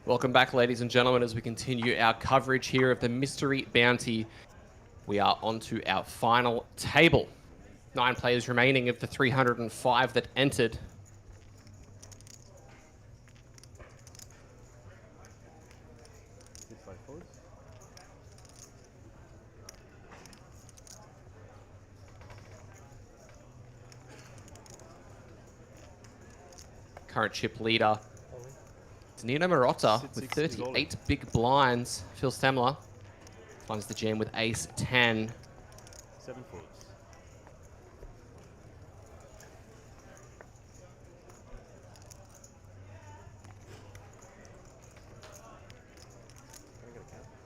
Welcome back, ladies and gentlemen, as we continue our coverage here of the Mystery Bounty. We are onto our final table. 9 players remaining of the 305 that entered. Current chip leader. It's Nino Marotta with 38 big blinds. Phil Stemler finds the jam with ace 10. 7 folds.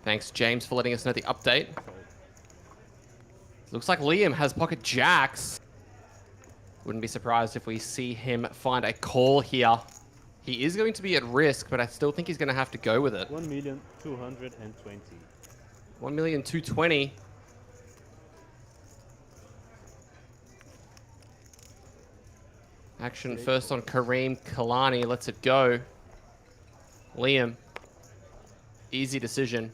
Thanks, James, for letting us know the update. Looks like Liam has pocket jacks. Wouldn't be surprised if we see him find a call here. He is going to be at risk, but I still think he's going to have to go with it. 1,220,000. 1,220,000. Action first on Kareem Kalani. Lets it go. Liam. Easy decision.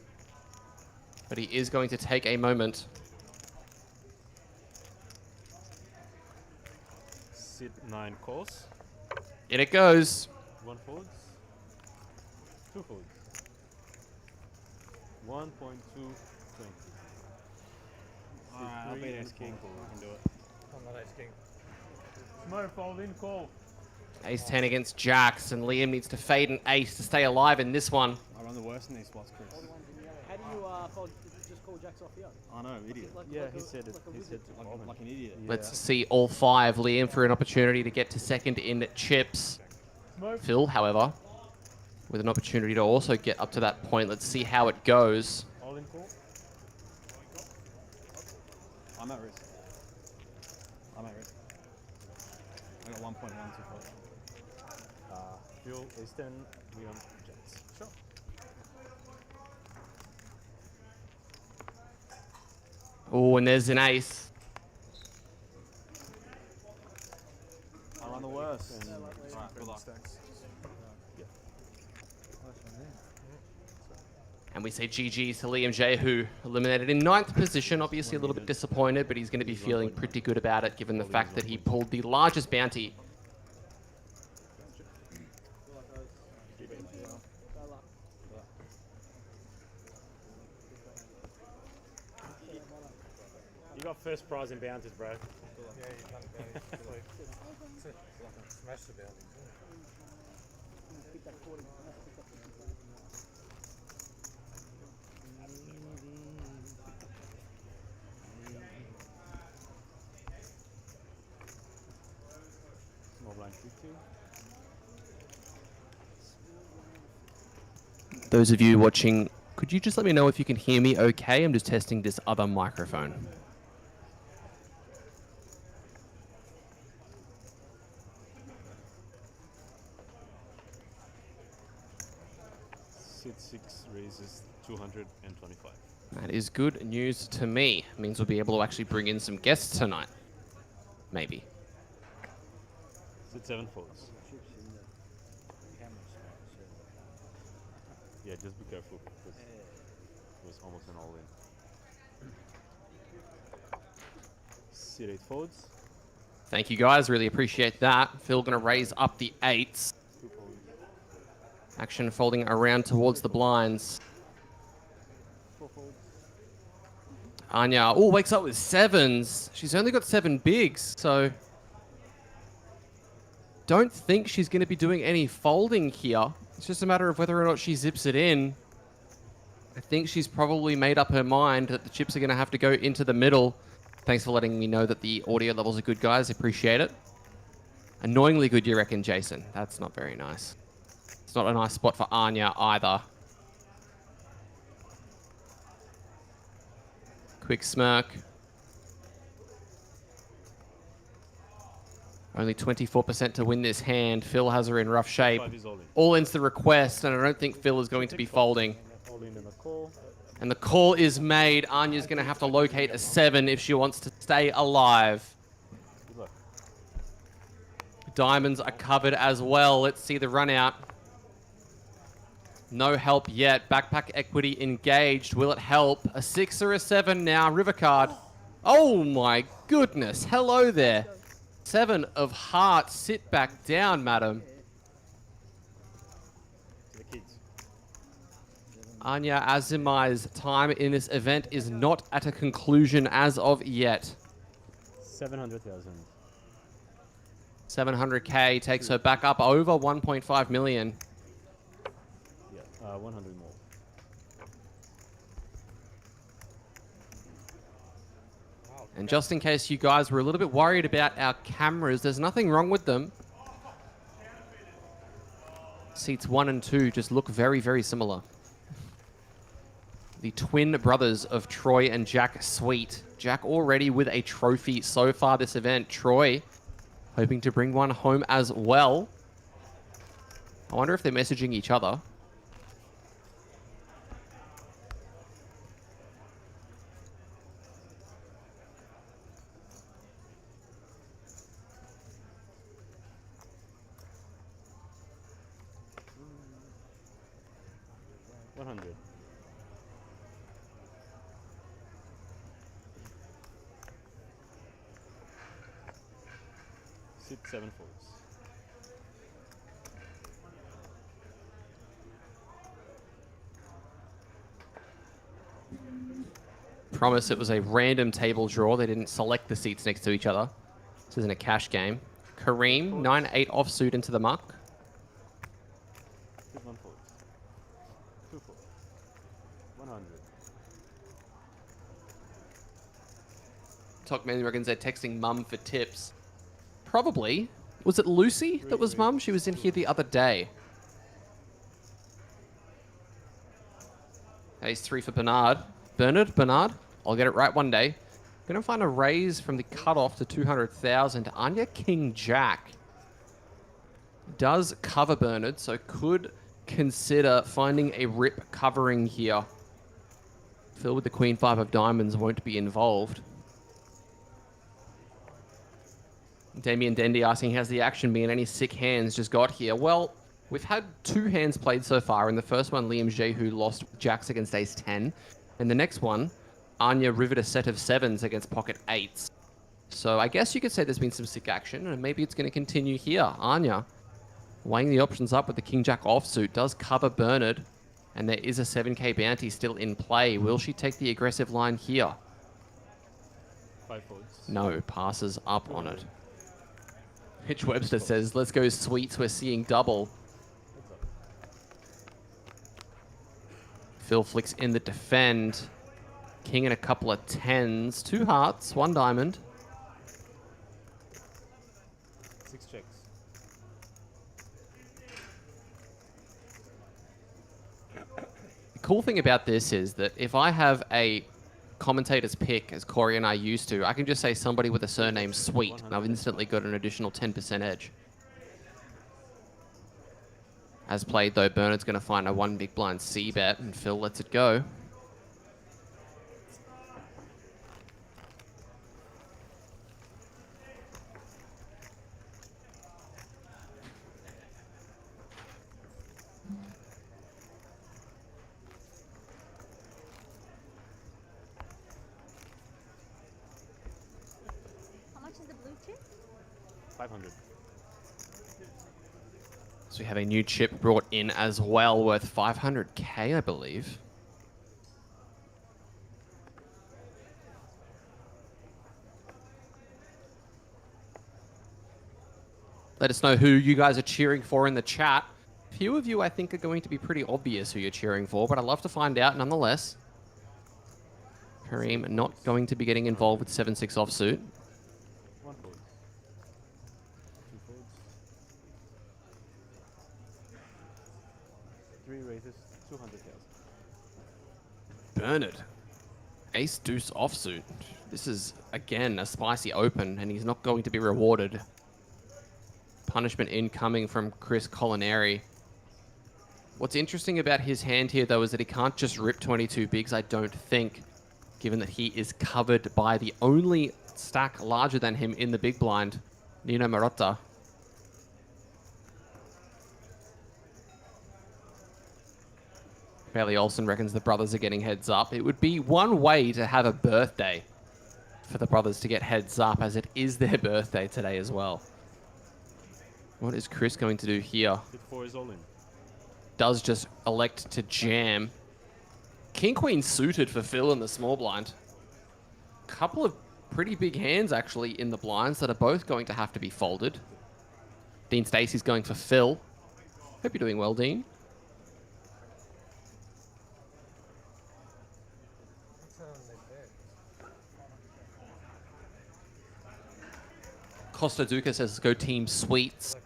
But he is going to take a moment. Sit 9 calls. In it goes. 1 folds. 2 folds. 1.220. I'll beat ace king. I can do it. I'm not ace king. Smurf, fold in, call. Ace 10 against jacks, and Liam needs to fade an ace to stay alive in this one. I run the worst in these spots, Chris. How do you fold, just call jacks off here? I know, idiot. He said it. He said Like an idiot. Yeah. Let's see all 5. Liam for an opportunity to get to second in chips. Smurf. Phil, however, with an opportunity to also get up to that point. Let's see how it goes. All in, call. I'm at risk. I'm at risk. I got 1.125. Phil, ace 10, Liam, jacks. Sure. Oh, and there's an ace. I run the worst. Alright, good luck. And we say GG's to Liam J, who eliminated in 9th position. Obviously a little bit disappointed, but he's going to be feeling pretty good about it, given the fact that he pulled the largest bounty. You got first prize in Bounties, bro. Yeah, you've done bounties. Smash the bounties. Small blind 50. Those of you watching, could you just let me know if you can hear me okay? I'm just testing this other microphone. Sit 6 raises 225. That is good news to me. Means we'll be able to actually bring in some guests tonight. Maybe. Sit 7 folds. Yeah, just be careful because it was almost an all-in. Sit 8 folds. Thank you guys, really appreciate that. Phil gonna raise up the 8s. 2 folds. Action folding around towards the blinds. 4 folds. Anya, oh, wakes up with 7s. She's only got 7 bigs, so don't think she's going to be doing any folding here. It's just a matter of whether or not she zips it in. I think she's probably made up her mind that the chips are going to have to go into the middle. Thanks for letting me know that the audio levels are good, guys. Appreciate it. Annoyingly good, you reckon, Jason? That's not very nice. It's not a nice spot for Anya either. Quick smirk. Only 24% to win this hand. Phil has her in rough shape. 5 is all in. All in's the request, and I don't think Phil is going to be folding. All in and a call. And the call is made. Anya's going to have to locate a 7 if she wants to stay alive. Good luck. Diamonds are covered as well. Let's see the run out. No help yet. Backpack equity engaged. Will it help? A 6 or a 7 now. River card. Oh my goodness. Hello there. 7 of hearts. Sit back down, madam. To the kids. Anya Azimai's time in this event is not at a conclusion as of yet. 700,000. 700k takes her back up over 1.5 million. Yeah, 100 more. And just in case you guys were a little bit worried about our cameras, there's nothing wrong with them. Seats 1 and 2 just look very, very similar. The twin brothers of Troy and Jack Sweet. Jack already with a trophy so far this event. Troy hoping to bring one home as well. I wonder if they're messaging each other. $100. Sit 7 folds. Promise it was a random table draw. They didn't select the seats next to each other. This isn't a cash game. Kareem, 9-8 offsuit into the muck. Sit 1 folds. 2 folds. 100. Talkman reckons they're texting mum for tips. Probably. Was it Lucy that was mum? She was in here the other day. Ace 3 for Bernard. Bernard? I'll get it right one day. Gonna find a raise from the cutoff to 200,000. Anya King Jack does cover Bernard, so could consider finding a rip covering here. Phil with the Queen 5 of diamonds won't be involved. Damien Dendy asking, has the action been any sick hands just got here? Well, we've had 2 hands played so far. In the first one, Liam J, who lost jacks against ace 10. And the next one, Anya riveted a set of 7s against pocket 8s. So I guess you could say there's been some sick action, and maybe it's going to continue here. Anya weighing the options up with the King Jack offsuit, does cover Bernard, and there is a 7k bounty still in play. Will she take the aggressive line here? 5 folds. No, passes up on it. Mitch Webster says, let's go sweets, we're seeing double. Heads up. Phil flicks in the defend. King and a couple of 10s. 2 hearts, 1 diamond. 6 checks. The cool thing about this is that if I have a commentator's pick, as Corey and I used to, I can just say somebody with a surname Sweet, and I've instantly got an additional 10% edge. As played, though, Bernard's going to find a 1 big blind C bet, and Phil lets it go. How much is the blue chip? 500. So we have a new chip brought in as well, worth 500k, I believe. Let us know who you guys are cheering for in the chat. A few of you, I think, are going to be pretty obvious who you're cheering for, but I'd love to find out nonetheless. Kareem not going to be getting involved with 7-6 offsuit. 1 fold. 2 folds. 3 raises. 200,000. Bernard. Ace deuce offsuit. This is, again, a spicy open, and he's not going to be rewarded. Punishment incoming from Chris Colinari. What's interesting about his hand here, though, is that he can't just rip 22 bigs, I don't think, given that he is covered by the only stack larger than him in the big blind, Nino Marotta. Bailey Olsen reckons the brothers are getting heads up. It would be one way to have a birthday for the brothers to get heads up, as it is their birthday today as well. What is Chris going to do here? Hit 4 is all in. Does just elect to jam. King Queen suited for Phil in the small blind. Couple of pretty big hands actually in the blinds that are both going to have to be folded. Dean Stacey's going for Phil. Hope you're doing well, Dean. Costa Duca says go Team Sweets.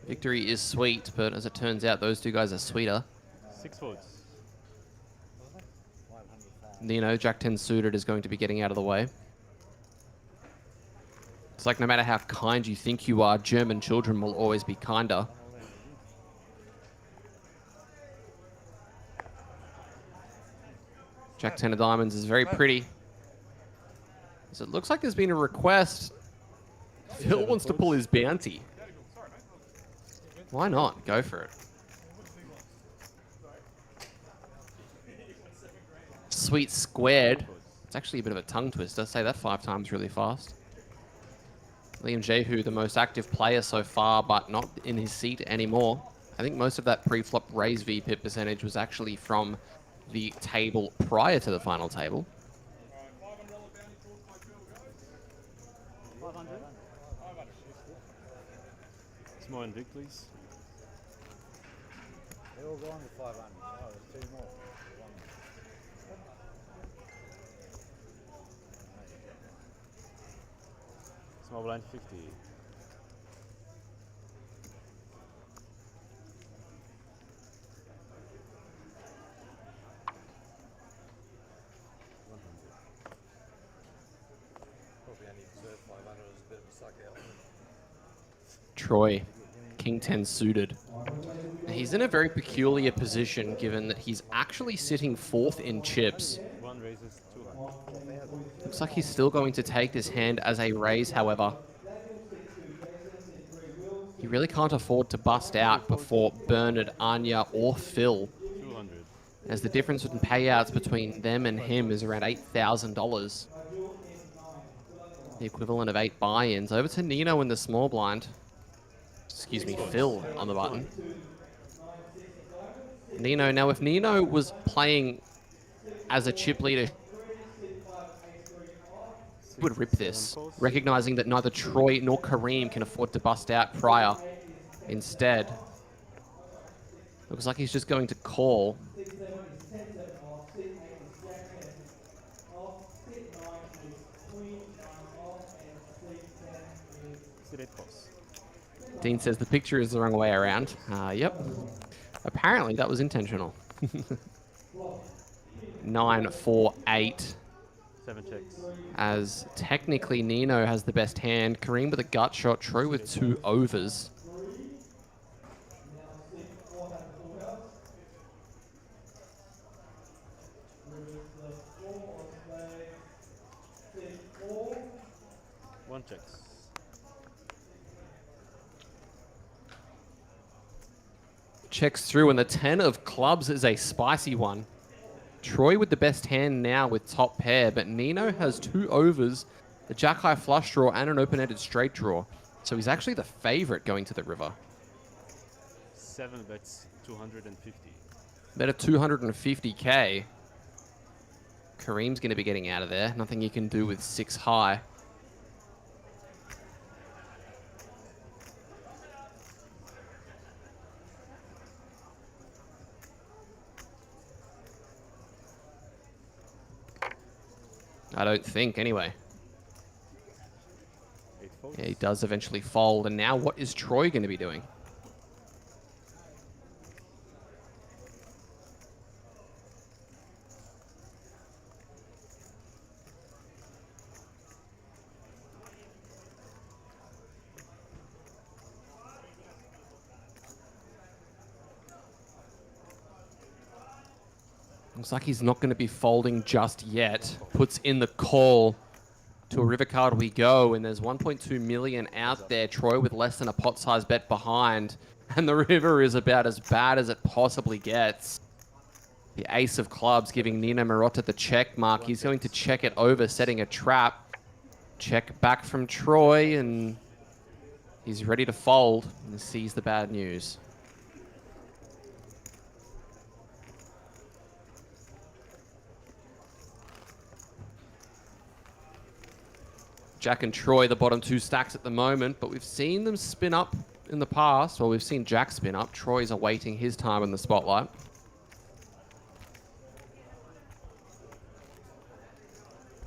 Victory is sweet, but as it turns out, those two guys are sweeter. 6 votes. Nino, Jack 10 suited, is going to be getting out of the way. It's like no matter how kind you think you are, German children will always be kinder. Jack 10 of diamonds is very pretty. So it looks like there's been a request. Phil wants to pull his bounty. Why not? Go for it. Sweet squared. It's actually a bit of a tongue twister. Say that 5 times really fast. Liam Jehu, the most active player so far, but not in his seat anymore. I think most of that pre-flop raise VPIP percentage was actually from the table prior to the final table. Small and big, please. They all go on to 500. Oh, there's 2 more. Small blind 50. Probably only deserve 500 as a bit of a suck out. Troy, King 10 suited. He's in a very peculiar position given that he's actually sitting 4th in chips. 1 raises 200. Looks like he's still going to take this hand as a raise, however. He really can't afford to bust out before Bernard, Anya, or Phil, 200. as the difference in payouts between them and him is around $8,000. The equivalent of 8 buy-ins. Over to Nino in the small blind. Excuse me, Phil on the button. Nino, now if Nino was playing as a chip leader, he would rip this, recognizing that neither Troy nor Kareem can afford to bust out prior. Instead, looks like he's just going to call. Dean says the picture is the wrong way around. Yep. Apparently that was intentional. 9, 4, 8. 7 checks. As technically Nino has the best hand. Kareem with a gut shot. Troy with 2 overs. One checks. Checks through, and the 10 of clubs is a spicy one. Troy with the best hand now with top pair, but Nino has 2 overs, a jack-high flush draw, and an open-ended straight draw. So he's actually the favorite going to the river. 7 bets 250. Bet of 250k. Kareem's going to be getting out of there. Nothing you can do with 6 high. I don't think, anyway. 8 folds. Yeah, he does eventually fold. And now what is Troy going to be doing? Looks like he's not going to be folding just yet. Puts in the call. To a river card we go, and there's 1.2 million out there. Troy with less than a pot size bet behind. And the river is about as bad as it possibly gets. The ace of clubs giving Nino Marotta the check mark. He's going to check it over, setting a trap. Check back from Troy, and he's ready to fold and sees the bad news. Jack and Troy, the bottom two stacks at the moment, but we've seen them spin up in the past. Well, we've seen Jack spin up. Troy's awaiting his time in the spotlight.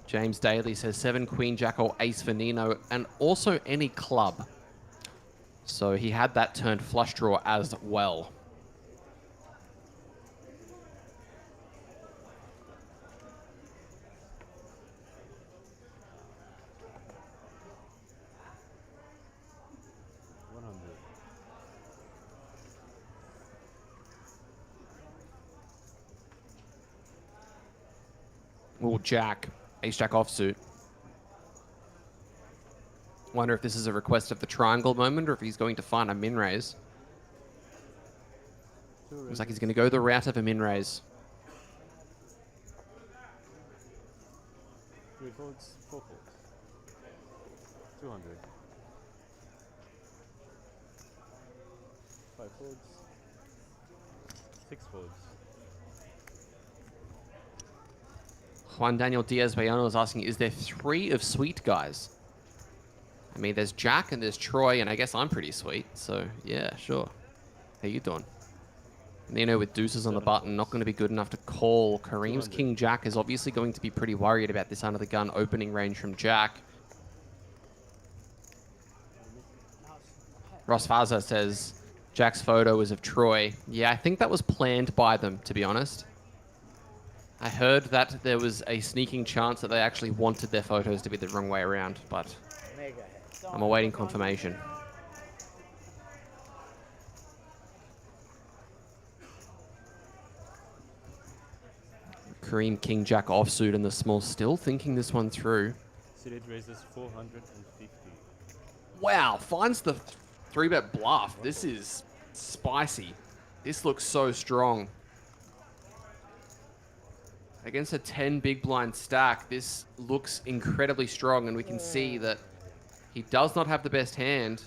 James Daly says 7, Queen, Jack, or Ace for Nino, and also any club. So he had that turned flush draw as well. Well, Jack, Ace Jack offsuit. Wonder if this is a request of the triangle moment or if he's going to find a min raise. Looks like he's going to go the route of a min raise. 3 folds, 4 folds. 200. 5 folds. 6 folds. Juan Daniel Diaz Bayano is asking, is there 3 of sweet guys? I mean, there's Jack and there's Troy, and I guess I'm pretty sweet, so yeah, sure. How you doing? Nino with deuces on the button, not going to be good enough to call. Kareem's King Jack is obviously going to be pretty worried about this under the gun opening range from Jack. Ross Faza says Jack's photo is of Troy. Yeah, I think that was planned by them, to be honest. I heard that there was a sneaking chance that they actually wanted their photos to be the wrong way around, but I'm awaiting confirmation. Kareem King Jack offsuit in the small, still thinking this one through. Suited raises 450. Wow, finds the 3-bet bluff. This is spicy. This looks so strong. Against a 10 big blind stack, this looks incredibly strong, and we can see that he does not have the best hand.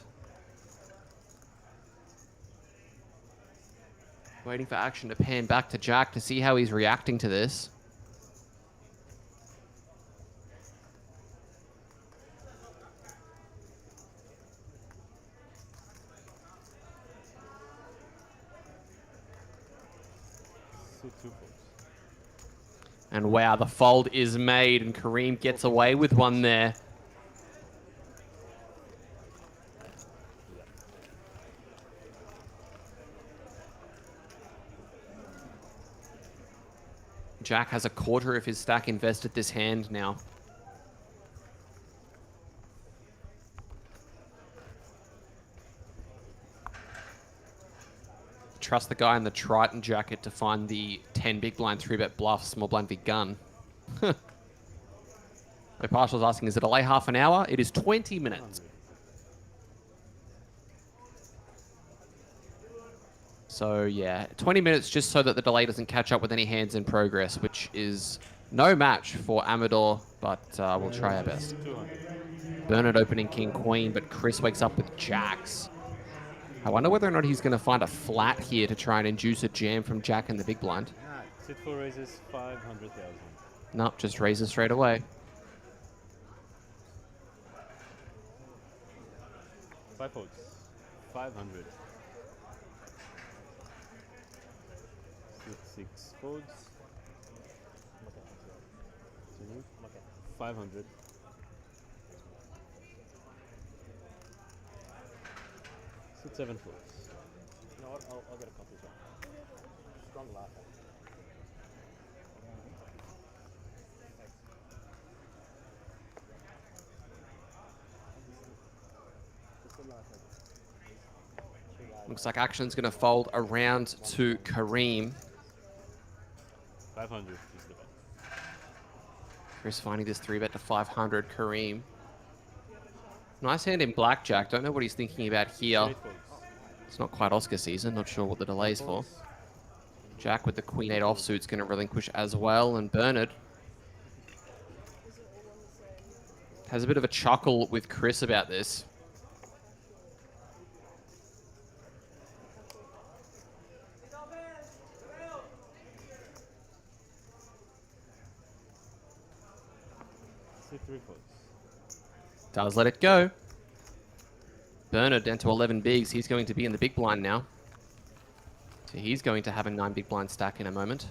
Waiting for action to pan back to Jack to see how he's reacting to this. Suit 2 folds. And wow, the fold is made, and Kareem gets away with one there. Jack has a quarter of his stack invested this hand now. Trust the guy in the Triton jacket to find the 10 big blind 3-bet bluff, small blind big gun. Partial's asking, is it delay half an hour? It is 20 minutes. So yeah, 20 minutes just so that the delay doesn't catch up with any hands in progress, which is no match for Amador, but we'll try our best. 200. Bernard opening King Queen, but Chris wakes up with Jacks. I wonder whether or not he's going to find a flat here to try and induce a jam from Jack in the big blind. Suit 4 raises 500,000. Nope, just raises straight away. 5 folds. 500. Suit 6 folds. 500. Suit 7 folds. You know what? I'll get a copy as well. Strong laugh. Looks like action's going to fold around to Kareem. 500 is the bet. Chris finding this 3-bet to 500, Kareem. Nice hand in blackjack. Don't know what he's thinking about here. 8 folds. It's not quite Oscar season. Not sure what the delay's for. Jack with the Queen 8 offsuit's going to relinquish as well, and Bernard has a bit of a chuckle with Chris about this. Sit 3 foots. Does let it go. Bernard down to 11 bigs. He's going to be in the big blind now. So he's going to have a 9 big blind stack in a moment.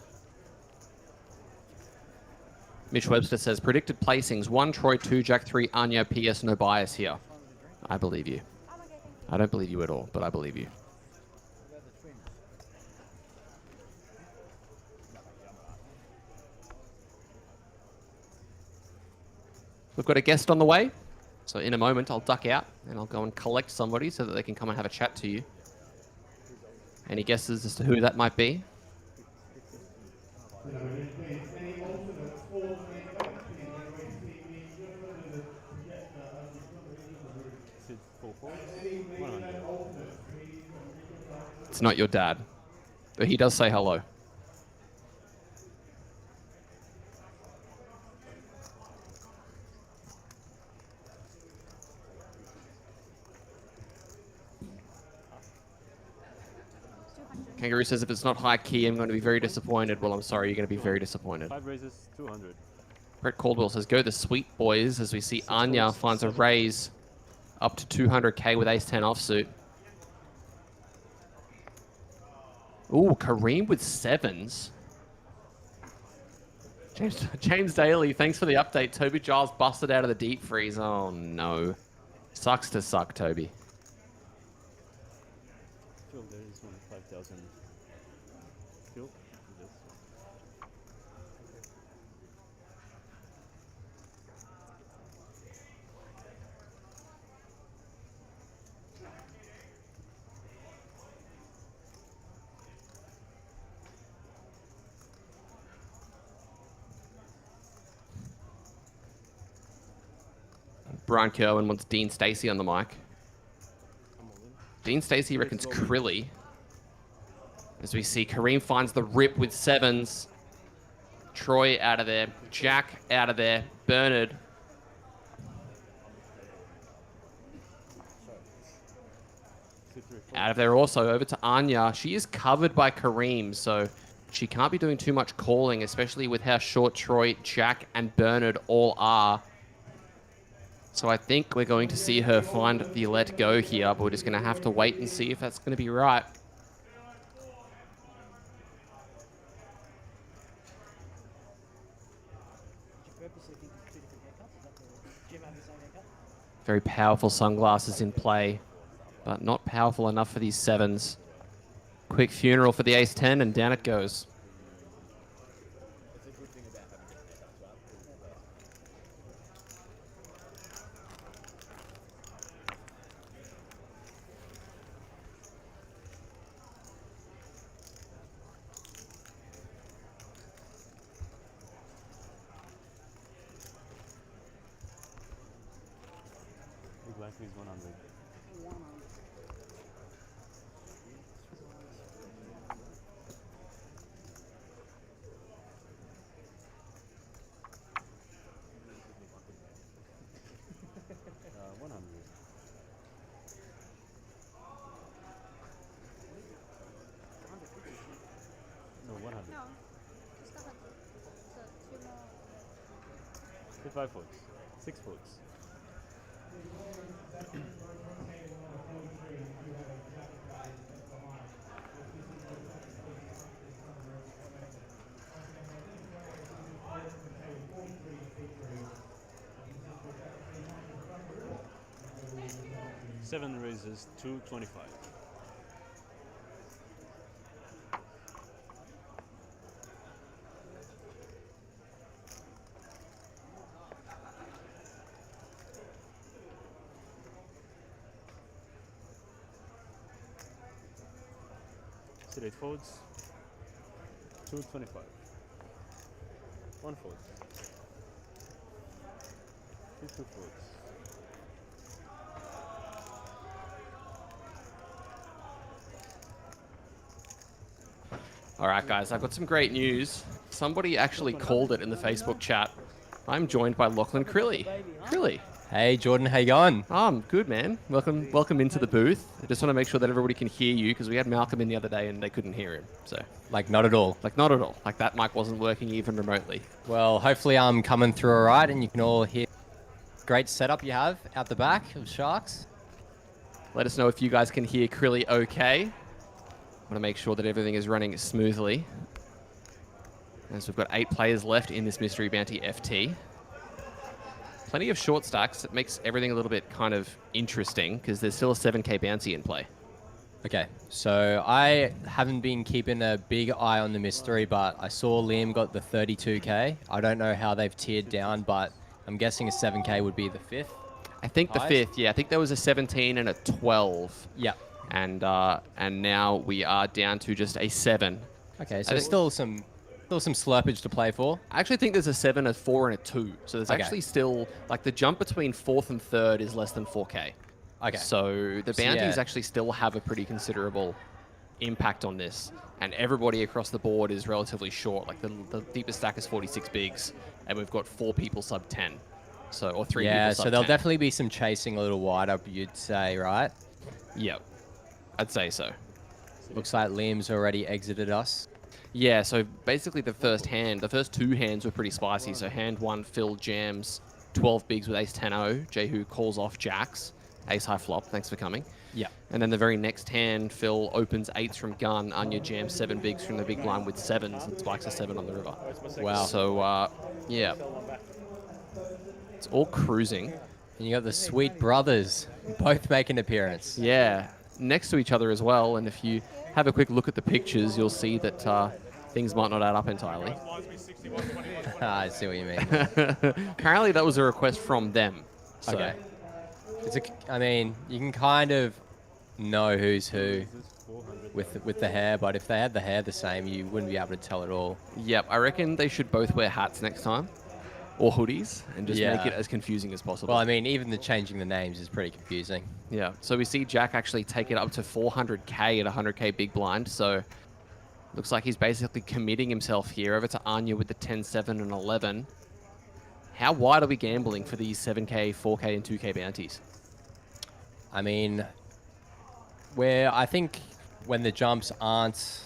Mitch Webster says, predicted placings, 1, Troy, 2, Jack 3, Anya, PS, no bias here. I believe you. I don't believe you at all, but I believe you. We've got a guest on the way. So in a moment, I'll duck out and I'll go and collect somebody so that they can come and have a chat to you. Any guesses as to who that might be? Sit 4 foots. 100. It's not your dad, but he does say hello. Kangaroo says, if it's not high key, I'm going to be very disappointed. Well, I'm sorry, you're going to be very disappointed. 5 raises, 200. Brett Caldwell says, go the sweet boys, as we see Anya finds a raise up to 200k with ace-10 offsuit. Ooh, Kareem with 7s. James Daly, thanks for the update. Toby Giles busted out of the deep freeze. Oh, no. Sucks to suck, Toby. Phil, there is 5,000. Phil, yes. Brian Kerwin wants Dean Stacey on the mic. Dean Stacey reckons Krilly. As we see, Kareem finds the rip with 7s. Troy out of there. Jack out of there. Bernard. Out of there also. Over to Anya. She is covered by Kareem, so she can't be doing too much calling, especially with how short Troy, Jack, and Bernard all are. So I think we're going to see her find the let go here, but we're just going to have to wait and see if that's going to be right. Very powerful sunglasses in play, but not powerful enough for these 7s. Quick funeral for the ace-10, and down it goes. Big blind freeze 100. No, 100. No, just 100. So 2 more. 5 foots. 6 foots. Seven raises, 225. Sit 8 folds, 225. 1 fold. 2 folds. All right, guys, I've got some great news. Somebody actually called it in the Facebook chat. I'm joined by Lachlan Crilly. Crilly. Hey Jordan, how you going? I'm good, man. Welcome into the booth. I just want to make sure that everybody can hear you because we had Malcolm in the other day and they couldn't hear him. So, Like not at all. like, not at all. Like, that mic wasn't working even remotely. Well, hopefully I'm coming through all right and you can all hear. Great setup you have out the back of Sharks. Let us know if you guys can hear Crilly okay. I want to make sure that everything is running smoothly. As we've got 8 players left in this Mystery Bounty FT. Plenty of short stacks. It makes everything a little bit kind of interesting because there's still a 7k bounty in play. Okay, so I haven't been keeping a big eye on the mystery, but I saw Liam got the 32k. I don't know how they've tiered down, but I'm guessing a 7k would be the 5th. I think the Highest? 5th, yeah. I think there was a 17 and a 12. Yeah. And now we are down to just a 7. Okay, so think- still some slurpage to play for. I actually think there's a 7, a 4, and a 2. So there's Okay. actually still, like, the jump between 4th and 3rd is less than 4k. Okay. So the So, bounties yeah. actually still have a pretty considerable impact on this. And everybody across the board is relatively short. Like, the deepest stack is 46 bigs, and we've got 4 people sub 10. So, or 3 Yeah, people sub so there'll 10. definitely be some chasing a little wider, you'd say, right? Yep. I'd say so. Looks like Liam's already exited us. Yeah, so basically the first 2 hands were pretty spicy. So hand 1, Phil jams 12 bigs with ace 10-0. Jehu calls off jacks. Ace high flop, thanks for coming. Yeah. And then the very next hand, Phil opens 8s from gun. Anya jams 7 bigs from the big blind with 7s and spikes a 7 on the river. Wow. So, yeah. It's all cruising. And you got the Sweet Brothers, both make an appearance. Yeah, next to each other as well. And if you have a quick look at the pictures, you'll see that things might not add up entirely. I see what you mean. Apparently that was a request from them. So. Okay. I mean, you can kind of know who's who with the hair, but if they had the hair the same, you wouldn't be able to tell at all. Yep, I reckon they should both wear hats next time. Or hoodies, and just make Yeah. it as confusing as possible. Well, I mean, even the changing the names is pretty confusing. Yeah, so we see Jack actually take it up to 400k at 100k big blind, so looks like he's basically committing himself here over to Anya with the 10, 7, and 11. How wide are we gambling for these 7k, 4k, and 2k bounties? I mean, I think when the jumps aren't,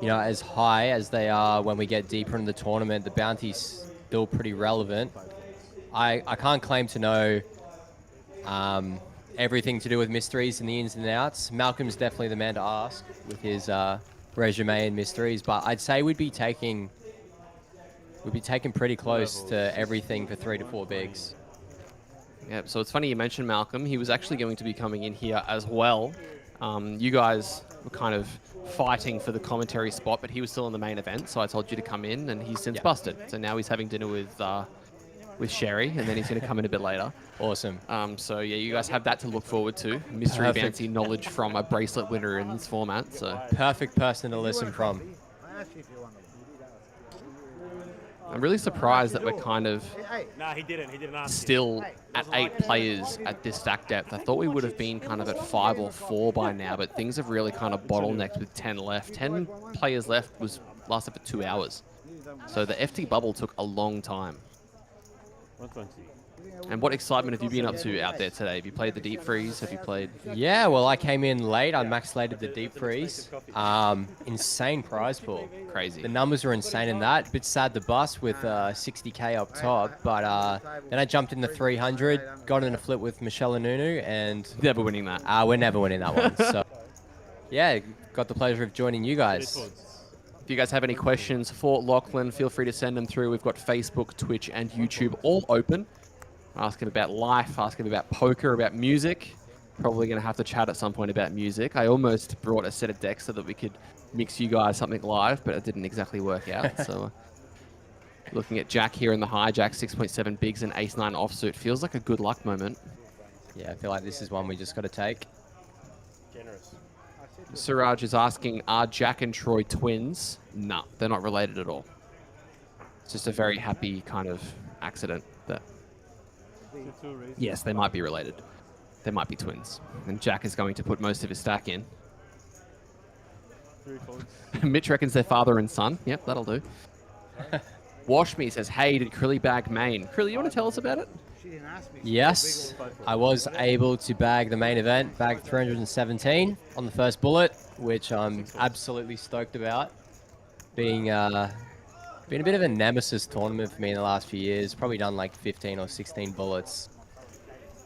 as high as they are when we get deeper in the tournament, the bounty's still pretty relevant. I can't claim to know everything to do with mysteries and the ins and outs. Malcolm's definitely the man to ask with his resume and mysteries, but I'd say we'd be taking pretty close to everything for 3 to 4 bigs. Yeah, so it's funny you mentioned Malcolm. He was actually going to be coming in here as well. You guys were kind of fighting for the commentary spot, but he was still in the main event, so I told you to come in, and he's since busted. So now he's having dinner with Sherry, and then he's going to come in a bit later. Awesome. So yeah, you guys have that to look forward to. Mystery Perfect. bounty knowledge from a bracelet winner in this format. So Perfect person to listen from. I'm really surprised that we're kind of Nah, he didn't. He didn't ask you. still at 8 players at this stack depth. I thought we would have been kind of at 5 or 4 by now, but things have really kind of bottlenecked with 10 left. 10 players left lasted for 2 hours. So the FT bubble took a long time. 120. And what excitement have you been up to out there today? Have you played the deep freeze? Have you played? Yeah, well, I came in late. I max lated the deep freeze. Insane prize pool. Crazy. The numbers were insane in that. Bit sad to bust with 60k up top, but then I jumped in the 300, got in a flip with Michelle and Nunu, and Never winning that. we're never winning that one. So, yeah, got the pleasure of joining you guys. If you guys have any questions for Lachlan, feel free to send them through. We've got Facebook, Twitch, and YouTube all open. Ask him about life, ask him about poker, about music. Probably going to have to chat at some point about music. I almost brought a set of decks so that we could mix you guys something live, but it didn't exactly work out. So looking at Jack here in the hijack, 6.7 bigs and ace-9 offsuit. Feels like a good luck moment. Yeah, I feel like this is one we just got to take. Generous. Suraj is asking, are Jack and Troy twins? No, they're not related at all. It's just a very happy kind of accident that... Yes, they might be related. They might be twins. And Jack is going to put most of his stack in. C3 folks. Mitch reckons they're father and son. Yep, that'll do. Wash Me says, hey, did Krilly bag main? Krilly, you want to tell us about it? She didn't ask me. Yes, I was able to bag the main event, bag 317 on the first bullet, which I'm absolutely stoked about. Being a bit of a nemesis tournament for me in the last few years. Probably done like 15 or 16 bullets.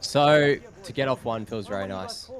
So to get off one feels very nice.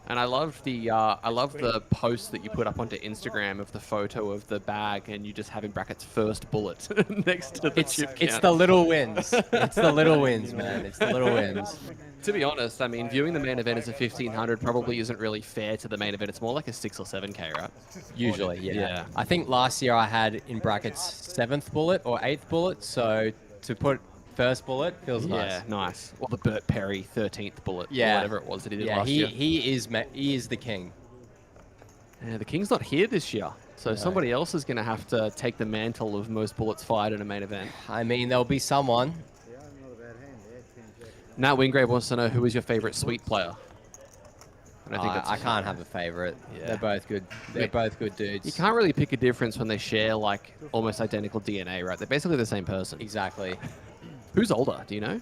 And I love the post that you put up onto Instagram of the photo of the bag and you just have in brackets first bullet next to the chip count. It's the little wins. It's the little wins, man. It's the little wins. To be honest, I mean, viewing the main event as a 1500 probably isn't really fair to the main event. It's more like a 6 or 7K, right? Usually, yeah. Yeah. I think last year I had in brackets 7th bullet or 8th bullet, so to put first bullet feels nice. Yeah, nice. Or the Burt Perry 13th bullet, or Yeah. whatever it was that he did Yeah, last year. he is the king. Yeah, the King's not here this year, so somebody else is going to have to take the mantle of most bullets fired in a main event. I mean, there'll be someone. Yeah, I'm not a bad hand there. 10 Nat Wingrave wants to know who is your favorite sweet player. And I can't have a favorite. Yeah. They're both good. They're both good dudes. You can't really pick a difference when they share like almost identical DNA, right? They're basically the same person. Exactly. Who's older? Do you know?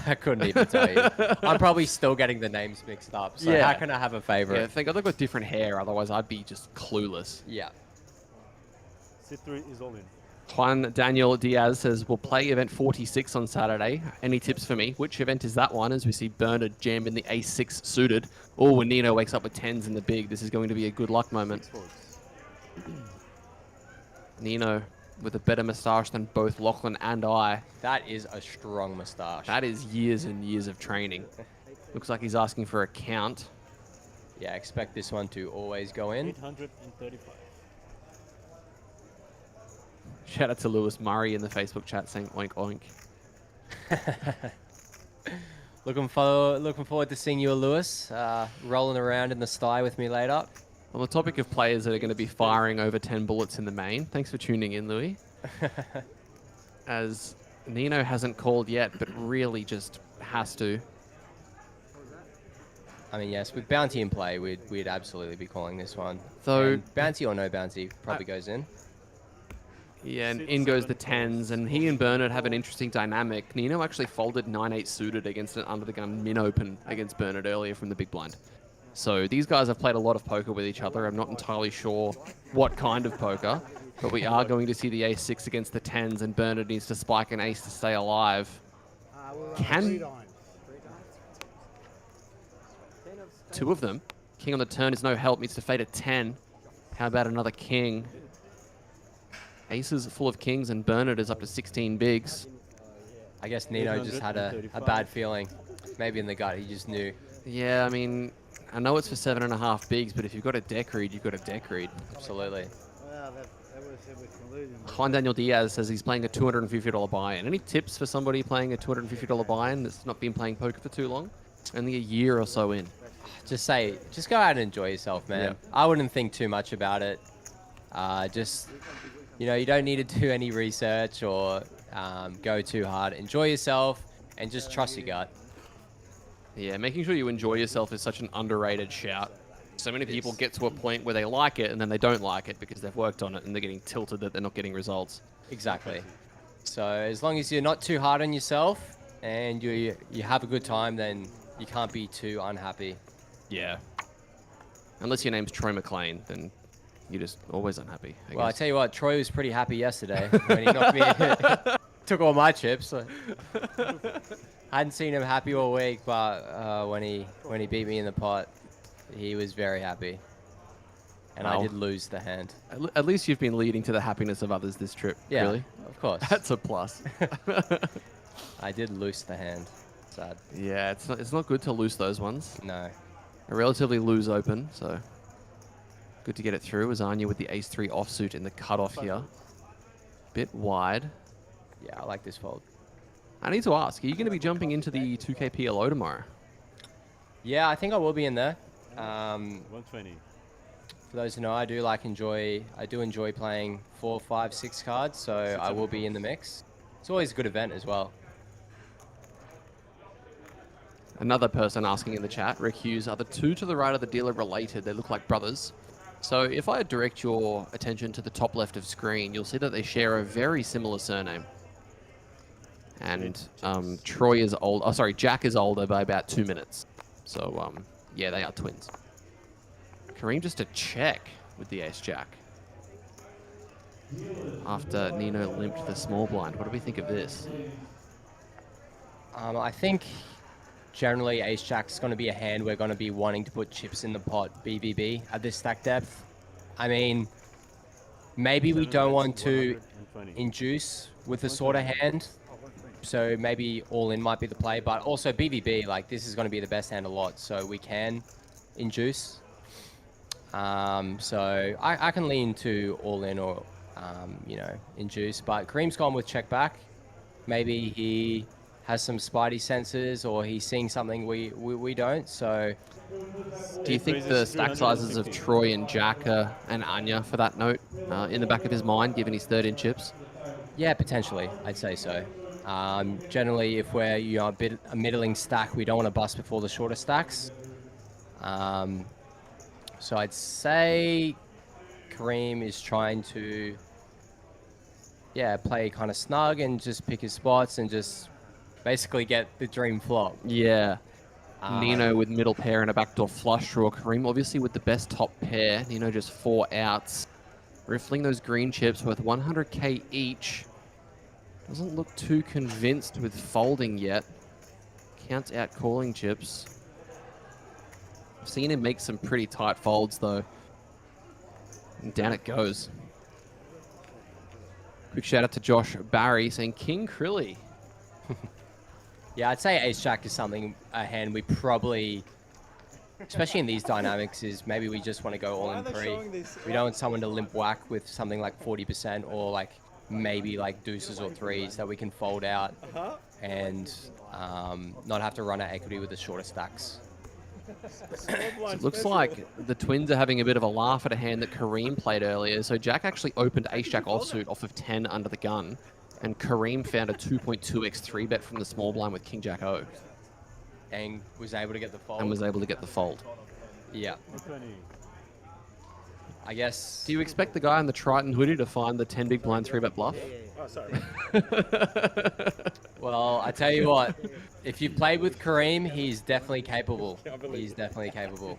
I couldn't even tell you. I'm probably still getting the names mixed up. So Yeah. how can I have a Yeah, favorite? thank God they've got different hair. Otherwise, I'd be just clueless. Yeah. C3 is all in. Juan Daniel Diaz says, we'll play event 46 on Saturday. Any tips for me? Which event is that one? As we see Bernard jam in the A6 suited. Or when Nino wakes up with 10s in the big. This is going to be a good luck moment. Nino with a better moustache than both Lachlan and I. That is a strong moustache. That is years and years of training. Looks like he's asking for a count. Yeah, expect this one to always go in. 835. Shout out to Lewis Murray in the Facebook chat saying oink oink. Looking forward to seeing you, Lewis, rolling around in the sty with me later. On the topic of players that are going to be firing over 10 bullets in the main, thanks for tuning in, Louis. As Nino hasn't called yet, but really just has to. I mean, yes, with Bounty in play, we'd absolutely be calling this one. So And Bounty or no Bounty probably goes in. yeah, and in goes the 10s, and he and Bernard have an interesting dynamic. Nino actually folded 9-8 suited against an under-the-gun min-open against Bernard earlier from the big blind. So these guys have played a lot of poker with each other. I'm not entirely sure what kind of poker, but we are going to see the ace-6 against the 10s, and Bernard needs to spike an ace to stay alive. Can two of them? King on the turn is no help, needs to fade a 10. How about another king? Aces full of kings, and Bernard is up to 16 bigs. I guess Nino just had a bad feeling. Maybe in the gut, he just knew. Yeah, I mean, I know it's for 7.5 bigs, but if you've got a deck read, you've got a deck read. Absolutely. Well, that was collusion. Juan Daniel Diaz says he's playing a $250 buy-in. Any tips for somebody playing a $250 buy-in that's not been playing poker for too long? Only a year or so in. Just go out and enjoy yourself, man. Yeah. I wouldn't think too much about it. Just, you know, you don't need to do any research or go too hard. Enjoy yourself and just trust your gut. Yeah, making sure you enjoy yourself is such an underrated shout. So many people get to a point where they like it and then they don't like it because they've worked on it and they're getting tilted that they're not getting results. Exactly. So as long as you're not too hard on yourself and you have a good time, then you can't be too unhappy. Yeah. Unless your name's Troy McLean, then you're just always unhappy. I Well, I guess. tell you what, Troy was pretty happy yesterday when he knocked me. Took all my chips. So. Hadn't seen him happy all week, but when he beat me in the pot, he was very happy. And I Wow. did lose the hand. At least you've been leading to the happiness of others this trip. Yeah, Really? of course. That's a plus. I did lose the hand. Sad. Yeah, it's not good to lose those ones. No. A relatively loose open, so good to get it through. Azania with the ace-3 offsuit in the cutoff here. Bit wide. Yeah, I like this fold. I need to ask, are you going to be jumping into the 2K PLO tomorrow? Yeah, I think I will be in there. 120. For those who know, I do enjoy playing 4, 5, 6 cards, so I will be in the mix. It's always a good event as well. Another person asking in the chat, Rick Hughes, are the two to the right of the dealer related? They look like brothers. So if I direct your attention to the top left of screen, you'll see that they share a very similar surname. And Troy is old. Oh, sorry, Jack is older by about 2 minutes. So yeah, they are twins. Kareem just a check with the ace jack. After Nino limped the small blind. What do we think of this? I think generally ace jack's going to be a hand we're going to be wanting to put chips in the pot BBB at this stack depth. I mean, maybe we don't want to induce with a sort of hand, so maybe all in might be the play, but also BBB, like this is going to be the best hand a lot, so we can induce. So I can lean to all in or, you know, induce, but Kareem's gone with check back. Maybe he has some spidey senses or he's seeing something we don't, so... Do you think the stack sizes of Troy and Jack and Anya, for that note, in the back of his mind, given his third in chips? Yeah, potentially, I'd say so. Generally, if we're a middling stack, we don't want to bust before the shorter stacks. So I'd say Kareem is trying to, play kind of snug and just pick his spots and just basically get the dream flop. Yeah. Nino with middle pair and a backdoor flush draw. Kareem obviously with the best top pair. Nino just 4 outs. Riffling those green chips worth 100k each. Doesn't look too convinced with folding yet. Counts out calling chips. I've seen him make some pretty tight folds though. And down it goes. Quick shout out to Josh Barry saying King Crilly. Yeah, I'd say ace jack is a hand we probably, especially in these dynamics, is maybe we just want to go all in pre. We don't want someone to limp whack with something like 40% or like maybe like deuces or threes that we can fold out and not have to run our equity with the shorter stacks. So it looks like the twins are having a bit of a laugh at a hand that Kareem played earlier. So Jack actually opened ace jack offsuit off of 10 under the gun. And Kareem found a 2.2x 3-bet from the small blind with King Jack O. And was able to get the fold. Yeah. I guess... Do you expect the guy on the Triton hoodie to find the 10 big blind 3-bet bluff? Oh, sorry. Well, I tell you what, if you played with Kareem, he's definitely capable. He's definitely capable.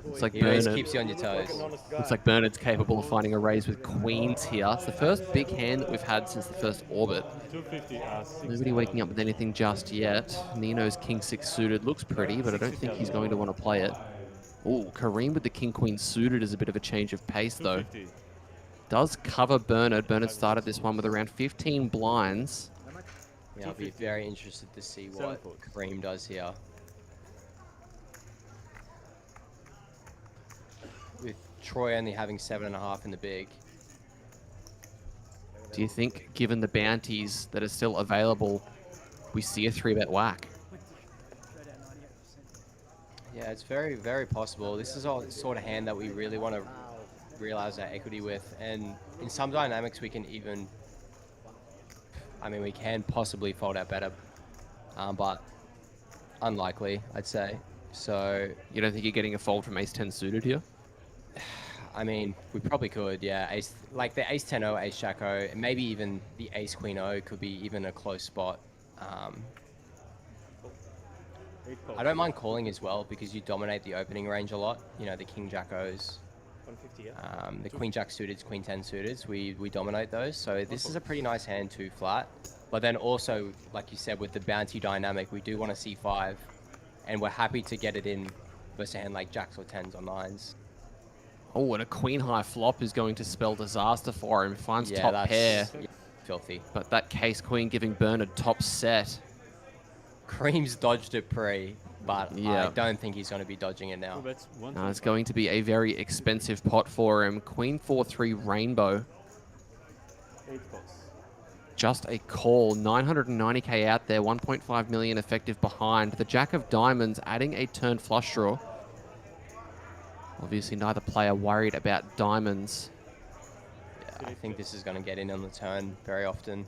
Looks like He always Bernard. keeps you on your toes. Looks like Bernard's capable of finding a raise with queens here. It's the first big hand that we've had since the first orbit. Nobody waking up with anything just yet. Nino's king 6 suited looks pretty, but I don't think he's going to want to play it. Ooh, Kareem with the king queen suited is a bit of a change of pace though. Does cover Bernard. Bernard started this one with around 15 blinds. Yeah, I'll be very interested to see what Kareem does here. With Troy only having 7.5 in the big. Do you think, given the bounties that are still available, we see a 3-bet whack? Yeah, it's very, very possible. This is all sort of hand that we really want to realize our equity with. And in some dynamics, we can even... we can possibly fold out better, but unlikely, I'd say. So... You don't think you're getting a fold from ace-10 suited here? We probably could, yeah. Like the ace-10-0, ace-jack-O, and maybe even the ace-queen-O could be even a close spot. I don't mind calling as well because you dominate the opening range a lot. You know, the king-jack-Os. The queen-jack suiteds, queen-10 suiteds, we dominate those. So this is a pretty nice hand to flat. But then also, like you said, with the bounty dynamic, we do want to c5. And we're happy to get it in versus a hand like jacks or 10s or 9s. Oh, and a queen-high flop is going to spell disaster for him. Finds top pair. Yeah, filthy. But that case-queen giving Bernard top set. Kareem's dodged it pre, but I don't think he's going to be dodging it now. It's going to be a very expensive pot for him. Queen 4-3 rainbow. Just a call. 990k out there. 1.5 million effective behind. The jack of diamonds adding a turn flush draw. Obviously, neither player worried about diamonds. Yeah, I think this is going to get in on the turn very often.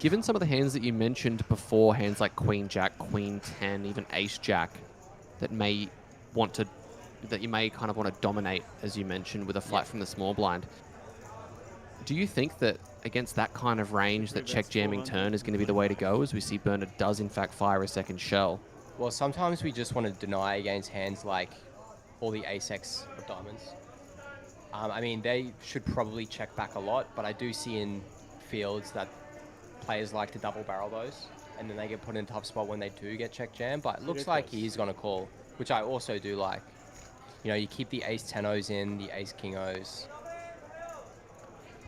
given some of the hands that you mentioned before, hands like Queen Jack, Queen 10, even Ace Jack, that you may kind of want to dominate, as you mentioned, with a flat from the small blind. Do you think that against that kind of range that check jamming turn is going to be the way to go, as we see Bernard does in fact fire a second shell? Well, sometimes we just want to deny against hands like all the ace-x of diamonds. I mean, they should probably check back a lot, but I do see in fields that players like to double barrel those, and then they get put in a tough spot when they do get check jam, but it looks like he is going to call, which I also do like. You know, you keep the ace 10-0s in, the ace king-0s.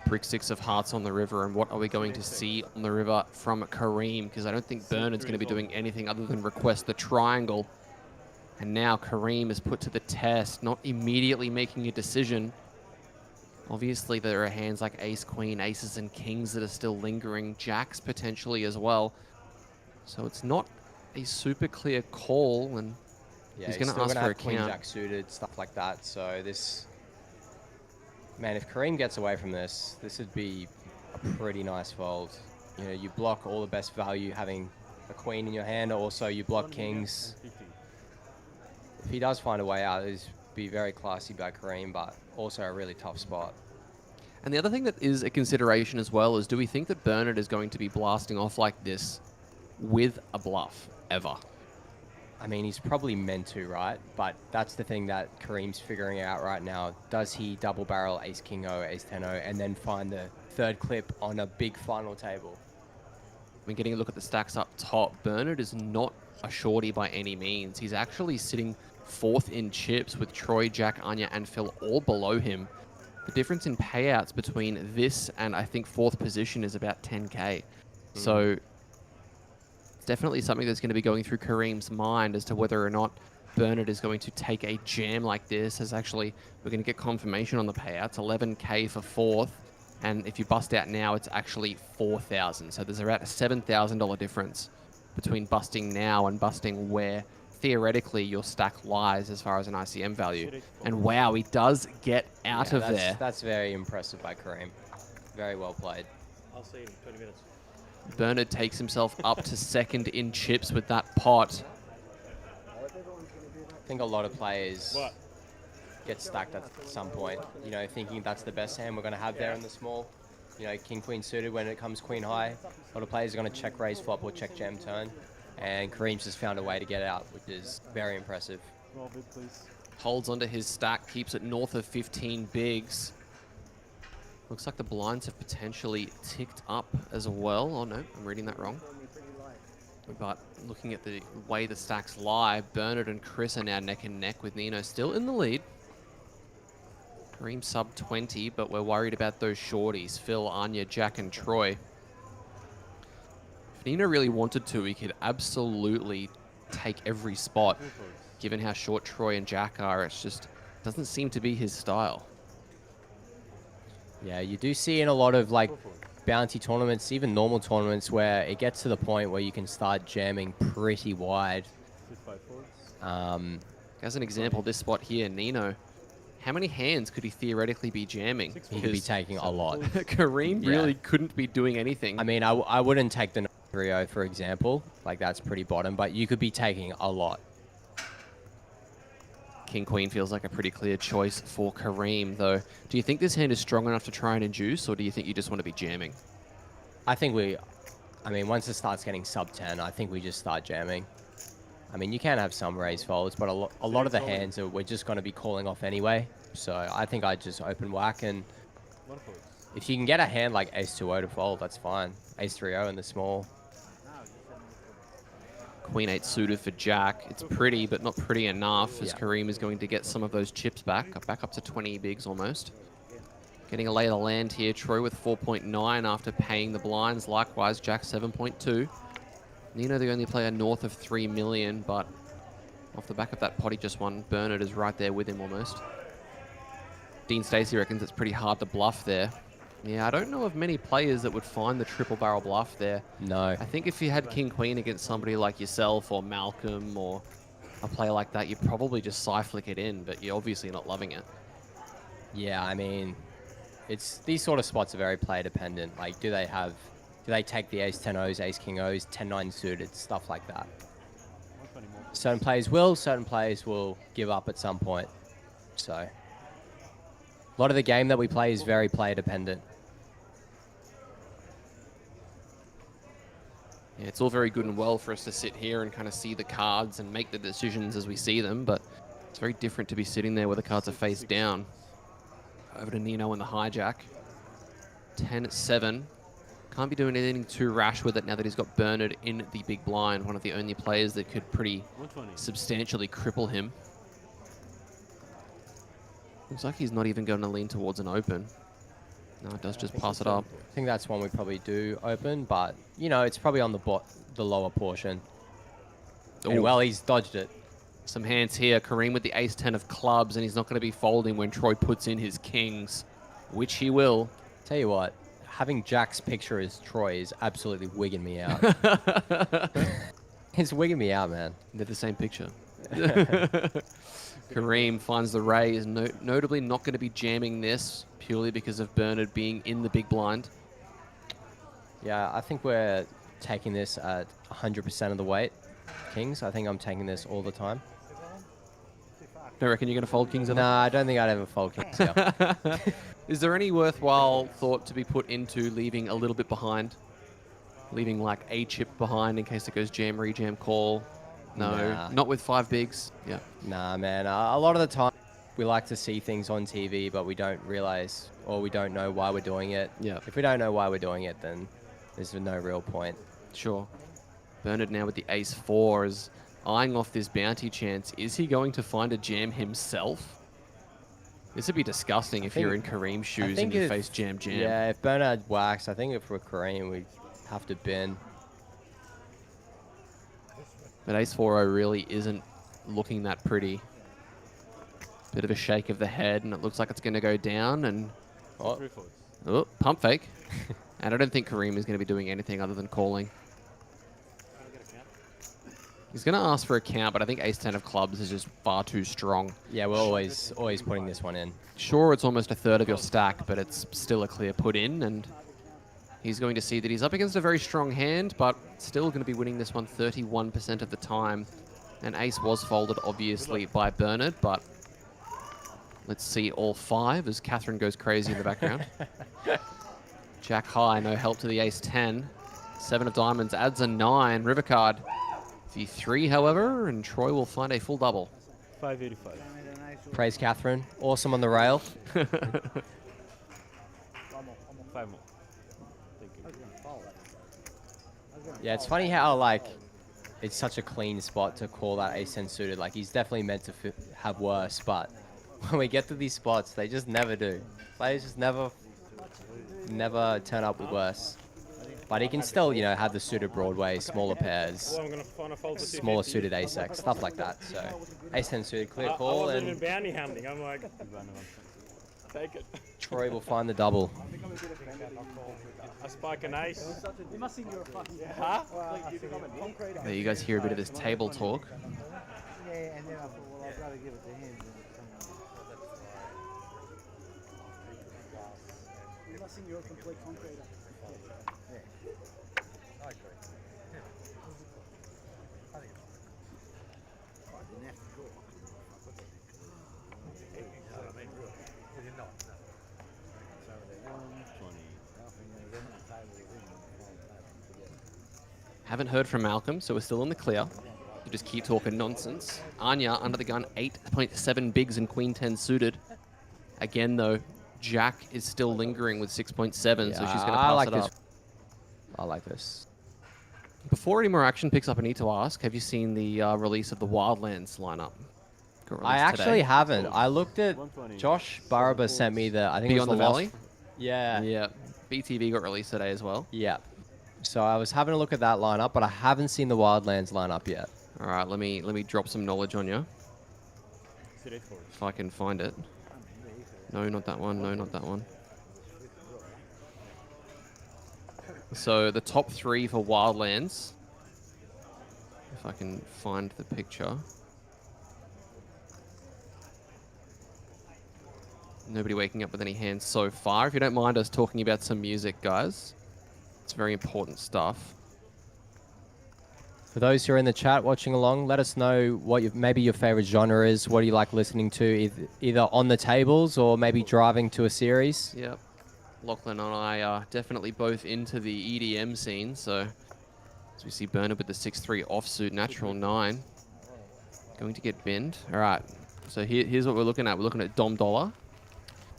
Brick 6 of hearts on the river, and what are we going to see on the river from Kareem? Because I don't think Bernard's going to be doing anything other than request the triangle. And now Kareem is put to the test, not immediately making a decision. Obviously, there are hands like ace, queen, aces, and kings that are still lingering. Jacks potentially as well. So it's not a super clear call, and Yeah, he's going to ask for a queen count. jack suited, stuff like that. So this, man, if Kareem gets away from this, this would be a pretty nice fold. You know, you block all the best value having a queen in your hand. Also, you block kings. If he does find a way out, it'd be very classy by Kareem, but also a really tough spot. And the other thing that is a consideration as well is, do we think that Bernard is going to be blasting off like this with a bluff ever? I mean, he's probably meant to, right? But that's the thing that Kareem's figuring out right now. Does he double barrel ace king o, ace 10-0, and then find the third clip on a big final table? When getting a look at the stacks up top, Bernard is not a shorty by any means. He's actually sitting fourth in chips with Troy, Jack, Anya, and Phil all below him. The difference in payouts between this and I think fourth position is about 10K. So it's definitely something that's going to be going through Kareem's mind as to whether or not Bernard is going to take a jam like this. As actually, we're going to get confirmation on the payouts, 11K for fourth. And if you bust out now, it's actually 4,000. So there's about a $7,000 difference between busting now and busting where theoretically your stack lies as far as an ICM value. And wow, he does get out of there. That's very impressive by Kareem. Very well played. I'll see you in 20 minutes. Bernard takes himself up to second in chips with that pot. I think a lot of players get stacked at some point, you know, thinking that's the best hand we're going to have there in the small. You know, king, queen suited when it comes queen high. A lot of players are going to check raise flop or check jam turn. And Kareem's just found a way to get out, which is very impressive. Holds onto his stack, keeps it north of 15 bigs. Looks like the blinds have potentially ticked up as well. Oh no, I'm reading that wrong. But looking at the way the stacks lie, Bernard and Chris are now neck and neck with Nino still in the lead. Kareem sub 20, but we're worried about those shorties, Phil, Anya, Jack, and Troy. If Nino really wanted to, he could absolutely take every spot. Given how short Troy and Jack are, it's just doesn't seem to be his style. Yeah, you do see in a lot of like bounty tournaments, even normal tournaments, where it gets to the point where you can start jamming pretty wide. As an example, this spot here, Nino, how many hands could he theoretically be jamming? He could be taking a lot. Kareem really couldn't be doing anything. I mean, I wouldn't take the 3-0, for example. Like, that's pretty bottom, but you could be taking a lot. King Queen feels like a pretty clear choice for Kareem, though. Do you think this hand is strong enough to try and induce, or do you think you just want to be jamming? I think I mean, once it starts getting sub 10, I think we just start jamming. I mean, you can have some raise folds, but a lot of the hands we're just going to be calling off anyway. So I think I'd just open whack, and if you can get a hand like ace 2-0 to fold, that's fine. Ace 3-0 in the small. Queen 8 suited for Jack. It's pretty, but not pretty enough, as Kareem is going to get some of those chips back up to 20 bigs almost. Getting a lay of the land here, Troy with 4.9 after paying the blinds. Likewise, Jack 7.2. Nino, the only player north of 3 million, but off the back of that pot he just won, Bernard is right there with him almost. Dean Stacey reckons it's pretty hard to bluff there. Yeah, I don't know of many players that would find the triple barrel bluff there. No. I think if you had King Queen against somebody like yourself or Malcolm or a player like that, you'd probably just side-flick it in, but you're obviously not loving it. Yeah, I mean, these sort of spots are very player dependent. Like, do they have Do they take the ace 10 O's, ace king O's, 10-9 suited, stuff like that? 120 more. Certain players will, certain players will give up at some point. So, a lot of the game that we play is very player dependent. Yeah, it's all very good and well for us to sit here and kind of see the cards and make the decisions as we see them, but it's very different to be sitting there where the cards are face down. Over to Nino and the hijack. 10-7. Can't be doing anything too rash with it now that he's got Bernard in the big blind, one of the only players that could pretty 120. substantially cripple him. Looks like he's not even going to lean towards an open. No, it does just pass it up. I think that's one we probably do open, but, you know, it's probably on the lower portion. And, Ooh. well, he's dodged it. Some hands here. Kareem with the ace-10 of clubs, and he's not going to be folding when Troy puts in his kings, which he will. Tell you what, having Jack's picture as Troy is absolutely wigging me out. It's wigging me out, man. They're the same picture. Kareem finds the raise, notably not going to be jamming this purely because of Bernard being in the big blind. Yeah, I think we're taking this at 100% of the weight. Kings, I think I'm taking this all the time. Don't reckon you're going to fold kings on Nah, I don't think I'd ever fold kings here. that? Is there any worthwhile thought to be put into leaving a little bit behind? Leaving like a chip behind in case it goes jam, rejam, call? No, Nah. not with 5 bigs. Yeah. Nah, man. A lot of the time, we like to see things on TV, but we don't realize or we don't know why we're doing it. Yeah. If we don't know why we're doing it, then there's no real point. Sure. Bernard now with the ace-4 is eyeing off this bounty chance. Is he going to find a jam himself? This would be disgusting if you're in Kareem's shoes and you if- face jam. Yeah, if Bernard whacks, I think if we're Kareem, we have to bin. But ace-4 really isn't looking that pretty. Bit of a shake of the head, and it looks like it's going to go down. And Oh, 3 fours. oh, pump fake. And I don't think Kareem is going to be doing anything other than calling. He's going to ask for a count, but I think ace-10 of clubs is just far too strong. yeah, we're always putting this one in. Sure, it's almost a third of your stack, but it's still a clear put in, and he's going to see that he's up against a very strong hand, but still going to be winning this one 31% of the time. And ace was folded, obviously, by Bernard, but let's see all 5 as Catherine goes crazy in the background. Jack high, no help to the ace-10. 7 of diamonds adds a 9. River card. The 3, however, and Troy will find a full double. 585. Praise Catherine. Awesome on the rail. 5 more. Thank you. Yeah, it's funny how, like, it's such a clean spot to call that ace-10 suited. Like, he's definitely meant to have worse, but when we get to these spots, they just never do. Players just never turn up with worse. But he can still, you know, have the suited Broadway, smaller pairs, Well, I'm going to find a fold to see smaller suited ace-X, stuff like that. So, ace-10 suited, clear I call, wasn't even and bounty hunting. I'm like, take it. Troy will find the double. I spike an ace. There you guys hear a bit of this table talk. Yeah, and then I thought, well, I'd rather give it to him than You must think you're a complete concreter. I agree. I didn't have to draw. Haven't heard from Malcolm, so we're still in the clear. You just keep talking nonsense. Anya under the gun, 8.7 bigs and queen 10 suited. Again, though, Jack is still lingering with 6.7, so she's going to pass it up. I like this. Before any more action picks up, I need to ask, have you seen the release of the Wildlands lineup? Got I released actually today. haven't. I looked at 120. Josh Baraba sent me the, I think it was Beyond the Lost- Valley? Yeah. Yeah. BTV got released today as well. Yeah. So I was having a look at that lineup, but I haven't seen the Wildlands lineup yet. All right, let me drop some knowledge on you, Sit 8 fours. if I can find it. No, not that one. No, not that one. So the top 3 for Wildlands, if I can find the picture. Nobody waking up with any hands so far. If you don't mind us talking about some music, guys. It's very important stuff. For those who are in the chat watching along, let us know what maybe your favorite genre is. What do you like listening to, either on the tables or maybe driving to a series? Yep. Lachlan and I are definitely both into the EDM scene, so as we see Bernard with the 6-3 offsuit, natural 9. Going to get binned. All right, so here's what we're looking at. We're looking at Dom Dollar.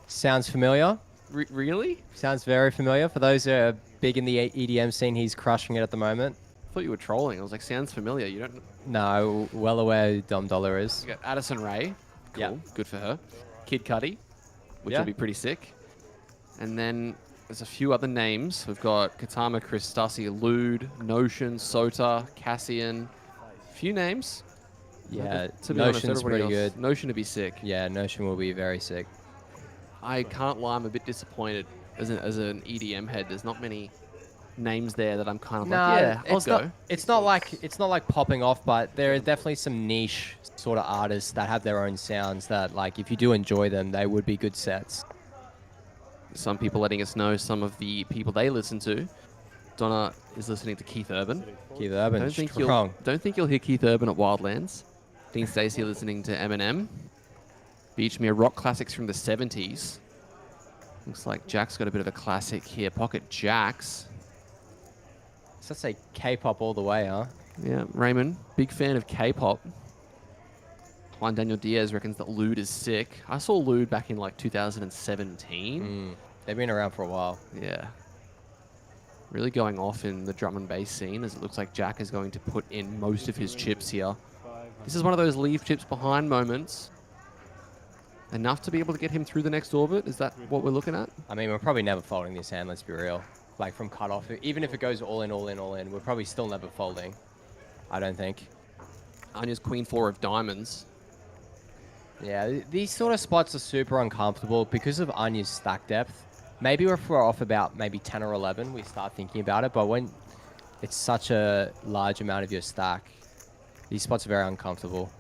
Sounds familiar. Really? Sounds very familiar. For those who are big in the EDM scene, he's crushing it at the moment. I thought you were trolling. I was like, sounds familiar. You don't... No, well aware who Dom Dollar is. You got Addison Rae. Cool. Yeah. Good for her. Kid Cudi, which Yeah. will be pretty sick. And then there's a few other names. We've got Katama, Chris Stussy, Lude, Notion, Sota, Cassian. A few names. Yeah, To be honest, Notion's everybody pretty else- good. Notion to be sick. Yeah, Notion will be very sick. I can't lie, I'm a bit disappointed as an EDM head. There's not many names there that I'm kind of like, yeah, I'll it's go. not. It's not like popping off, but there are definitely some niche sort of artists that have their own sounds that, like, if you do enjoy them, they would be good sets. Some people letting us know some of the people they listen to. Donna is listening to Keith Urban. Keith Urban, strong. Don't think you'll hear Keith Urban at Wildlands. Dean Stacey listening to Eminem. Beachmere rock classics from the 70s. Looks like Jack's got a bit of a classic here. Pocket Jacks. So let's say K-pop all the way, huh? Yeah, Raymond, big fan of K-pop. Juan Daniel Diaz reckons that Lude is sick. I saw Lude back in like 2017. They've been around for a while. Yeah. Really going off in the drum and bass scene, as it looks like Jack is going to put in most of his chips here. This is one of those leave chips behind moments. Enough to be able to get him through the next orbit? Is that what we're looking at? I mean, we're probably never folding this hand, let's be real. Like, from cutoff, even if it goes all in, all in, all in, we're probably still never folding. I don't think. Anya's Queen 4 of diamonds. Yeah, these sort of spots are super uncomfortable because of Anya's stack depth. Maybe if we're off about maybe 10 or 11, we start thinking about it, but when it's such a large amount of your stack, these spots are very uncomfortable.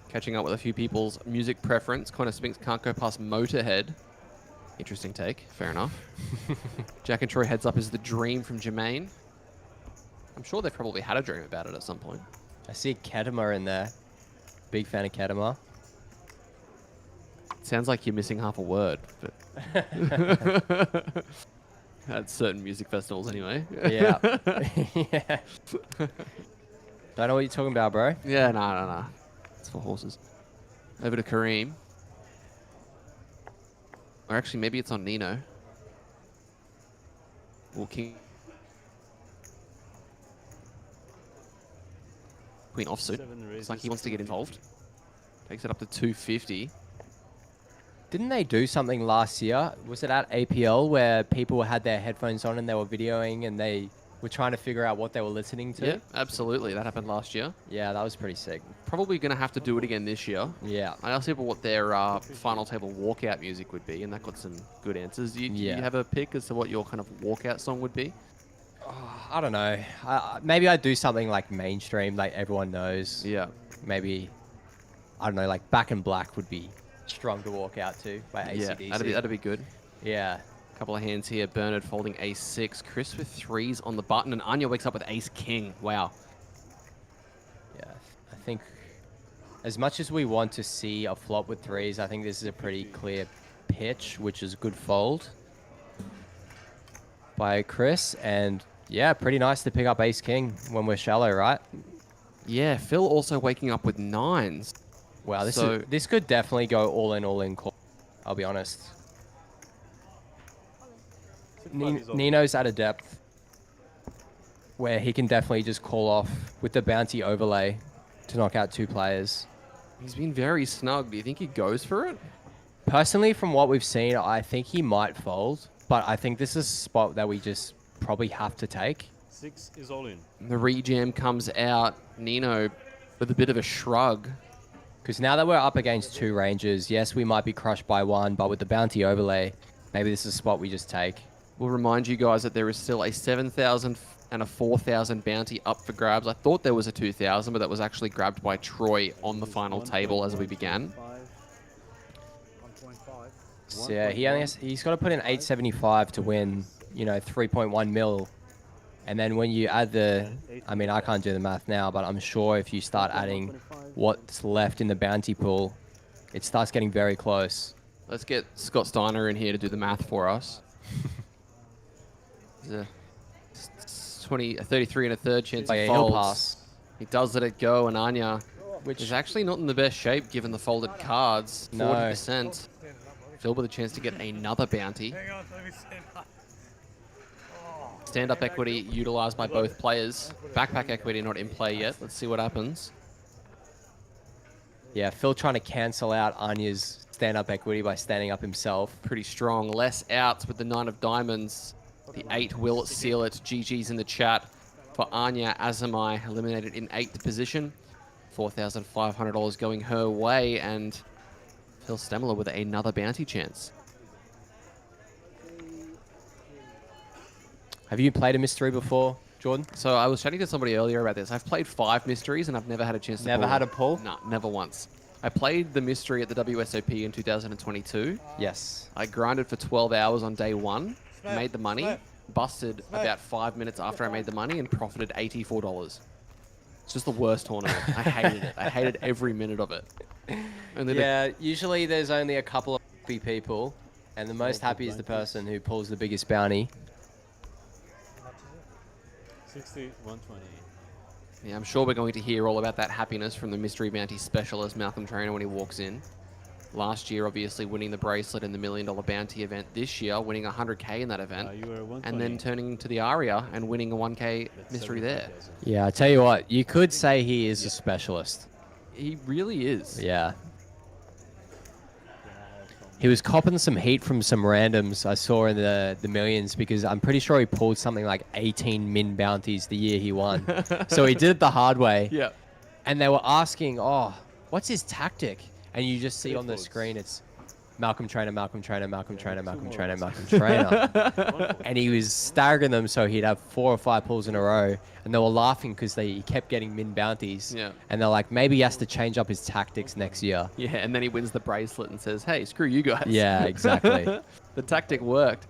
Catching up with a few people's music preference. Connor Spinks can't go past Motorhead. Interesting take. Fair enough. Jack and Troy heads up is the dream from Jermaine. I'm sure they've probably had a dream about it at some point. I see Kedema in there. Big fan of Kedema. Sounds like you're missing half a word, but at certain music festivals anyway. Yeah. Yeah. Don't know what you're talking about, bro. Yeah, no. It's for horses. Over to Kareem. Or actually, maybe it's on Nino. Or King. Queen offsuit. Looks like he wants to get involved. Takes it up to 250. Didn't they do something last year? Was it at APL where people had their headphones on and they were videoing and they were trying to figure out what they were listening to? Yeah, absolutely. That happened last year. Yeah, that was pretty sick. Probably going to have to do it again this year. Yeah. I asked people what their final table walkout music would be, and that got some good answers. Do you have a pick as to what your kind of walkout song would be? I don't know. Maybe I'd do something like mainstream, like everyone knows. Yeah. Maybe, I don't know, like Back in Black would be strong to walk out to by Yeah, AC/DC. that'd be good. Yeah. Couple of hands here. Bernard folding ace-6. Chris with 3s on the button, and Anya wakes up with ace-king. Wow. Yeah, I think as much as we want to see a flop with 3s, I think this is a pretty clear pitch, which is a good fold by Chris. And yeah, pretty nice to pick up ace-king when we're shallow, right? Yeah, Phil also waking up with 9s. Wow, this could definitely go all in call. I'll be honest. Nino's at a depth where he can definitely just call off with the bounty overlay to knock out 2 players. He's been very snug. Do you think he goes for it? Personally, from what we've seen, I think he might fold, but I think this is a spot that we just probably have to take. 6 is all in. The rejam comes out. Nino with a bit of a shrug. Because now that we're up against 2 ranges, yes, we might be crushed by 1, but with the bounty overlay, maybe this is a spot we just take. We'll remind you guys that there is still a 7,000 and a 4,000 bounty up for grabs. I thought there was a 2,000, but that was actually grabbed by Troy on the final table as we began. 1.5. So yeah, he's got to put in 875 to win 3.1 mil. And then when you add I mean, I can't do the math now, but I'm sure if you start adding what's left in the bounty pool, it starts getting very close. Let's get Scott Steiner in here to do the math for us. There's a 33 and a third chance Like he a hill folds. pass. He does let it go, and Anya, Which is actually not in the best shape given the folded cards. No. 40%. Phil with a chance to get another bounty. Hang on, let me stand up. Stand-up equity utilized by both players. Backpack equity not in play yet. Let's see what happens. Yeah, Phil trying to cancel out Anya's stand-up equity by standing up himself. Pretty strong. Less outs with the 9 of diamonds. The 8 will seal it. GG's in the chat for Anya Azamai, eliminated in 8th position. $4,500 going her way, and Phil Stemler with another bounty chance. Have you played a mystery before, Jordan? So I was chatting to somebody earlier about this. I've played 5 mysteries and I've never had a chance to Never pull had one. a pull? No, never once. I played the mystery at the WSOP in 2022. Yes. I grinded for 12 hours on day 1, made the money, busted about 5 minutes after I made the money, and profited $84. It's just the worst tournament. I hated it. I hated every minute of it. And then Yeah, usually there's only a couple of happy people, and the most happy is the person who pulls the biggest bounty. 60, 120. yeah, I'm sure we're going to hear all about that happiness from the mystery bounty specialist, Malcolm Trainer, when he walks in. Last year, obviously, winning the bracelet in the $1 million bounty event. This year, winning 100K in that event. You were 120. And then turning to the Aria and winning a 1K mystery there. Yeah, I tell you what, you could say he is a specialist. He really is. Yeah. He was copping some heat from some randoms I saw in the millions, because I'm pretty sure he pulled something like 18 min bounties the year he won. So he did it the hard way. Yeah. And they were asking, oh, what's his tactic? And you just see on the screen, it's Malcolm Trainer, Malcolm Trainer, Malcolm Trainer, Malcolm Trainer, Malcolm Trainer. And he was staggering them so he'd have 4 or 5 pulls in a row. And they were laughing because he kept getting min bounties. Yeah. And they're like, maybe he has to change up his tactics next year. Yeah, and then he wins the bracelet and says, hey, screw you guys. Yeah, exactly. The tactic worked.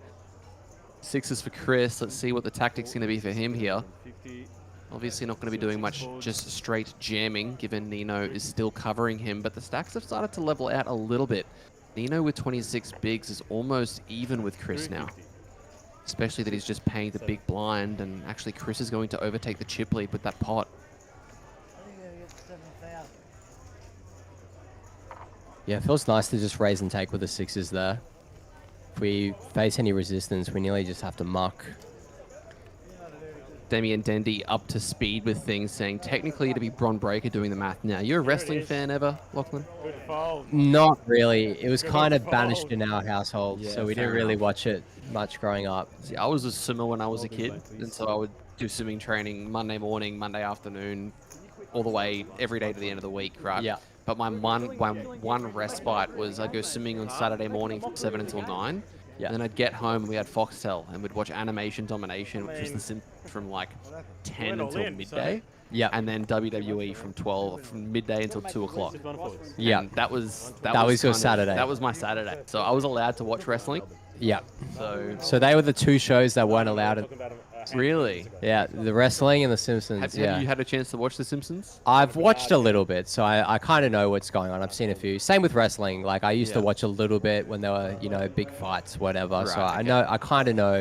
6s for Chris. Let's see what the tactic's going to be for him here. 50. Obviously not going to be doing much just straight jamming, given Nino is still covering him, but the stacks have started to level out a little bit. Nino with 26 bigs is almost even with Chris now. Especially that he's just paying the big blind, and actually Chris is going to overtake the chip lead with that pot. I think I get 7,000. Yeah, it feels nice to just raise and take with the 6s there. If we face any resistance, we nearly just have to muck. Damien Dendy up to speed with things, saying technically to be Bron Breaker doing the math now. You a wrestling fan ever, Lachlan? Good fold. Not really. It was kind of banished in our household, Yeah, so we fair didn't really enough. watch it much growing up. See, I was a swimmer when I was a kid, and so I would do swimming training Monday morning, Monday afternoon, all the way every day to the end of the week, right? Yeah. But my one respite was I'd go swimming on Saturday morning from 7 until 9. Yeah. And then I'd get home and we had Foxtel and we'd watch Animation Domination, which was the Simpsons from like 10 all until in, midday. Yeah. And then WWE from midday until 2 o'clock. Yeah. And that was That was your kind of- Saturday. That was my Saturday. So I was allowed to watch wrestling. Yeah. So So they were the 2 shows that weren't allowed. really, Yeah, the wrestling and the Simpsons. have yeah. you had a chance to watch The Simpsons? I've watched a little bit, so I kind of know what's going on. I've seen a few. Same with wrestling. Like, I used to Yeah. watch a little bit when there were, big fights, whatever. So Right, I kind of know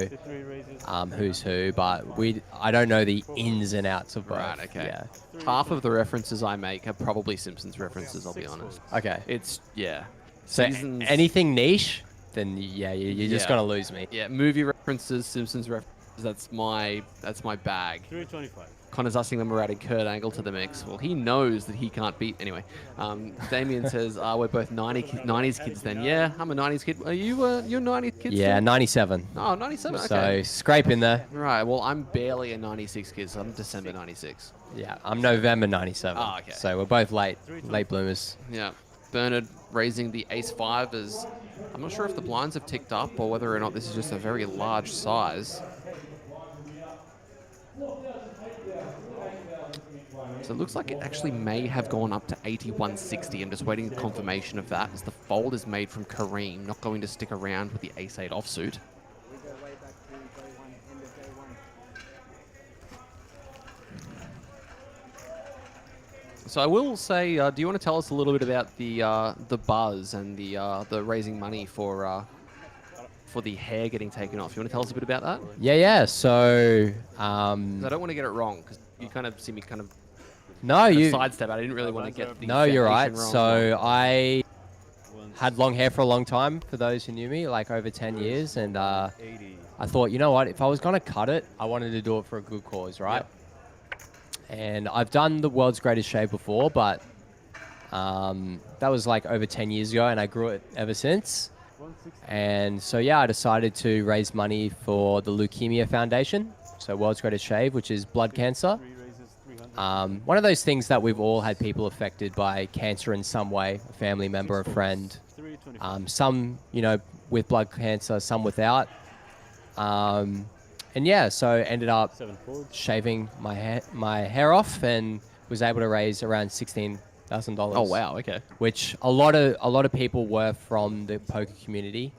who's who, but I don't know the ins and outs of both. Right, okay. Yeah. Half of the references I make are probably Simpsons references, I'll be honest. Okay. It's, yeah. So Seasons- anything niche, then yeah, you're just Yeah. gonna lose me. Yeah, movie references, Simpsons references, that's my bag. 325. Connor's asking them we're adding Kurt Angle to the mix. Well, he knows that he can't beat. Anyway, Damien says, we're both 90s kids then. Yeah, I'm a 90s kid. Are you you're 90s kid? Yeah, still? 97. Oh, 97, okay. So scrape in there. Right, well, I'm barely a 96 kid, so I'm December 96. Yeah, I'm November 97. Oh, okay. So we're both late bloomers. Yeah. Bernard raising the ace-5 as... I'm not sure if the blinds have ticked up or whether or not this is just a very large size. So it looks like it actually may have gone up to 8160. I'm just waiting for confirmation of that as the fold is made from Kareem, not going to stick around with the ace-8 offsuit. We go way back to day So I will say, do you want to tell us a little bit about the buzz and the raising money for the hair getting taken off? You want to tell us a bit about that? 'Cause Yeah. So, I don't want to get it wrong because you kind of see me kind of no, you. sidestep. I didn't really want to get the No, you're right. foundation wrong. So I had long hair for a long time. For those who knew me, like over 10 years, and I 80. thought, you know what? If I was gonna cut it, I wanted to do it for a good cause, right? And I've done the world's greatest shave before, but that was like over 10 years ago, and I grew it ever since. 160. And so, yeah, I decided to raise money for the Leukemia Foundation, so World's Greatest Shave, which is blood cancer. 3 raises 300. One of those things that we've all had people affected by cancer in some way, a family member, a friend. 325. Some, with blood cancer, some without. And yeah, so ended up 7 forwards. shaving my hair off and was able to raise around $16,000. Oh wow, okay. Which a lot of people were from the poker community.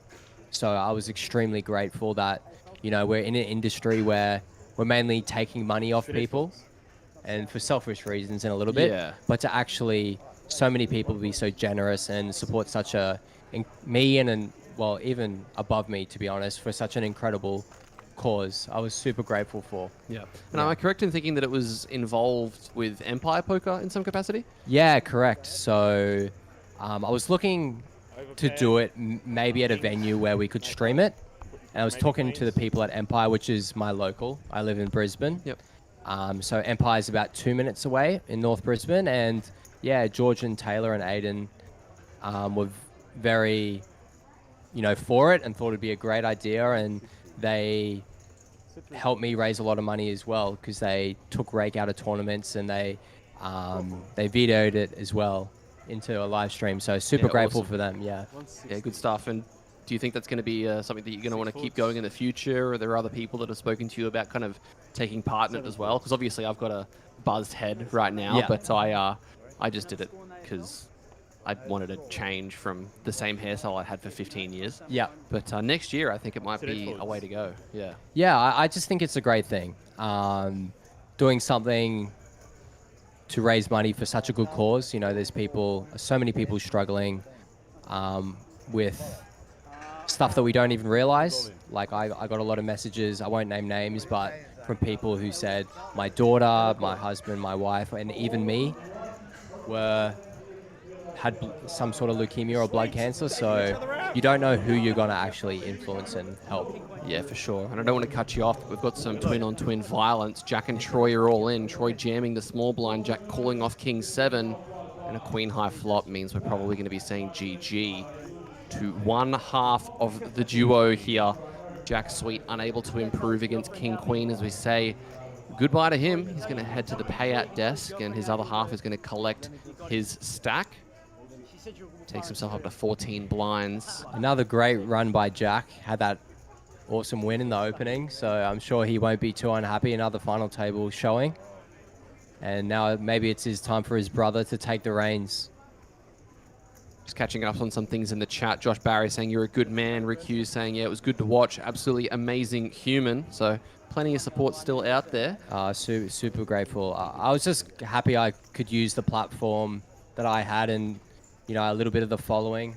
So I was extremely grateful that, we're in an industry where we're mainly taking money off people and for selfish reasons in a little bit. Yeah. But to actually so many people be so generous and support such me and well, even above me, to be honest, for such an incredible cause, I was super grateful for. Yeah. And am I correct in thinking that it was involved with Empire Poker in some capacity? Yeah, correct. So I was looking to do it maybe at a venue where we could stream it. And I was talking to the people at Empire, which is my local. I live in Brisbane. Yep. So Empire is about 2 minutes away in North Brisbane. And yeah, George and Taylor and Aiden were very, for it and thought it'd be a great idea. And they helped me raise a lot of money as well because they took rake out of tournaments and they videoed it as well into a live stream. So super Yeah, grateful awesome. for them. Yeah. Yeah, good stuff. And do you think that's going to be something that you're going to want to keep going in the future? Or are there other people that have spoken to you about kind of taking part in it as well? Because obviously I've got a buzzed head right now, Yeah. but I just did it because I wanted to change from the same hairstyle I had for 15 years. Yeah. But next year, I think it might be a way to go. Yeah. Yeah, I just think it's a great thing. Doing something to raise money for such a good cause. There's so many people struggling with stuff that we don't even realize. Like I got a lot of messages, I won't name names, but from people who said my daughter, my husband, my wife, and even me had some sort of leukemia or blood cancer, so you don't know who you're going to actually influence and help. Yeah, for sure. And I don't want to cut you off, but we've got some twin-on-twin violence. Jack and Troy are all in. Troy jamming the small blind, Jack calling off King 7. And a queen high flop means we're probably going to be saying GG to one half of the duo here. Jack Sweet unable to improve against King Queen as we say goodbye to him. He's going to head to the payout desk and his other half is going to collect his stack. Takes himself up to 14 blinds. Another great run by Jack. Had that awesome win in the opening, so I'm sure he won't be too unhappy. Another final table showing. And now maybe it's his time for his brother to take the reins. Just catching up on some things in the chat. Josh Barry saying you're a good man. Rick Hughes saying, yeah, it was good to watch. Absolutely amazing human. So plenty of support still out there. Super grateful. I was just happy I could use the platform that I had and, a little bit of the following.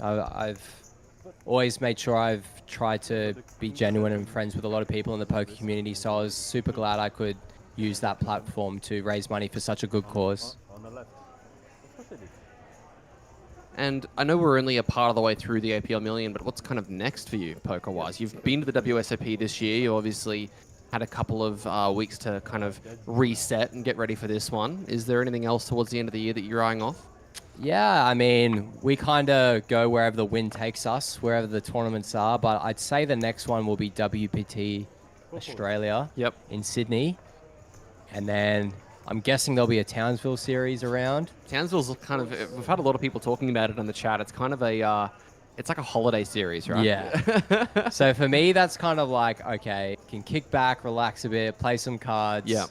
I've always made sure I've tried to be genuine and friends with a lot of people in the poker community. So I was super glad I could use that platform to raise money for such a good cause. On the left. Of course I did. And I know we're only a part of the way through the APL Million, but what's kind of next for you, poker-wise? You've been to the WSOP this year. You obviously had a couple of weeks to kind of reset and get ready for this one. Is there anything else towards the end of the year that you're eyeing off? Yeah, I mean, we kind of go wherever the wind takes us, wherever the tournaments are, but I'd say the next one will be WPT Australia in Sydney. And then I'm guessing there'll be a Townsville series around. Townsville's kind of, we've had a lot of people talking about it in the chat. It's kind of it's like a holiday series, right? Yeah. So for me, that's kind of like, okay, can kick back, relax a bit, play some cards. Yeah.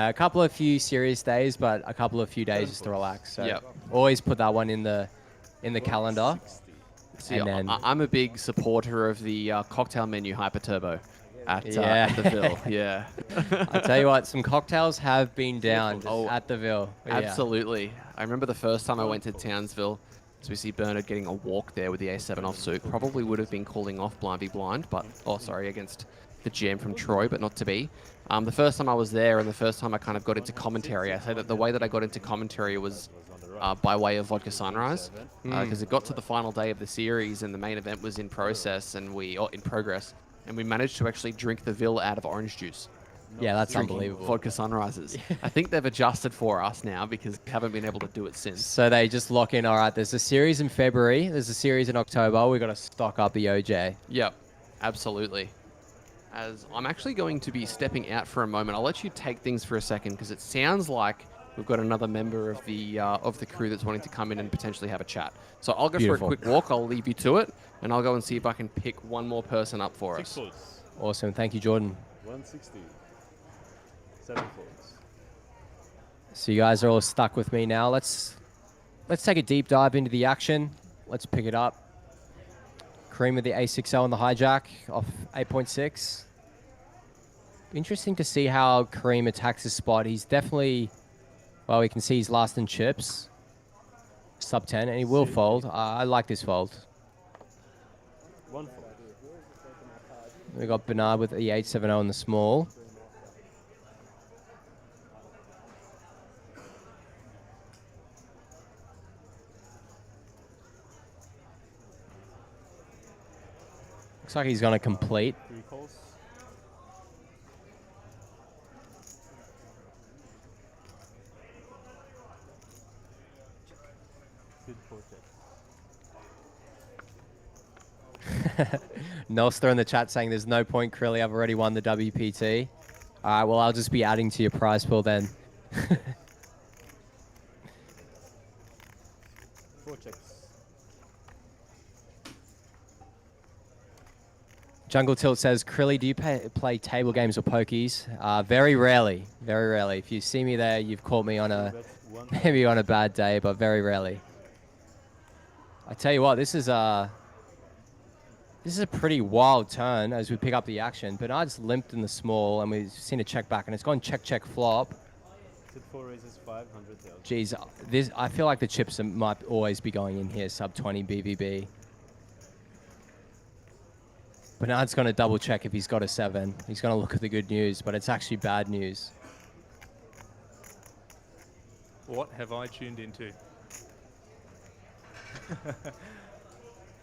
A couple of few serious days, but a couple of few days just to relax. So always put that one in the calendar. See, And then- I'm a big supporter of the cocktail menu Hyper Turbo. at Yeah. the Ville. Yeah. I tell you what, some cocktails have been down just Oh, at the Ville. Yeah. Absolutely. I remember the first time I went to Townsville, as we see Bernard getting a walk there with the A7 offsuit. Probably would have been calling off Blind v Blind, but, against the GM from Troy, but not to be. The first time I was there and the first time I kind of got into commentary, I say that the way that I got into commentary was by way of Vodka Sunrise, because it got to the final day of the series and the main event was in progress, and we managed to actually drink the Ville out of orange juice. Yeah, that's Drinking unbelievable. Vodka Sunrises. I think they've adjusted for us now because we haven't been able to do it since. So they just lock in, all right, there's a series in February, there's a series in October, we've got to stock up the OJ. Yep, absolutely. As I'm actually going to be stepping out for a moment, I'll let you take things for a second because it sounds like we've got another member of the crew that's wanting to come in and potentially have a chat. So I'll go Beautiful. for a quick walk, I'll leave you to it, and I'll go and see if I can pick one more person up for 6 us. foot. Awesome, thank you, Jordan. 160. 7 foot. So you guys are all stuck with me now. Let's take a deep dive into the action. Let's pick it up. Kareem with the A6L on the hijack off 8.6. Interesting to see how Kareem attacks his spot. He's definitely, well, we can see he's last in chips. Sub 10, and he will fold. I like this fold. 1 foot. We got Bernard with the 870 in the small. Looks like he's going to complete. 3 calls. Good four check. Nelster in the chat saying there's no point, Krilly. I've already won the WPT. All right, well, I'll just be adding to your prize pool then. 4 checks. Jungle Tilt says, Krilly, do you play table games or pokies? Very rarely. Very rarely. If you see me there, you've caught me on a maybe on a bad day, but very rarely. I tell you what, this is a pretty wild turn as we pick up the action. Bernard's limped in the small, and we've seen a check back, and it's gone check, check, flop. Sit 4 raises 500 tails. Geez, I feel like the chips might always be going in here, sub 20 BVB. Bernard's going to double check if he's got a 7. He's going to look at the good news, but it's actually bad news. What have I tuned into?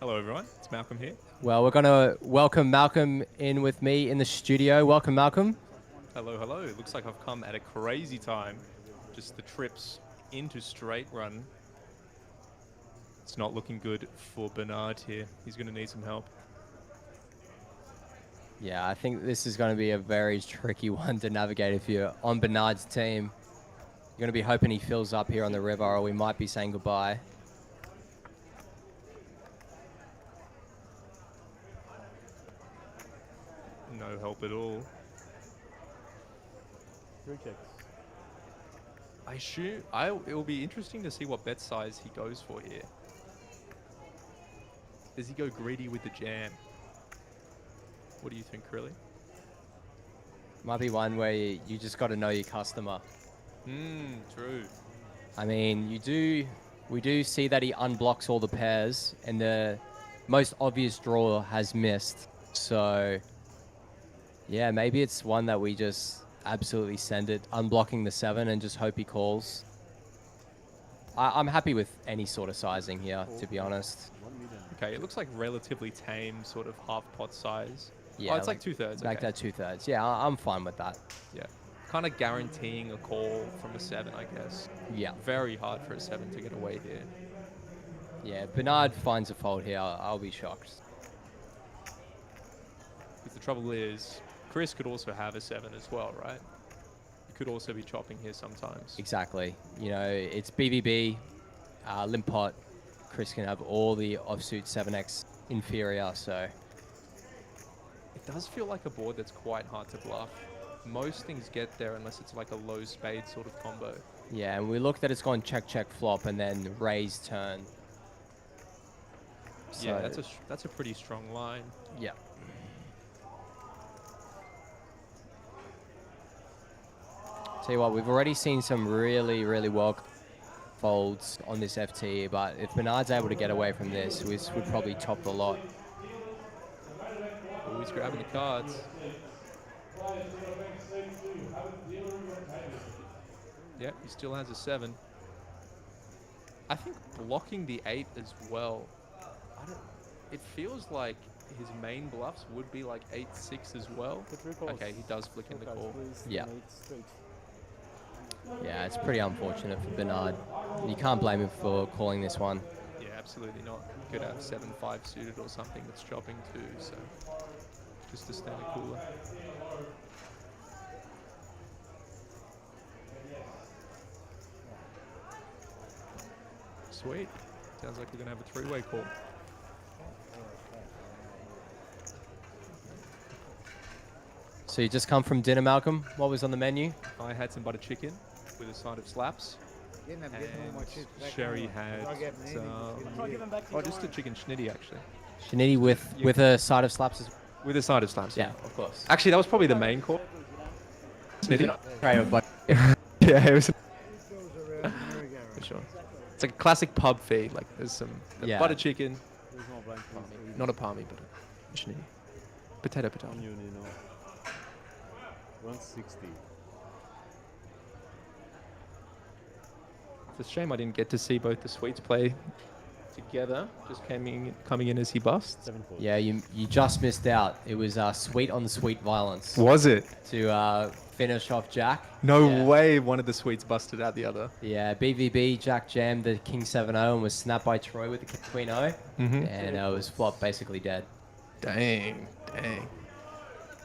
Hello, everyone. It's Malcolm here. Well, we're going to welcome Malcolm in with me in the studio. Welcome, Malcolm. Hello, hello. It looks like I've come at a crazy time. Just the trips into straight run. It's not looking good for Bernard here. He's going to need some help. Yeah, I think this is going to be a very tricky one to navigate if you're on Bernard's team. You're going to be hoping he fills up here on the river, or we might be saying goodbye. No help at all. 3 checks. I assume it will be interesting to see what bet size he goes for here. Does he go greedy with the jam? What do you think, Krilly? Might be one where you just got to know your customer. True. I mean, we do see that he unblocks all the pairs, and the most obvious draw has missed. So, yeah, maybe it's one that we just absolutely send it, unblocking the 7, and just hope he calls. I'm happy with any sort of sizing here, to be honest. 1 million. Okay, it looks like relatively tame, sort of half pot size. Yeah, oh, it's like 2/3. Like Okay. that 2/3. Yeah, I'm fine with that. Yeah. Kind of guaranteeing a call from a 7, I guess. Yeah. Very hard for a 7 to get away here. Yeah, Bernard finds a fold here. I'll be shocked. Because the trouble is, Chris could also have a 7 as well, right? He could also be chopping here sometimes. Exactly. You know, it's BVB, limp pot. Chris can have all the offsuit 7x inferior, so... It does feel like a board that's quite hard to bluff. Most things get there unless it's like a low spade sort of combo. Yeah, and we looked at it's gone check, check, flop, and then raise turn. Yeah, So- that's a pretty strong line. Yeah. Tell you what, we've already seen some really, really well folds on this FT, but if Bernard's able to get away from this, we would probably top the lot. Always grabbing the cards. Yep, he still has a 7. I think blocking the 8 as well. It feels like his main bluffs would be like 8-6 as well. Okay, he does flick in the call. Yeah. Yeah, it's pretty unfortunate for Bernard. You can't blame him for calling this one. Yeah, absolutely not. Could have 7-5 suited or something that's chopping too, so just a standard cooler. Sweet. Sounds like we're going to have a 3-way call. So you just come from dinner, Malcolm? What was on the menu? I had some butter chicken with a side of slaps. Getting them, getting all my chips back Sherry on. had I'll get anything. I'll give them back to you. just a chicken schnitty actually. Shiniti with a side of slaps as With a side of slaps. Yeah, of course. Actually, that was probably the main call. Schnitty. Yeah, it was Goes around the merry-go-round. for sure. It's like a classic pub feed. Like there's some Yeah. butter chicken, There's no blank palmy. not a palmy, but a schnitty. Potato. Onion, 160. It's a shame I didn't get to see both the sweets play together. Just coming in as he busts. 7 folds. Yeah, you just missed out. It was sweet on sweet violence Was it? to finish off Jack. No Yeah. way one of the sweets busted out the other. Yeah, BVB, Jack jammed the King 7-0 and was snapped by Troy with the Queen 0. Mhm. And it was flop basically dead. Dang.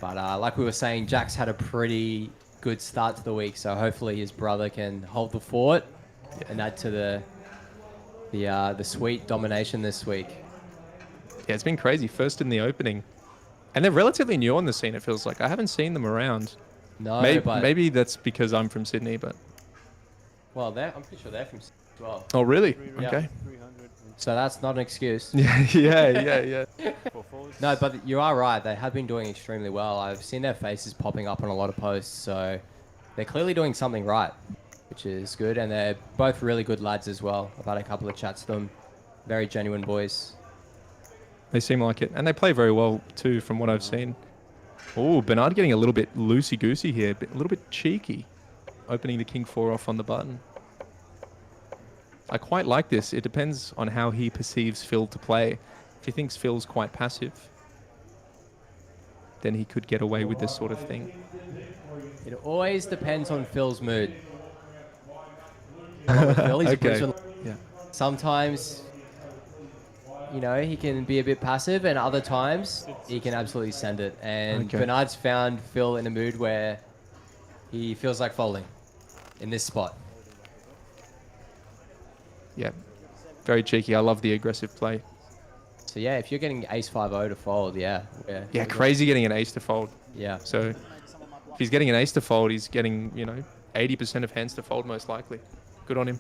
But like we were saying, Jack's had a pretty good start to the week, so hopefully his brother can hold the fort and add to the sweet domination this week. Yeah, it's been crazy. First in the opening. And they're relatively new on the scene, it feels like. I haven't seen them around. No, but Maybe that's because I'm from Sydney, but... well, I'm pretty sure they're from Sydney as well. Oh, really? Yeah. Okay. 300 So that's not an excuse. yeah. for folds. No, but you are right. They have been doing extremely well. I've seen their faces popping up on a lot of posts, so they're clearly doing something right, which is good. And they're both really good lads as well. I've had a couple of chats to them. Very genuine boys. They seem like it. And they play very well, too, from what I've seen. Oh, Bernard getting a little bit loosey-goosey here. A little bit cheeky. Opening the King 4 off on the button. I quite like this. It depends on how he perceives Phil to play. If he thinks Phil's quite passive, then he could get away with this sort of thing. It always depends on Phil's mood. Phil, he's a Okay. Brisbane- Yeah. Sometimes, you know, he can be a bit passive, and other times he can absolutely send it. And Okay. Bernard's found Phil in a mood where he feels like folding in this spot. Yeah. Very cheeky. I love the aggressive play. So yeah, if you're getting ace 5-0 to fold, yeah. Yeah, crazy getting an ace to fold. Yeah. So if he's getting an ace to fold, he's getting, 80% of hands to fold most likely. Good on him.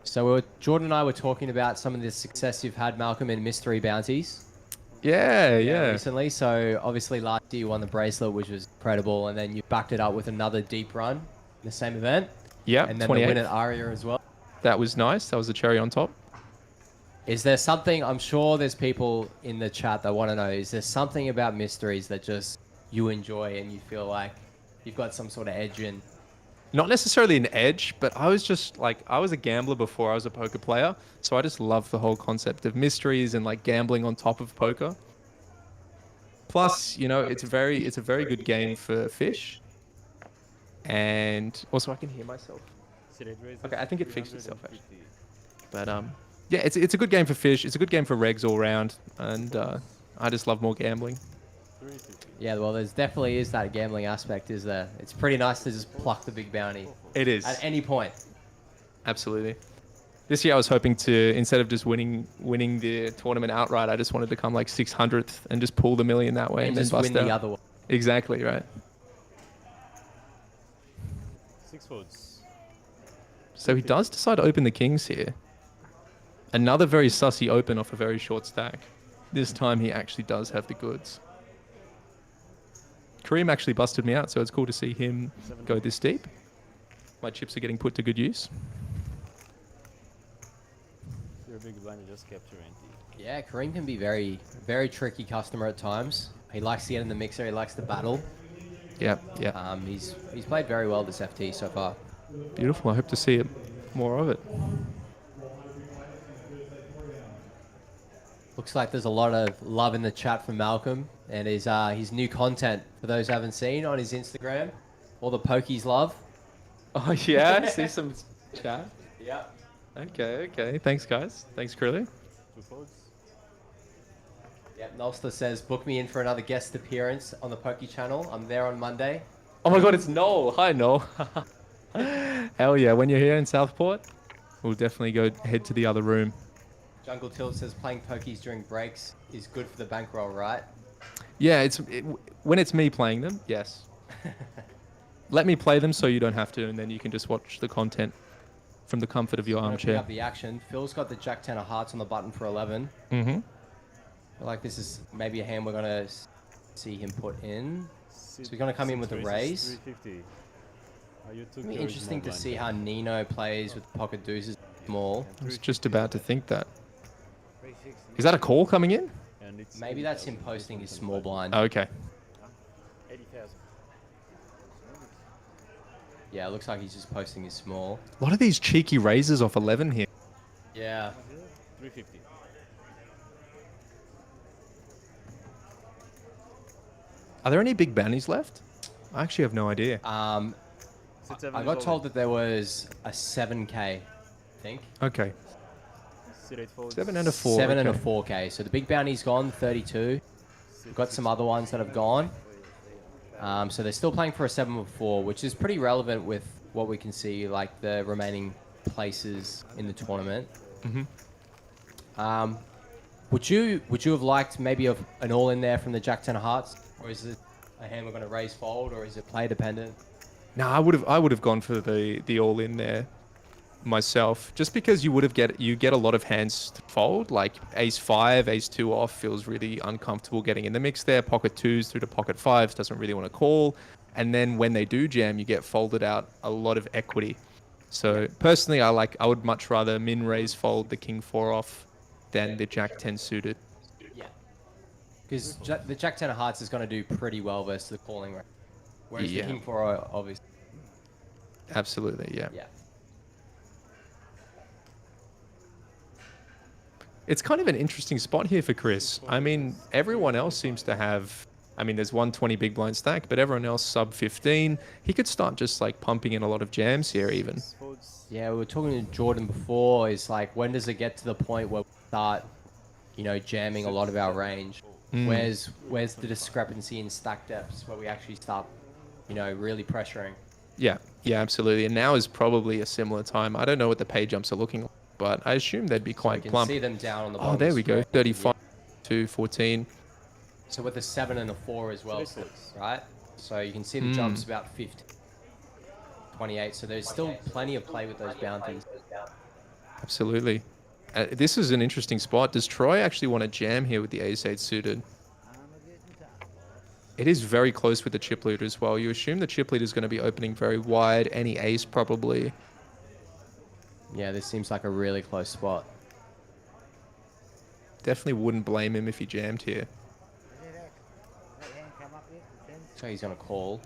So Jordan and I were talking about some of the success you've had, Malcolm, in mystery bounties. Yeah. Recently. So obviously last year you won the bracelet, which was incredible, and then you backed it up with another deep run in the same event. Yeah, And then 28. the win at Aria as well. That was nice. That was the cherry on top. Is there something, I'm sure there's people in the chat that want to know, is there something about mysteries that just you enjoy and you feel like you've got some sort of edge in? Not necessarily an edge, but I was just I was a gambler before I was a poker player. So I just love the whole concept of mysteries and like gambling on top of poker. Plus, it's a very good game for fish. And also I can hear myself. Okay, I think it fixed itself actually. But yeah, it's a good game for fish. It's a good game for regs all round, and I just love more gambling. Yeah, well, there's definitely is that gambling aspect, is there? It's pretty nice to just pluck the big bounty It is. at any point. Absolutely. This year I was hoping to, instead of just winning the tournament outright, I just wanted to come like 600th and just pull the million that way And and, just then win bust the out. other one. Exactly, right. 6 folds. So he does decide to open the kings here. Another very sussy open off a very short stack. This time he actually does have the goods. Kareem actually busted me out, so it's cool to see him go this deep. My chips are getting put to good use. Your big blind just kept your ante. Yeah, Kareem can be very, very tricky customer at times. He likes to get in the mixer. He likes to battle. Yeah, yeah. He's played very well this FT so far. Beautiful. I hope to see it, more of it. Looks like there's a lot of love in the chat for Malcolm and his new content, for those who haven't seen, on his Instagram. All the pokies love. Oh, yeah? See some chat? Yeah. Okay, okay. Thanks, guys. Thanks, Curly. 2 folds. Yep, Nolster says, book me in for another guest appearance on the Pokey channel. I'm there on Monday. Oh my god, it's Noel. Hi, Noel. Hell yeah. When you're here in Southport, we'll definitely go head to the other room. Jungle Tilt says, playing pokies during breaks is good for the bankroll, right? Yeah, when it's me playing them, yes. Let me play them so you don't have to, and then you can just watch the content from the comfort of your Opening armchair. up the action. Phil's got the Jack 10 of hearts on the button for 11. Mm-hmm. I feel like this is maybe a hand we're going to see him put in. So he's going to come in with a raise. 350. It'll be interesting to see how Nino plays with pocket deuces small. I was just about to think that. Is that a call coming in? Maybe that's him posting his small blind. Oh, okay. 80,000. Yeah, it looks like he's just posting his small. A lot of these cheeky raises off 11 here. Yeah. 350. Are there any big bounties left? I actually have no idea. I got told that there was a 7K, I think. Okay. Sit 8 folds. 7 and a 4. 7 and a okay. 4K. So the big bounty's gone, 32. We've got some other ones that have gone. So they're still playing for a 7 or 4, which is pretty relevant with what we can see, like the remaining places in the tournament. Mm-hmm. Would you have liked maybe an all in there from the Jack 10 of hearts, or is it a hand we're going to raise fold, or is it play dependent? No, I would have gone for the all in there myself, just because you get a lot of hands to fold, like ace 5, ace 2 off feels really uncomfortable getting in the mix there. Pocket 2s through to pocket 5s doesn't really want to call, and then when they do jam, you get folded out a lot of equity. So personally, I would much rather min raise fold the king 4 off than the Jack 10 suited. Yeah. Because the Jack 10 of hearts is going to do pretty well versus the calling range. Whereas Yeah. the king 4 obviously. Absolutely, yeah. Yeah. It's kind of an interesting spot here for Chris. I mean, everyone else seems to have... I mean, there's 120 big blind stack, but everyone else sub 15. He could start just like pumping in a lot of jams here even. Yeah, we were talking to Jordan before. It's like, when does it get to the point where we start, jamming a lot of our range? Where's the discrepancy in stack depths where we actually start, really pressuring? Yeah, absolutely. And now is probably a similar time. I don't know what the pay jumps are looking like, but I assume they'd be quite You can plump. see them down on the Oh, bottom. there we go. square. 35 to 14. So with the 7 and a 4 as well, right? So you can see the jumps about 50, 28. So there's still plenty of play with those bounties. Absolutely. This is an interesting spot. Does Troy actually want to jam here with the ace 8 suited? It is very close with the chip leader as well. You assume the chip leader is going to be opening very wide. Any ace probably. Yeah, this seems like a really close spot. Definitely wouldn't blame him if he jammed here. So he's going to call.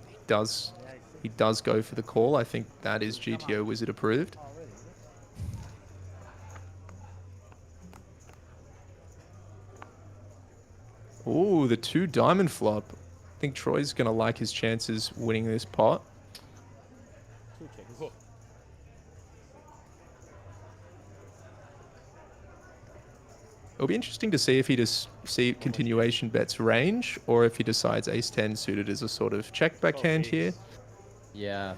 He does go for the call. I think that is GTO Wizard approved. Ooh, the 2 diamond flop. I think Troy's going to like his chances winning this pot. It'll be interesting to see if he just continuation bets range, or if he decides ace 10 suited as a sort of check back hand here. Yeah.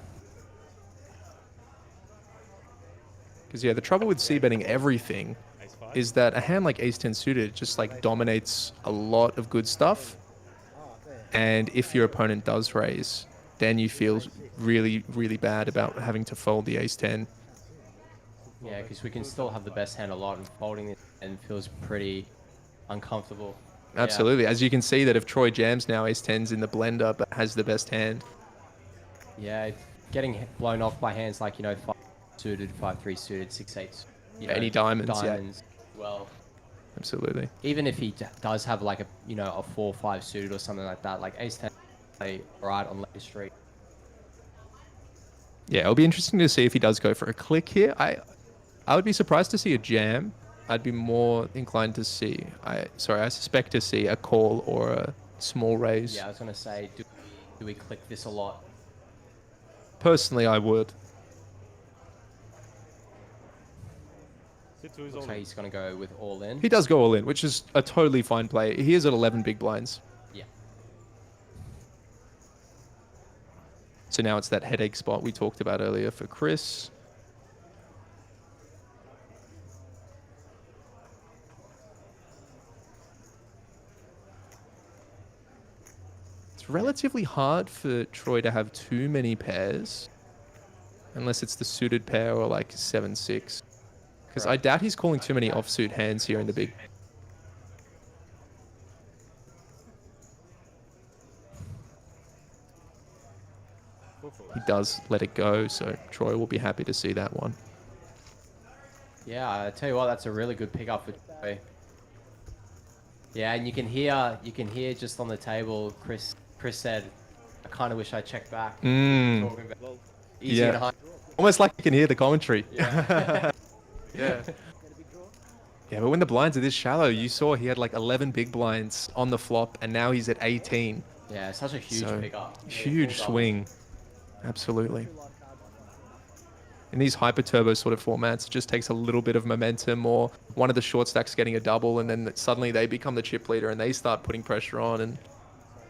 Because yeah, the trouble with c-betting everything is that a hand like ace 10 suited just like dominates a lot of good stuff. And if your opponent does raise, then you feel really, really bad about having to fold the ace 10. Yeah, because we can still have the best hand a lot, and folding it and feels pretty uncomfortable. Absolutely. As you can see that if Troy jams now, ace 10's in the blender, but has the best hand. Yeah, getting blown off by hands like, 5 suited, 5-3 suited, 6-8, Any diamonds, yeah. Well, Absolutely. even if he does have like a 4-5 suited or something like that, like ace 10 play right on later street. Yeah, it'll be interesting to see if he does go for a click here. I would be surprised to see a jam. I'd be more inclined to see, I suspect to see a call or a small raise. Yeah, I was going to say, do we click this a lot? Personally, I would. Looks like he's going to go with all in. He does go all in, which is a totally fine play. He is at 11 big blinds. Yeah. So now it's that headache spot we talked about earlier for Chris. It's relatively hard for Troy to have too many pairs, unless it's the suited pair or like 7-6. Because I doubt he's calling too many offsuit hands here in the big. He does let it go, so Troy will be happy to see that one. Yeah, I tell you what, that's a really good pickup for Troy. Yeah, and you can hear just on the table, Chris said, I kind of wish I checked back. Talking about easy and high. Almost like you can hear the commentary. Yeah. Yeah. Yeah, but when the blinds are this shallow, you saw he had like 11 big blinds on the flop, and now he's at 18. Yeah, such a huge pickup. Huge swing. Absolutely. In these hyper turbo sort of formats, it just takes a little bit of momentum, or one of the short stacks getting a double, and then suddenly they become the chip leader and they start putting pressure on. And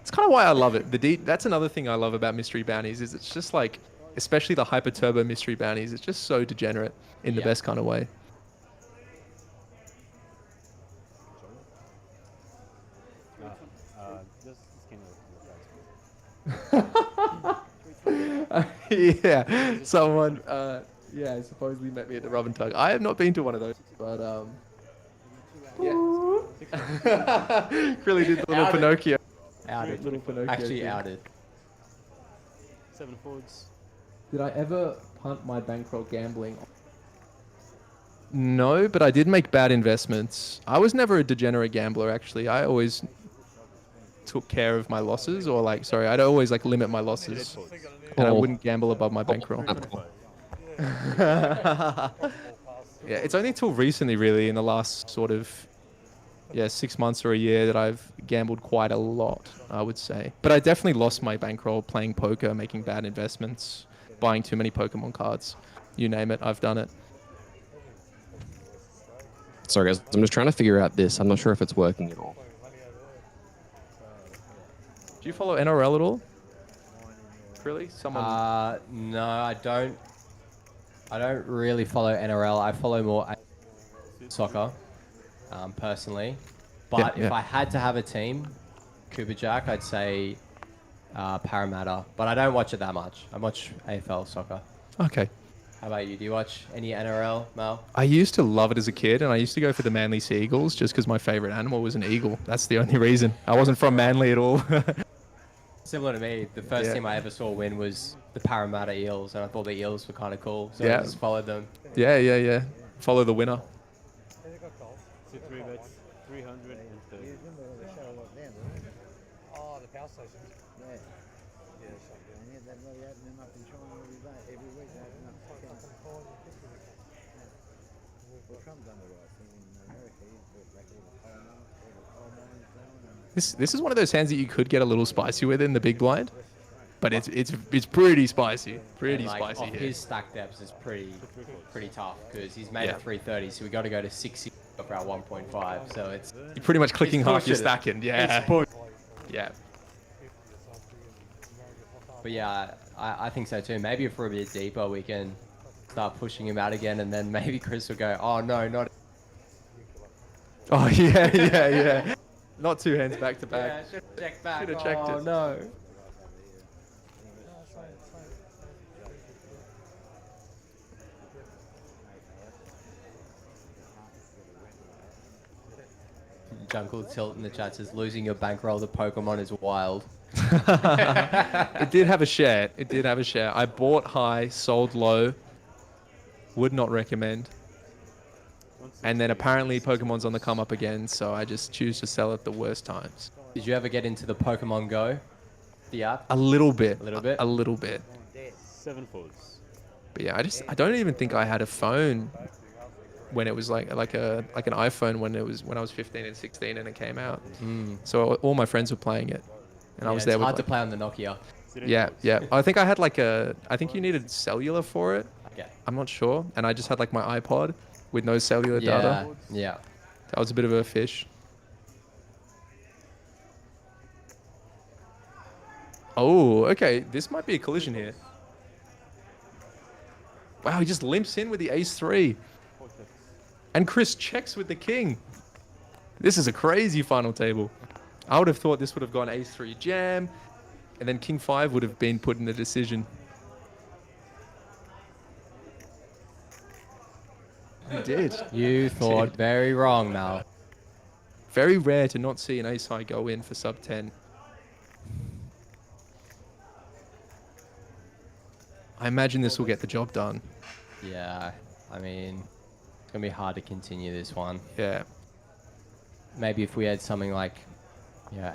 it's kind of why I love it. That's another thing I love about mystery bounties, is it's just like, especially the hyper turbo mystery bounties, it's just so degenerate in the best kind of way. Yeah, someone supposedly met me at the Rub and Tug. I have not been to one of those, but really did the little Pinocchio. Outed. Little Pinocchio Actually thing. outed. 7 forwards. Did I ever punt my bankroll gambling? No, but I did make bad investments. I was never a degenerate gambler, actually. I always took care of my losses, or I'd always limit my losses, and I wouldn't gamble above my bankroll. Yeah, it's only till recently, really, in the last sort of 6 months or a year, that I've gambled quite a lot, I would say. But I definitely lost my bankroll playing poker, making bad investments, buying too many Pokemon cards. You name it, I've done it. Sorry, guys. I'm just trying to figure out this. I'm not sure if it's working at all. Do you follow NRL at all? Really? Someone? No, I don't. I don't really follow NRL. I follow more soccer, personally. But if I had to have a team, Cooper Jack, I'd say Parramatta. But I don't watch it that much. I watch AFL soccer. Okay. How about you? Do you watch any NRL, Mal? I used to love it as a kid, and I used to go for the Manly Sea Eagles just because my favorite animal was an eagle. That's the only reason. I wasn't from Manly at all. Similar to me, the first team I ever saw win was the Parramatta Eels, and I thought the Eels were kind of cool, so I just followed them. Yeah. Follow the winner. 3 bets, 330. Oh, the power station. Yeah. And yet they're bloody opening up in China every week. They open up well, Trump done the right thing in America. He's brought back all the coal mines down. This is one of those hands that you could get a little spicy with in the big blind, but it's pretty spicy. Pretty spicy off here. his stack depths is pretty tough, because he's made it 330, so we got to go to 60 for our 1.5. So it's You're pretty much clicking half your pushing it. stacking. Yeah. Yeah. But yeah, I think so too. Maybe if we're a bit deeper, we can start pushing him out again, and then maybe Chris will go, oh no, not. Oh yeah. Not two hands back to back. Yeah, should have checked back. Should have checked oh, it. no. Jungle Tilt in the chat says losing your bankroll to Pokemon is wild. It did have a share. It did have a share. I bought high, sold low. Would not recommend. And then apparently Pokemon's on the come up again, so I just choose to sell at the worst times. Did you ever get into the Pokemon Go, the app? A little bit. A little bit? A little bit. 7 folds. But yeah, I don't even think I had a phone when it was like an iPhone when I was 15 and 16 and it came out. So all my friends were playing it, and I was there It's with hard to like, play on the Nokia. yeah. I think I had I think you needed cellular for it. Okay. I'm not sure, and I just had like my iPod with no cellular data. Yeah. That was a bit of a fish. Oh, okay. This might be a collision here. Wow, he just limps in with the ace-3. And Chris checks with the king. This is a crazy final table. I would have thought this would have gone ace-3 jam, and then king-5 would have been put in the decision. You did. You thought very wrong, Mal. Very rare to not see an ace-high go in for sub-10. I imagine this will get the job done. Yeah, I mean, it's going to be hard to continue this one. Yeah. Maybe if we had something like,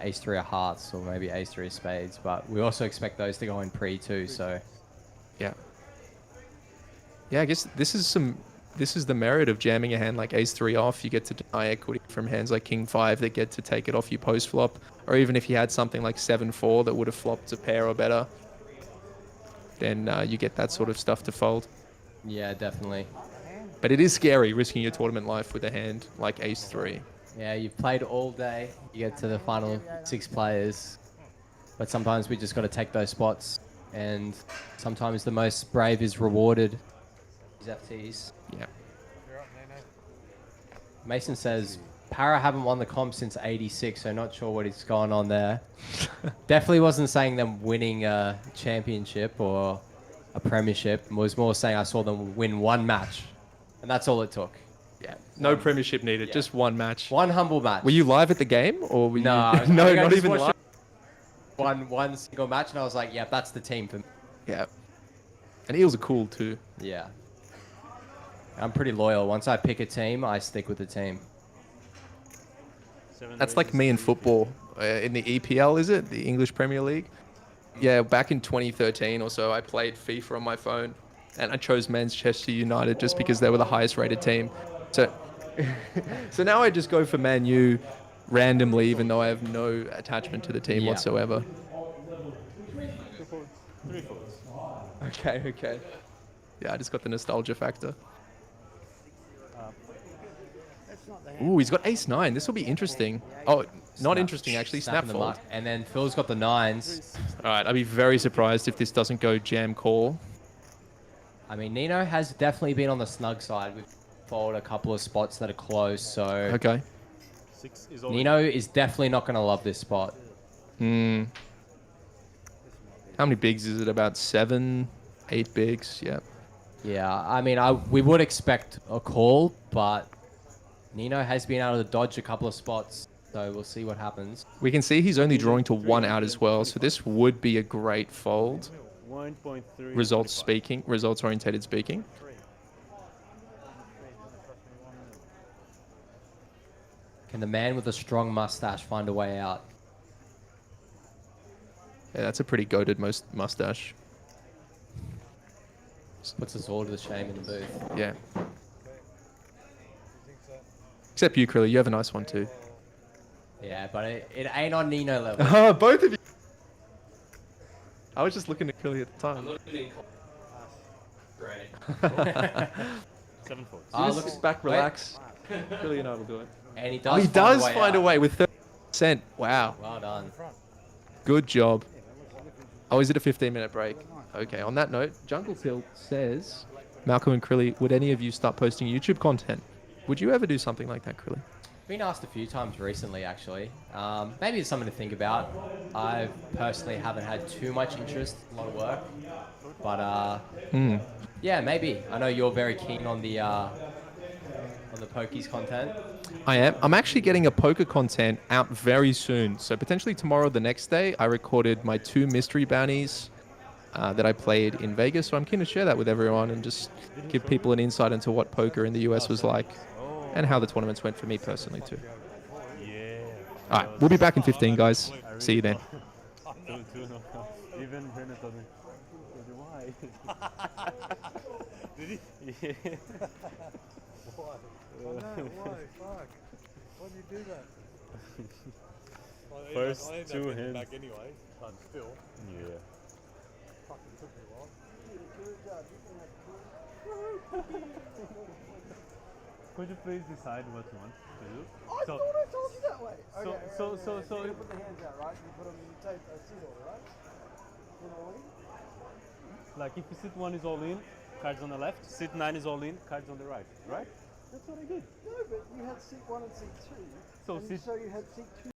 ace-3 of hearts or maybe ace-3 of spades, but we also expect those to go in pre too, so. Yeah. Yeah, I guess this is the merit of jamming a hand like ace-3 off. You get to deny equity from hands like king-5 that get to take it off you post-flop. Or even if you had something like 7-4 that would have flopped a pair or better, then you get that sort of stuff to fold. Yeah, definitely. But it is scary risking your tournament life with a hand like ace-3. Yeah, you've played all day. You get to the final 6 players. But sometimes we just got to take those spots. And sometimes the most brave is rewarded. These FTs. Yeah. Mason says, Para haven't won the comp since 86, so not sure what is going on there. Definitely wasn't saying them winning a championship or a premiership. It was more saying I saw them win one match. And that's all it took. Yeah. No premiership needed, just one match. One humble match. Were you live at the game or were you... No, no, not even live. One single match, and I was like, yeah, that's the team for me. Yeah. And eels are cool too. Yeah. I'm pretty loyal. Once I pick a team, I stick with the team. That's like me in football. In the EPL, is it? The English Premier League? Yeah, back in 2013 or so, I played FIFA on my phone. And I chose Manchester United just because they were the highest rated team. So, so now I just go for Man U randomly, even though I have no attachment to the team whatsoever. 3 folds. Okay. Yeah, I just got the nostalgia factor. Ooh, he's got ace-9. This will be interesting. Oh, not interesting actually. Snap the fold. mark. And then Phil's got the 9s. All right, I'd be very surprised if this doesn't go jam call. I mean, Nino has definitely been on the snug side. We've followed a couple of spots that are close, so... Okay. 6 is all Nino is definitely not going to love this spot. How many bigs is it? About 7, 8 bigs? Yeah. Yeah, I mean, we would expect a call, but Nino has been able to dodge a couple of spots, so we'll see what happens. We can see he's only drawing to 1 out as well, so this would be a great fold. 1.3. Results orientated speaking. Can the man with a strong mustache find a way out? Yeah, that's a pretty goated mustache. Puts us all to the shame in the booth. Yeah. Except you, Krilly. You have a nice one too. Yeah, but it ain't on Nino level. Oh, both of you. I was just looking at Krilly at the time. Great. 7 folds. Just sit back, relax. Krilly and I will do it. And he Oh, does, he does find a out. way with 30%. Wow. Well done. Good job. Oh, is it a 15-minute break? Okay, on that note, Jungle Tilt says, Malcolm and Krilly, would any of you start posting YouTube content? Would you ever do something like that, Krilly? Been asked a few times recently, actually. Maybe it's something to think about. I personally haven't had too much interest, a lot of work. But yeah, maybe. I know you're very keen on the on the pokies content? I am. I'm actually getting a poker content out very soon. So potentially tomorrow, or the next day, I recorded my 2 mystery bounties that I played in Vegas. So I'm keen to share that with everyone and just give people an insight into what poker in the US was like and how the tournaments went for me personally too. Yeah. All right, we'll be back in 15, guys. See you then. Two knockouts. Even Brennan told me, why? Did he? Yeah. Why? Oh no, why? Fuck. Why did you do that? Well, First I ended up two getting hands. back anyway, but still, Yeah. fucking took me a while. Could you please decide what you want to do? I thought I told you that way. So- Okay, so- okay, so- okay. so- You're gonna put the hands out, right? You put them in tape, seat order, right? In order? Like if sit 1 is all in, cards on the left. Sit 9 is all in, cards on the right. Right? That's what I did. No, but you had seat 1 and seat 2. So and seat- so you had seat 2.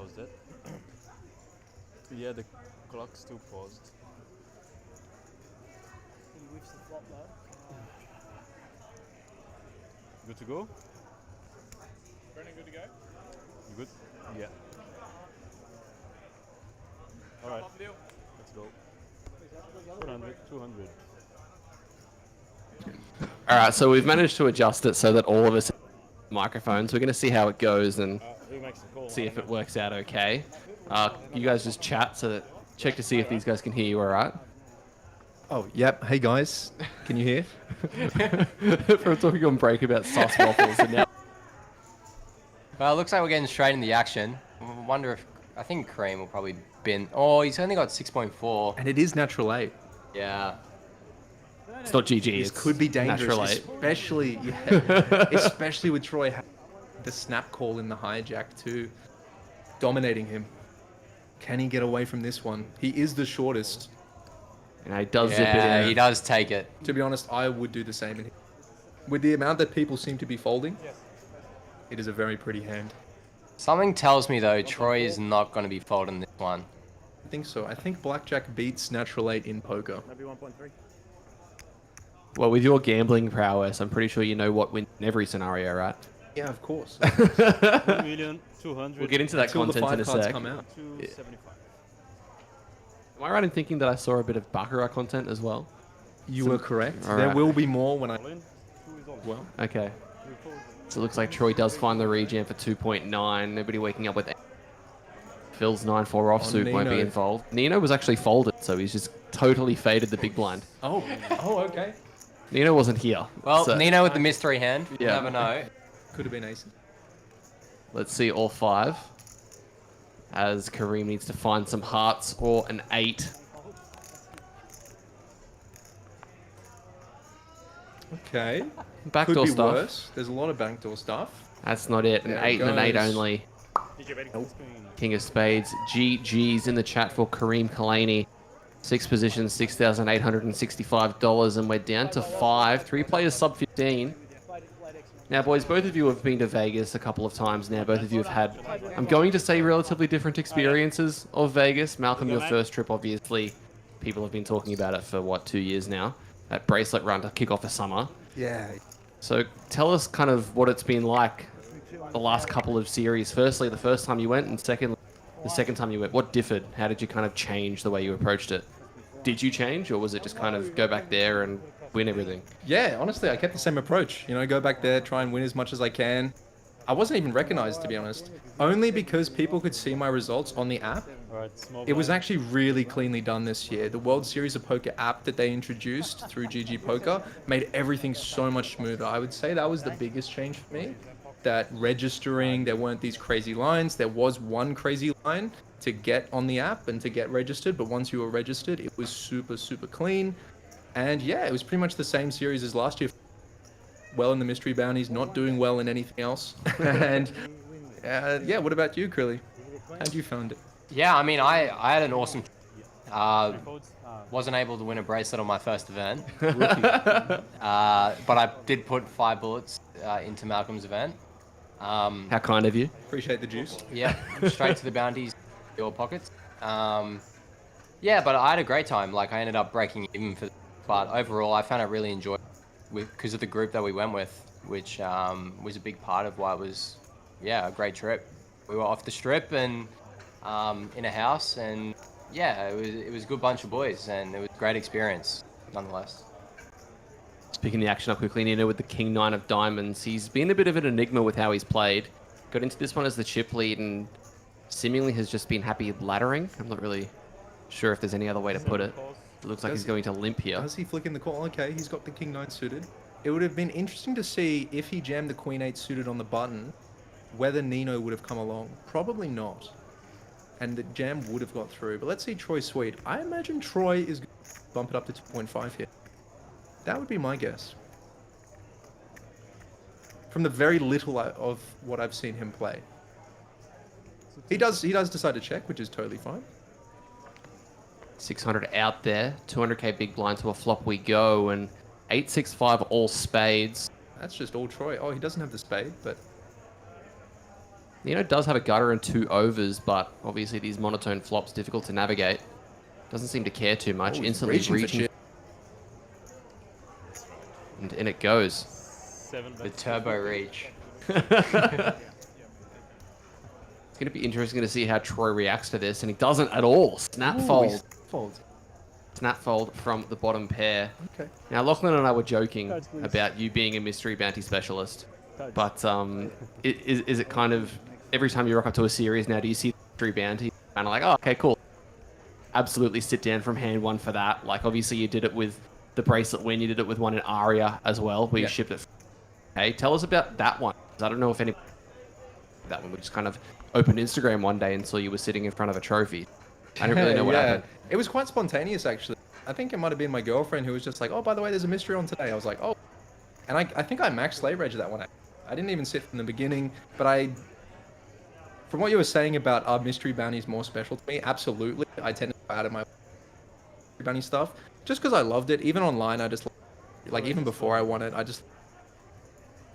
paused it. Yeah, the clock's still paused. He whiffs the flop though. Good to go? Brendan, good to go? You good? Yeah. Alright, let's go. 400, 200. All right, so we've managed to adjust it so that all of us have microphones. We're going to see how it goes and Who makes the call? see if it works out okay. You guys just chat so that check to see if these guys can hear you all right. Oh, yep. Hey guys, can you hear? From talking on break about sauce waffles and now. Well, it looks like we're getting straight in the action. I wonder if I think Kareem will probably bin. Oh, he's only got 6.4. And it is natural 8. Yeah. It's not GG. This It's could be dangerous, natural 8. especially with Troy having the snap call in the hijack too, dominating him. Can he get away from this one? He is the shortest. And he does zip it Yeah, in. he does take it. To be honest, I would do the same. With the amount that people seem to be folding, it is a very pretty hand. Something tells me though, Troy is not going to be folding this one. I think so. I think blackjack beats natural 8 in poker. Maybe 1.3. Well, with your gambling prowess, I'm pretty sure you know what wins in every scenario, right? Yeah, of course. 1,200,000. We'll get into that Until the content in a 5 cards sec. come out. 275. Am I right in thinking that I saw a bit of Baccarat content as well? You were correct. All There right. will be more when I... All in? 2 is all in. Well, Okay. So it looks like Troy does find the regen for 2.9. Nobody waking up with 8. Phil's 9-4 offsuit won't be Nino. involved. Nino was actually folded, so he's just totally faded the big blind. oh, okay. Nino wasn't here. Well, so Nino with the mystery hand. You Yeah. never know. Could have been ace. let's see all 5. As Kareem needs to find some hearts or an 8. Okay. Backdoor Could be stuff. worse. There's a lot of backdoor stuff. That's not it. An There 8 it and an 8 goes. only. DJ ready for the screen. King of Spades. GG's in the chat for Kareem Kalani. 6 positions, $6,865, and we're down to 5. 3 players sub 15. Now, boys, both of you have been to Vegas a couple of times now. Both of you have had, I'm going to say, relatively different experiences of Vegas. Malcolm, your first trip, obviously. People have been talking about it for, what, 2 years now? That bracelet run to kick off the summer. Yeah. So tell us kind of what it's been like the last couple of series. Firstly, the first time you went, and second, the second time you went. What differed? How did you kind of change the way you approached it? Did you change, or was it just kind of go back there and win everything? Yeah, honestly, I kept the same approach. You know, go back there, try and win as much as I can. I wasn't even recognized, to be honest. Only because people could see my results on the app. Alright, small It was blind. actually really cleanly done this year. The World Series of Poker app that they introduced through GG Poker made everything so much smoother. I would say that was the biggest change for me. That registering, there weren't these crazy lines. There was one crazy line to get on the app and to get registered, but once you were registered, it was super, super clean. And yeah, it was pretty much the same series as last year. Well in the mystery bounties, not doing well in anything else. And yeah, what about you, Krilly? How'd you found it? Yeah, I mean, I had an awesome. Folds? Wasn't able to win a bracelet on my first event, but I did put 5 bullets into Malcolm's event. How kind of you. Appreciate the juice. Yeah, straight to the bounties, your pockets. Yeah, but I had a great time. Like, I ended up breaking even for, but overall, I found it really enjoyable because of the group that we went with, which was a big part of why it was, yeah, a great trip. We were off the strip and in a house, and yeah, it was a good bunch of boys, and it was a great experience, nonetheless. Picking the action up quickly, Nino with the King 9 of Diamonds. He's been a bit of an enigma with how he's played. Got into this one as the chip lead and seemingly has just been happy laddering. I'm not really sure if there's any other way to put it. It looks like he's going to limp here. Does he flick in the call? Okay, he's got the King 9 suited. It would have been interesting to see if he jammed the Queen 8 suited on the button, whether Nino would have come along. Probably not. And the jam would have got through. But let's see Troy Sweet. I imagine Troy is going to bump it up to 2.5 here. That would be my guess. From the very little of what I've seen him play. He does decide to check, which is totally fine. 600 out there. 200k big blind to a flop we go. And 865 all spades. That's just all Troy. Oh, he doesn't have the spade, but... Does have a gutter and 2 overs, but obviously these monotone flops difficult to navigate. Doesn't seem to care too much. Oh, he's Instantly reaching for reaching. chip. And in it goes. 7 The bets. turbo reach. It's going to be interesting to see how Troy reacts to this, and he doesn't at all. Snap fold. Fold. Snap fold from the bottom pair. Okay. Now, Lachlan and I were joking Cards, please. about you being a mystery bounty specialist, Cards. but is it kind of every time you rock up to a series now, do you see mystery bounty kind of like, oh, okay, cool. Absolutely sit down from hand one for that. Like, obviously you did it with the bracelet win, you did it with one in Aria as well, where you Yeah. shipped it. Hey, tell us about that one. 'Cause I don't know if any that one. We just kind of opened Instagram one day and saw you were sitting in front of a trophy. I didn't really know what happened. It was quite spontaneous, actually. I think it might have been my girlfriend who was just like, oh, by the way, there's a mystery on today. I was like, oh. And I think I maxed Slave Rage that one. I didn't even sit from the beginning, but from what you were saying about are mystery bounties more special to me, absolutely. I tend to go out of my mystery bounty stuff just because I loved it. Even online, I just, like, even before I won it, I just...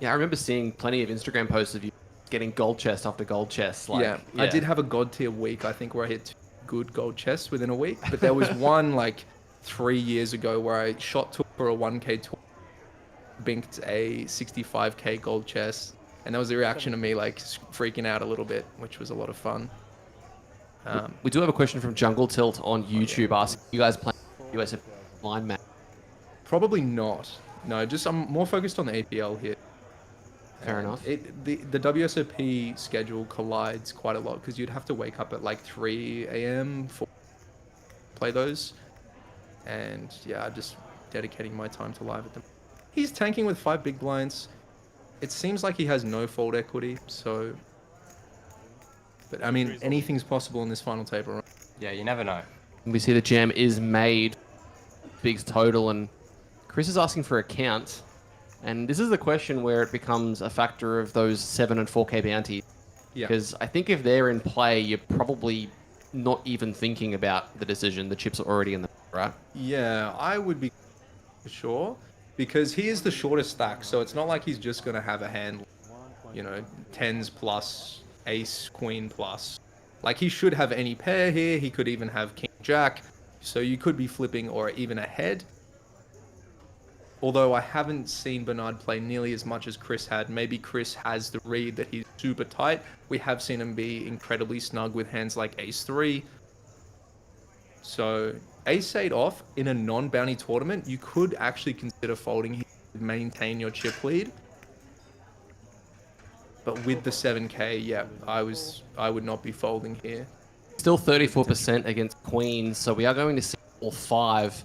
Yeah, I remember seeing plenty of Instagram posts of you getting gold chest after gold chest. Like, yeah, I did have a god tier week, I think, where I hit 2 good gold chests within a week. But there was one, like, 3 years ago where I shot took for a 1k tour, binked a 65k gold chest, and that was the reaction to me, like, freaking out a little bit, which was a lot of fun. We do have a question from Jungle Tilt on YouTube asking, you guys playing US line match? Probably not. No, just I'm more focused on the APL here. Fair enough. The WSOP schedule collides quite a lot because you'd have to wake up at like 3 a.m. for play those, and yeah, I'm just dedicating my time to live at them. He's tanking with 5 big blinds. It seems like he has no fold equity, so. But I mean, anything's possible in this final table, right? Yeah, you never know. We see the jam is made. Big's total, and Chris is asking for a count. And this is the question where it becomes a factor of those 7 and 4k bounties. Yeah. Because I think if they're in play, you're probably not even thinking about the decision. The chips are already in the right. Yeah, I would be for sure because he is the shortest stack, so it's not like he's just gonna have a hand, 10s plus, ace, queen plus. Like he should have any pair here. He could even have king jack, so you could be flipping or even ahead. Although I haven't seen Bernard play nearly as much as Chris had. Maybe Chris has the read that he's super tight. We have seen him be incredibly snug with hands like ace-3. So ace-8 off in a non-bounty tournament, you could actually consider folding here to maintain your chip lead. But with the 7k, yeah, I would not be folding here. Still 34% against queens, so we are going to see all 5.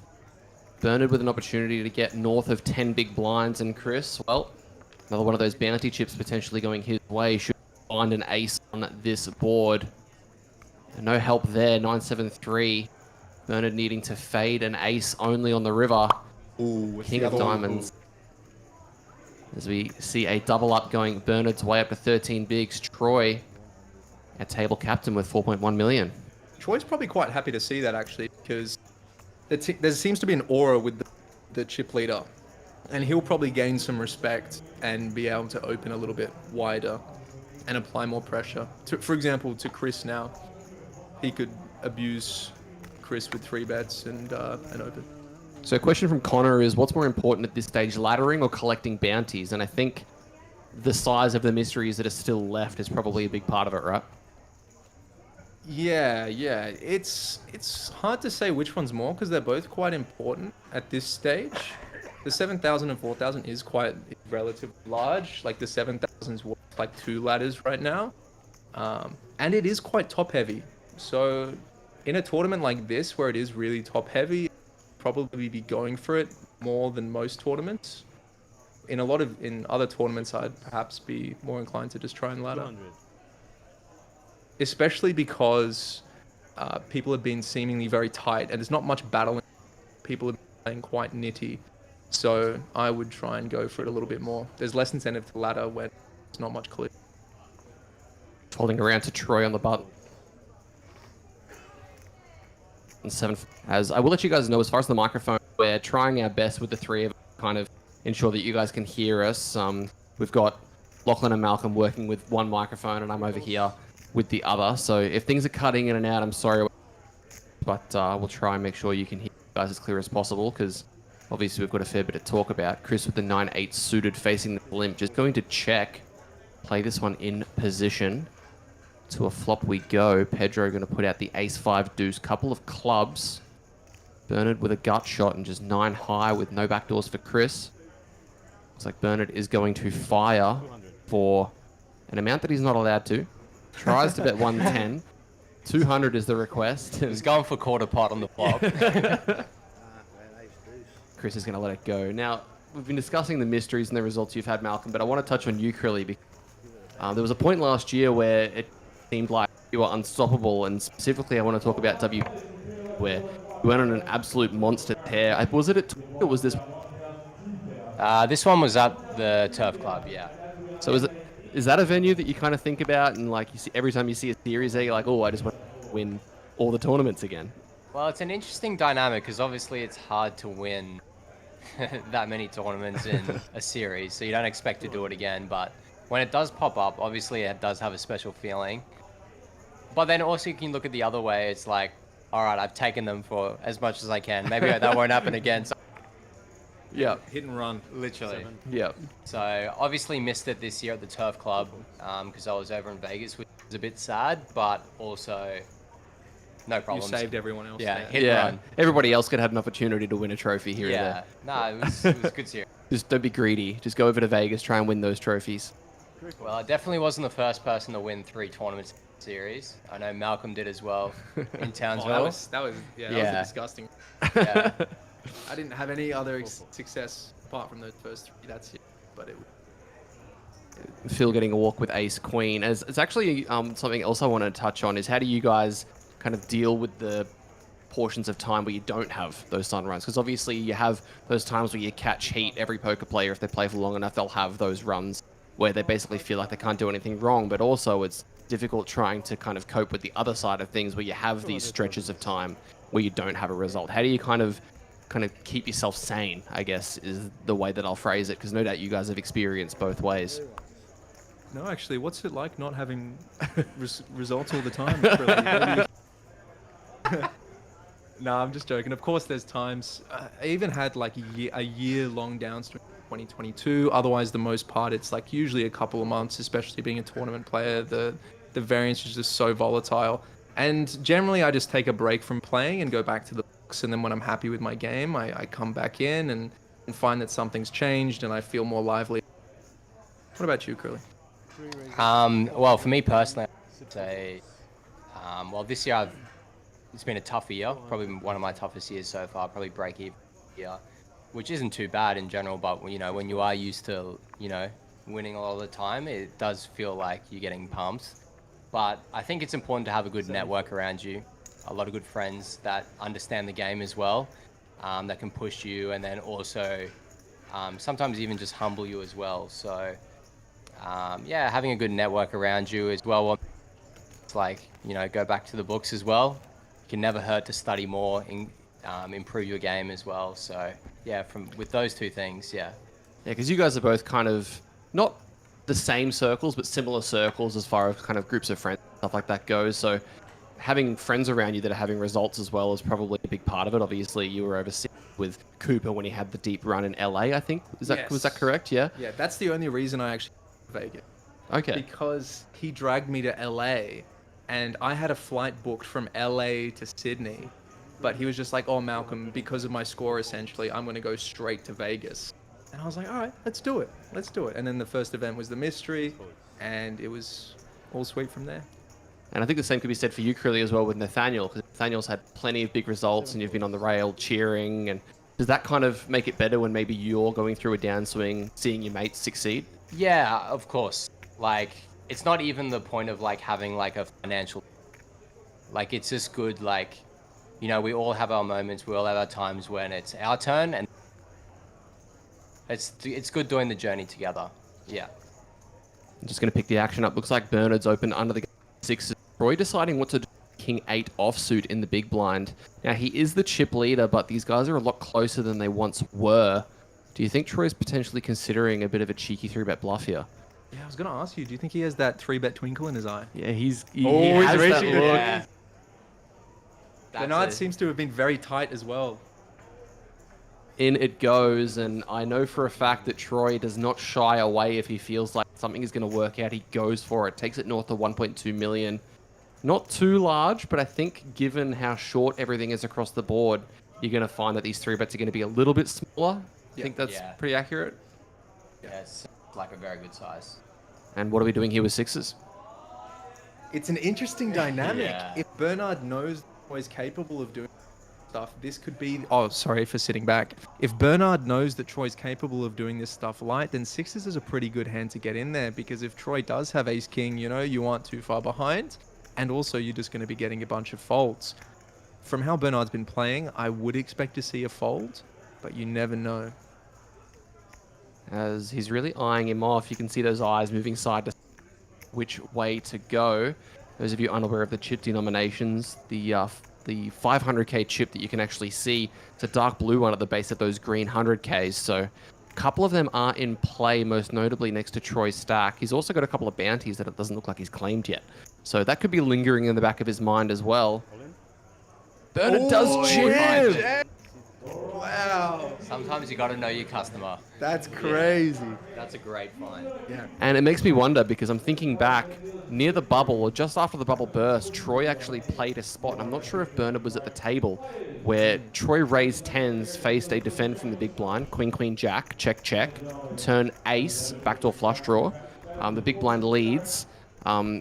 Bernard with an opportunity to get north of 10 big blinds, and Chris, well, another one of those bounty chips potentially going his way. Should find an ace on this board. And no help there, 9-7-3. Bernard needing to fade an ace only on the river. Ooh, King of diamonds. As we see a double up going Bernard's way up to 13 bigs. Troy, a table captain with 4.1 million. Troy's probably quite happy to see that actually, because there seems to be an aura with the chip leader, and he'll probably gain some respect and be able to open a little bit wider and apply more pressure. For example, to Chris now, he could abuse Chris with 3 bets and open. So a question from Connor is, what's more important at this stage, laddering or collecting bounties? And I think the size of the mysteries that are still left is probably a big part of it, right? Yeah. It's hard to say which one's more because they're both quite important at this stage. The 7,000 and 4,000 is quite relatively large. Like the 7,000's worth like 2 ladders right now. And it is quite top heavy. So in a tournament like this where it is really top heavy, probably be going for it more than most tournaments. In other tournaments, I'd perhaps be more inclined to just try and ladder. 200. Especially because people have been seemingly very tight and there's not much battling. People are playing quite nitty. So I would try and go for it a little bit more. There's less incentive to ladder when there's not much clear. Folding around to Troy on the button. And 7, as I will let you guys know, as far as the microphone, we're trying our best with the 3 of us, kind of ensure that you guys can hear us. We've got Lachlan and Malcolm working with one microphone, and I'm over here with the other. So if things are cutting in and out, I'm sorry, but we'll try and make sure you can hear you guys as clear as possible, because obviously we've got a fair bit to talk about. Chris with the 9-8 suited facing the limp, just going to check, play this one in position. To a flop we go. Pedro going to put out the ace-5 deuce, couple of clubs. Bernard with a gut shot and just 9 high with no backdoors for Chris. Looks like Bernard is going to fire for an amount that he's not allowed to. Tries to bet 110. 200 is the request. He's going for quarter pot on the flop. Chris is going to let it go. Now, we've been discussing the mysteries and the results you've had, Malcolm, but I want to touch on you, Crilly, because there was a point last year where it seemed like you were unstoppable, and specifically I want to talk about W, where you went on an absolute monster tear. Was it at or was this? This one was at the Turf Club, yeah. So is that a venue that you kind of think about, and like you see every time you see a series there, you're like, oh, I just want to win all the tournaments again? Well, it's an interesting dynamic because obviously it's hard to win that many tournaments in a series, so you don't expect to do it again. But when it does pop up, obviously it does have a special feeling. But then also you can look at the other way. It's like, all right, I've taken them for as much as I can. Maybe that won't happen again. So yeah, Hit and run. literally. yeah. So obviously missed it this year at the Turf Club because I was over in Vegas, which was a bit sad, but also no You problems. saved everyone else. Yeah, there. hit and run. Everybody else could have an opportunity to win a trophy here Yeah, no, it was a good series. Just don't be greedy. Just go over to Vegas, try and win those trophies. Well, I definitely wasn't the first person to win 3 tournaments series. I know Malcolm did as well in Townsville. That was that was Yeah. disgusting. Yeah. I didn't have any other success apart from those first 3. That's it. But it. Phil getting a walk with ace queen. As it's actually something else I want to touch on is how do you guys kind of deal with the portions of time where you don't have those sun runs? Because obviously you have those times where you catch heat. Every poker player, if they play for long enough, they'll have those runs where they basically feel like they can't do anything wrong. But also it's difficult trying to kind of cope with the other side of things where you have these stretches of time where you don't have a result. How do you kind of keep yourself sane, I guess, is the way that I'll phrase it, because no doubt you guys have experienced both ways. No, actually, what's it like not having results all the time? Really? No, I'm just joking. Of course, there's times. I even had like a year-long downswing in 2022. Otherwise, the most part, it's like usually a couple of months, especially being a tournament player. The variance is just so volatile. And generally, I just take a break from playing and go back to the books. And then when I'm happy with my game, I come back in and find that something's changed and I feel more lively. What about you, Curly? Well, for me personally, I'd say, well, this year it's been a tougher year, probably one of my toughest years so far, probably break even year, which isn't too bad in general, but you know, when you are used to, you know, winning a lot of the time, it does feel like you're getting pumped. But I think it's important to have a good network around you, a lot of good friends that understand the game as well, that can push you, and then also sometimes even just humble you as well. So yeah, having a good network around you as well. It's like, you know, go back to the books as well. It can never hurt to study more and improve your game as well. So yeah, with those 2 things, yeah. Yeah, because you guys are both kind of not the same circles, but similar circles as far as kind of groups of friends, stuff like that goes. So having friends around you that are having results as well is probably a big part of it. Obviously, you were overseas with Cooper when he had the deep run in LA, I think. Was that correct? Yeah. Yeah, that's the only reason I actually went to Vegas. Okay. Because he dragged me to LA, and I had a flight booked from LA to Sydney, but he was just like, "Oh, Malcolm, because of my score, essentially, I'm going to go straight to Vegas." And I was like, "All right, let's do it. Let's do it." And then the first event was the mystery, and it was all sweet from there. And I think the same could be said for you, Crilly, as well with Nathaniel, because Nathaniel's had plenty of big results and you've been on the rail cheering. And does that kind of make it better when maybe you're going through a downswing, seeing your mates succeed? Yeah, of course. Like, it's not even the point of like having like a financial, like it's just good. Like, you know, we all have our moments, we all have our times when it's our turn, and it's good doing the journey together. Yeah. I'm just going to pick the action up. Looks like Bernard's open under the 6. Troy deciding what to do. King 8 offsuit in the big blind. Now, he is the chip leader, but these guys are a lot closer than they once were. Do you think Troy's potentially considering a bit of a cheeky 3-bet bluff here? Yeah, I was gonna ask you. Do you think he has that 3-bet twinkle in his eye? Yeah, he he's has that reaching it. look. Yeah. Bernard seems to have been very tight as well. In it goes, and I know for a fact that Troy does not shy away if he feels like something is going to work out. He goes for it, takes it north of 1.2 million. Not too large, but I think given how short everything is across the board, you're going to find that these 3-bets are going to be a little bit smaller. I think that's Yeah. pretty accurate. Yeah, it's like a very good size. And what are we doing here with 6s? It's an interesting dynamic. Yeah. If Bernard knows Troy's capable of doing stuff, this could be... Oh, sorry for sitting back. If Bernard knows that Troy's capable of doing this stuff light, then 6s is a pretty good hand to get in there, because if Troy does have ace-king, you know, you aren't too far behind, and also you're just going to be getting a bunch of folds. From how Bernard's been playing, I would expect to see a fold, but you never know. As he's really eyeing him off, you can see those eyes moving side to which way to go. Those of you unaware of the chip denominations, the 500k chip that you can actually see, it's a dark blue one at the base of those green 100ks. So a couple of them are in play, most notably next to Troy's stack. He's also got a couple of bounties that it doesn't look like he's claimed yet. So that could be lingering in the back of his mind as well. Bernard does jam! Wow, Sometimes you got to know your customer. that's crazy. That's a great find. Yeah. And it makes me wonder, because I'm thinking back, near the bubble, or just after the bubble burst, Troy actually played a spot, and I'm not sure if Bernard was at the table, where Troy raised 10s, faced a defend from the big blind, queen, queen, jack, check, check, turn ace, backdoor flush draw. The big blind leads.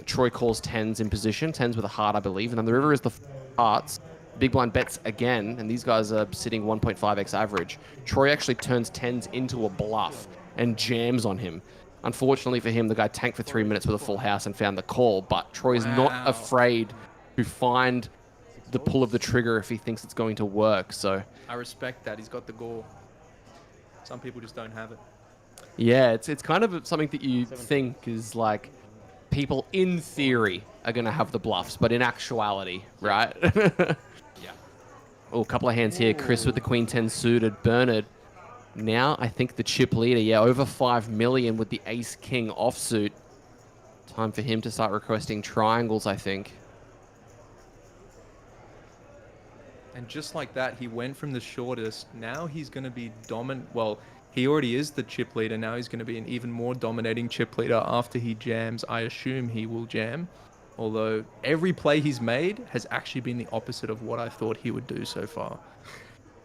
Troy calls 10s in position, 10s with a heart, I believe, and then the river is the hearts. Big blind bets again, and these guys are sitting 1.5x average. Troy actually turns 10s into a bluff and jams on him. Unfortunately for him, the guy tanked for 3 minutes with a full house and found the call, but Troy's not afraid to find the pull of the trigger if he thinks it's going to work. So I respect that. He's got the gore. Some people just don't have it. yeah, it's kind of something that you think is like people in theory are going to have the bluffs, but in actuality, right? Yeah. Oh, a couple of hands here. Chris with the queen 10 suited. Bernard. Now, I think the chip leader, yeah, over 5 million with the ace king offsuit. Time for him to start requesting triangles, I think. And just like that, he went from the shortest. Now he's going to be dominant. Well, he already is the chip leader. Now he's going to be an even more dominating chip leader after he jams. I assume he will jam. Although every play he's made has actually been the opposite of what I thought he would do so far.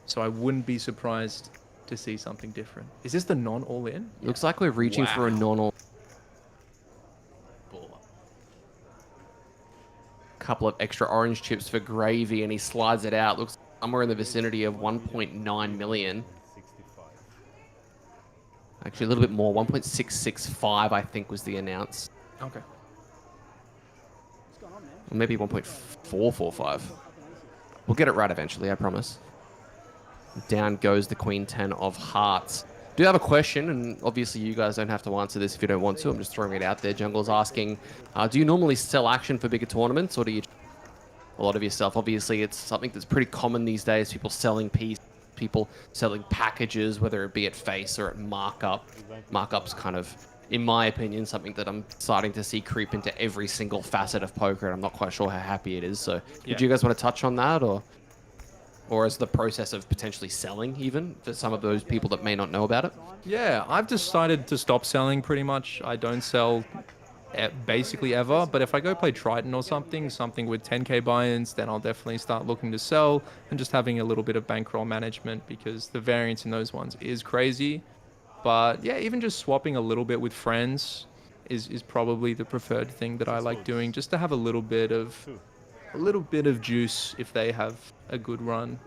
So I wouldn't be surprised to see something different. Is this the non-all-in? Looks like we're reaching for a non-all. Couple of extra orange chips for gravy, and he slides it out. Looks somewhere in the vicinity of 1.9 million. 65. Actually, a little bit more. 1.665, I think, was the announce. Okay. Or maybe 1.445. We'll get it right eventually, I promise. Down goes the queen 10 of hearts. Do have a question, and obviously you guys don't have to answer this if you don't want to. I'm just throwing it out there. Jungle's asking, do you normally sell action for bigger tournaments, or do you a lot of yourself? Obviously, it's something that's pretty common these days. People selling pieces, people selling packages, whether it be at face or at markup. Markup's kind of, in my opinion, something that I'm starting to see creep into every single facet of poker, and I'm not quite sure how happy it is. So, did you guys want to touch on that, or as the process of potentially selling, even for some of those people that may not know about it? Yeah, I've decided to stop selling pretty much. I don't sell basically ever, but if I go play Triton or something with 10k buy-ins, then I'll definitely start looking to sell and just having a little bit of bankroll management, because the variance in those ones is crazy. But yeah, even just swapping a little bit with friends is probably the preferred thing that I like doing, just to have a little bit of juice if they have a good run,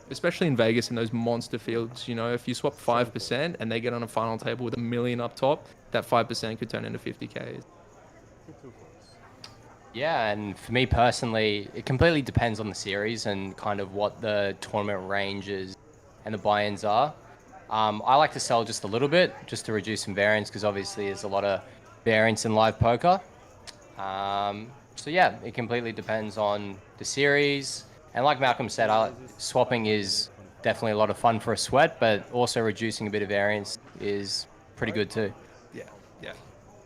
especially in Vegas in those monster fields. You know, if you swap 5% and they get on a final table with $1 million up top, that 5% could turn into 50k. Yeah, and for me personally, it completely depends on the series and kind of what the tournament ranges and the buy-ins are. I like to sell just a little bit, just to reduce some variance, because obviously there's a lot of variance in live poker. So yeah, it completely depends on the series. And like Malcolm said, swapping is definitely a lot of fun for a sweat, but also reducing a bit of variance is pretty good too. Yeah.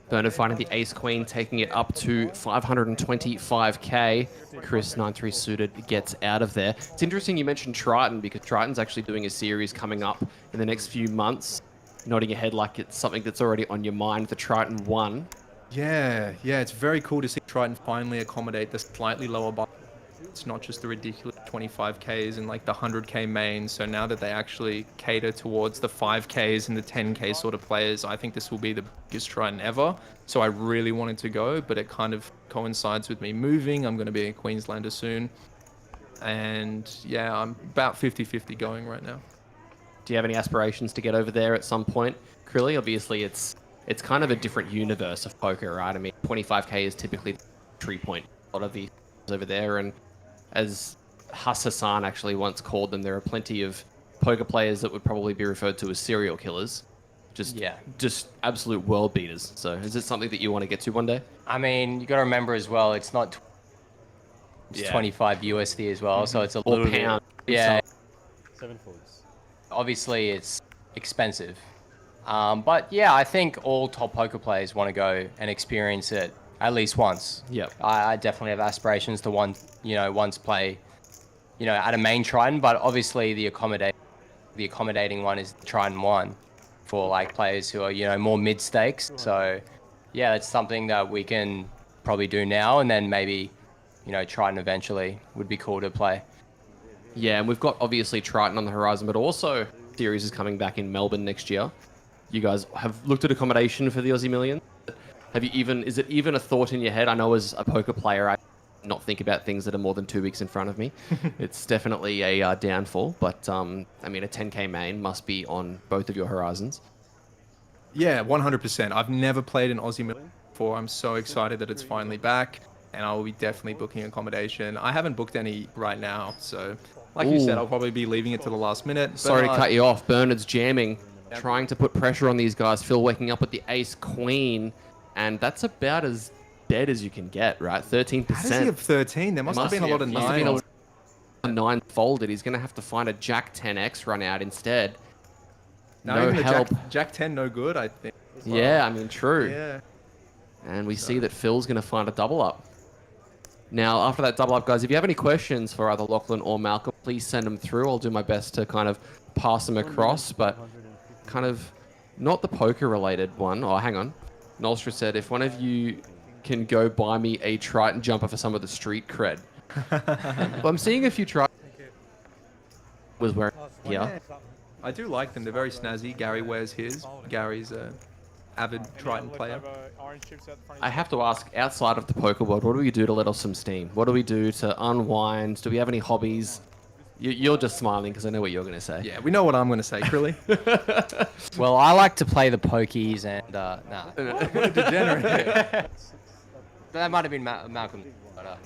Bernard finding the ace queen, taking it up to 525k. Chris 9-3 suited gets out of there. It's interesting you mentioned Triton because Triton's actually doing a series coming up in the next few months. Nodding your head like it's something that's already on your mind, the Triton 1. Yeah, it's very cool to see Triton finally accommodate the slightly lower budget. It's not just the ridiculous 25Ks and like the 100K mains. So now that they actually cater towards the 5Ks and the 10K sort of players, I think this will be the biggest Triton ever. So I really wanted to go, but it kind of coincides with me moving. I'm going to be a Queenslander soon. And yeah, I'm about 50-50 going right now. Do you have any aspirations to get over there at some point, Krilly? Obviously, it's kind of a different universe of poker, right? I mean, 25k is typically the entry point. A lot of the over there, and as Hassan actually once called them, there are plenty of poker players that would probably be referred to as serial killers. Just absolute world beaters. So, is it something that you want to get to one day? I mean, you got to remember as well, it's not. It's 25 USD as well, so it's a little pound. bit. Yeah. 7 folds. Obviously, it's expensive. But yeah, I think all top poker players want to go and experience it at least once. Yep. I definitely have aspirations to once play, at a main Triton, but obviously the accommodating one is the Triton 1 for like players who are, more mid stakes. So yeah, it's something that we can probably do now, and then maybe, Triton eventually would be cool to play. Yeah, and we've got obviously Triton on the horizon, but also series is coming back in Melbourne next year. You guys have looked at accommodation for the Aussie Millions? Is it even a thought in your head? I know as a poker player, I not think about things that are more than 2 weeks in front of me. It's definitely a downfall, but I mean, a 10k main must be on both of your horizons. Yeah, 100%. I've never played an Aussie Million before. I'm so excited that it's finally back, and I will be definitely booking accommodation. I haven't booked any right now, so like you said, I'll probably be leaving it to the last minute. Sorry to cut you off. Bernard's jamming, trying to put pressure on these guys. Phil waking up with the ace queen, and that's about as dead as you can get, right? 13%. How does he have 13? There must have been a lot of Must have been nines. a 9 folded. He's going to have to find a Jack 10x run out instead. No No help. Jack 10, no good, I think. Yeah, I mean, true. Yeah. And we see that Phil's going to find a double up. Now, after that double up, guys, if you have any questions for either Lachlan or Malcolm, please send them through. I'll do my best to kind of pass them across, but kind of not the poker-related one. Oh, hang on. Nolstra said, if one of you can go buy me a Triton jumper for some of the street cred. But I'm seeing a few Triton was wearing here. I do like them. They're very snazzy. Gary wears his. Gary's a avid Triton player. I have to ask, outside of the poker world, what do we do to let off some steam? What do we do to unwind? Do we have any hobbies? You're just smiling because I know what you're going to say. Yeah, we know what I'm going to say, Krilly. Well, I like to play the pokies and What a degenerate. that might have been Malcolm. But,